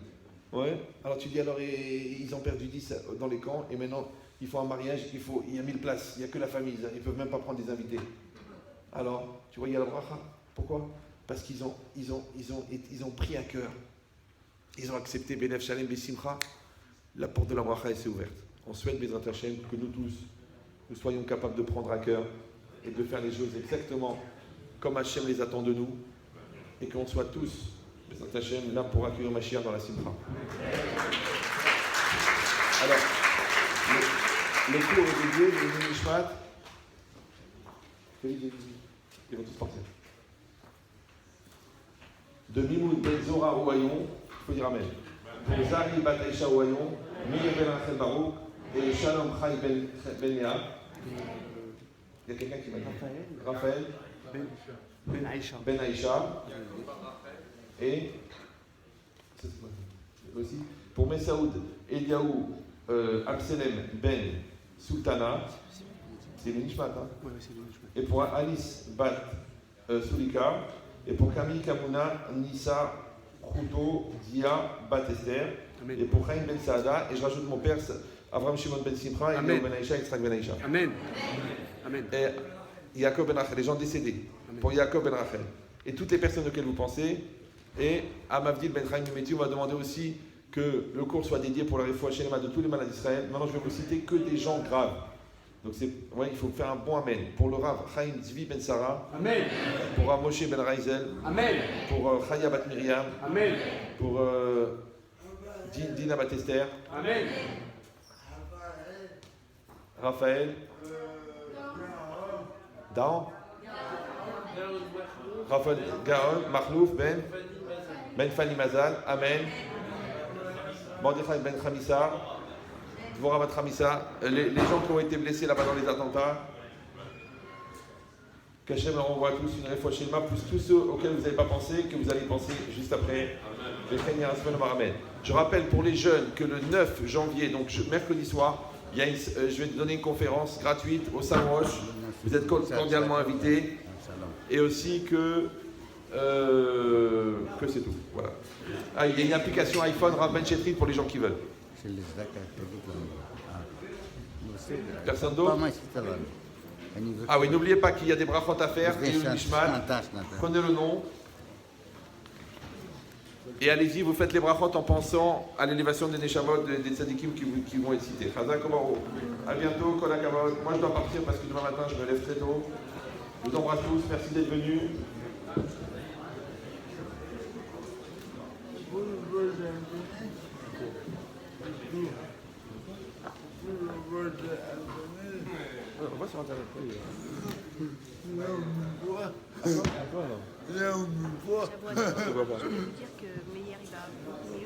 Ouais. Alors tu dis, alors ils ont perdu 10 dans les camps, et maintenant, il faut un mariage, il y a 1000 places, il n'y a que la famille, ils ne peuvent même pas prendre des invités. Alors, tu vois, il y a la bracha. Pourquoi? Parce qu'ils ont pris à cœur. Ils ont accepté B'Elev Shalem B'Simcha. La porte de la bracha s'est ouverte. On souhaite, Bezrat Hashem, que nous tous, nous soyons capables de prendre à cœur et de faire les choses exactement comme Hashem les attend de nous, et qu'on soit tous, Bezrat Hashem, là pour accueillir Mashiach dans la Simcha. Alors, le cours est dédié, le Nishmat, ils vont tous partir. De Mimoud Ben Zora Rouaillon, il faut dire Amen. Pour Zari Bat Aïcha Rouaillon, Mir Ben Rachel Barouk et Shalom Chai Ben Léa. Il y a quelqu'un qui m'a dit Raphaël Ben Aïcha. Ben Aïcha. Et aussi pour Messaoud Eliaou Abselem Ben Sultana, c'est le Nishmat, hein? Ouais, c'est le Nishmat. Et pour Alice Bat Sulika, et pour Camille Kamuna Nissa Khuto Dia Bat Esther, Amen. et pour Chaim Ben Saada, et je rajoute mon père Avram Shimon Ben Simcha, Amen. Eliaou Ben Aïcha, Yitzhak Ben Aïcha. Amen. Amen. Et Yaakov Ben Rachel, les gens décédés, Amen. pour Yaakov Ben Rachel. Et toutes les personnes auxquelles vous pensez. Et à Mavdil Ben Chaim Mimeti, on va demander aussi que le cours soit dédié pour la réfoua Shelema de tous les malades d'Israël. Maintenant, je vais vous citer que des gens graves. Donc, il faut faire un bon Amen. Pour le Rav Chaim Zvi Ben Sarah. Amen. Pour Rav Moshe Ben Raizel. Amen. Pour Chaya Bat Miriam. Amen. Pour Dina Bat Esther. Amen. Raphaël. Dan. Raphaël Gaon. Mahlouf Ben Fani Mazal. Amen. Mordechai Ben Chamissa. Dvorah Bat Chamissa. Les gens qui ont été blessés là-bas dans les attentats. Qu'Hachem leur envoie tous une réfoua Shelema, plus tous ceux auxquels vous n'avez pas pensé, que vous allez penser juste après. Amen. Je rappelle pour les jeunes que le 9 janvier, donc mercredi soir, je vais donner une conférence gratuite au Samroche. Vous êtes cordialement invités. Et aussi que c'est tout. Voilà. Ah, il y a une application iPhone Rav Ben Chetrit pour les gens qui veulent. Personne d'autre? Ah oui, n'oubliez pas qu'il y a des brachot à faire, et une mishmat. Prenez le nom. Et allez-y, vous faites les brachot en pensant à l'élévation des neshamot, des tzadikim qui vont être cités. Chazak Omaro. À bientôt, Kol HaKavod. Moi je dois partir parce que demain matin je me lève très tôt. Je vous embrasse tous, merci d'être venus. On va sur Internet. Je voulais dire que Meyer il va beaucoup mieux.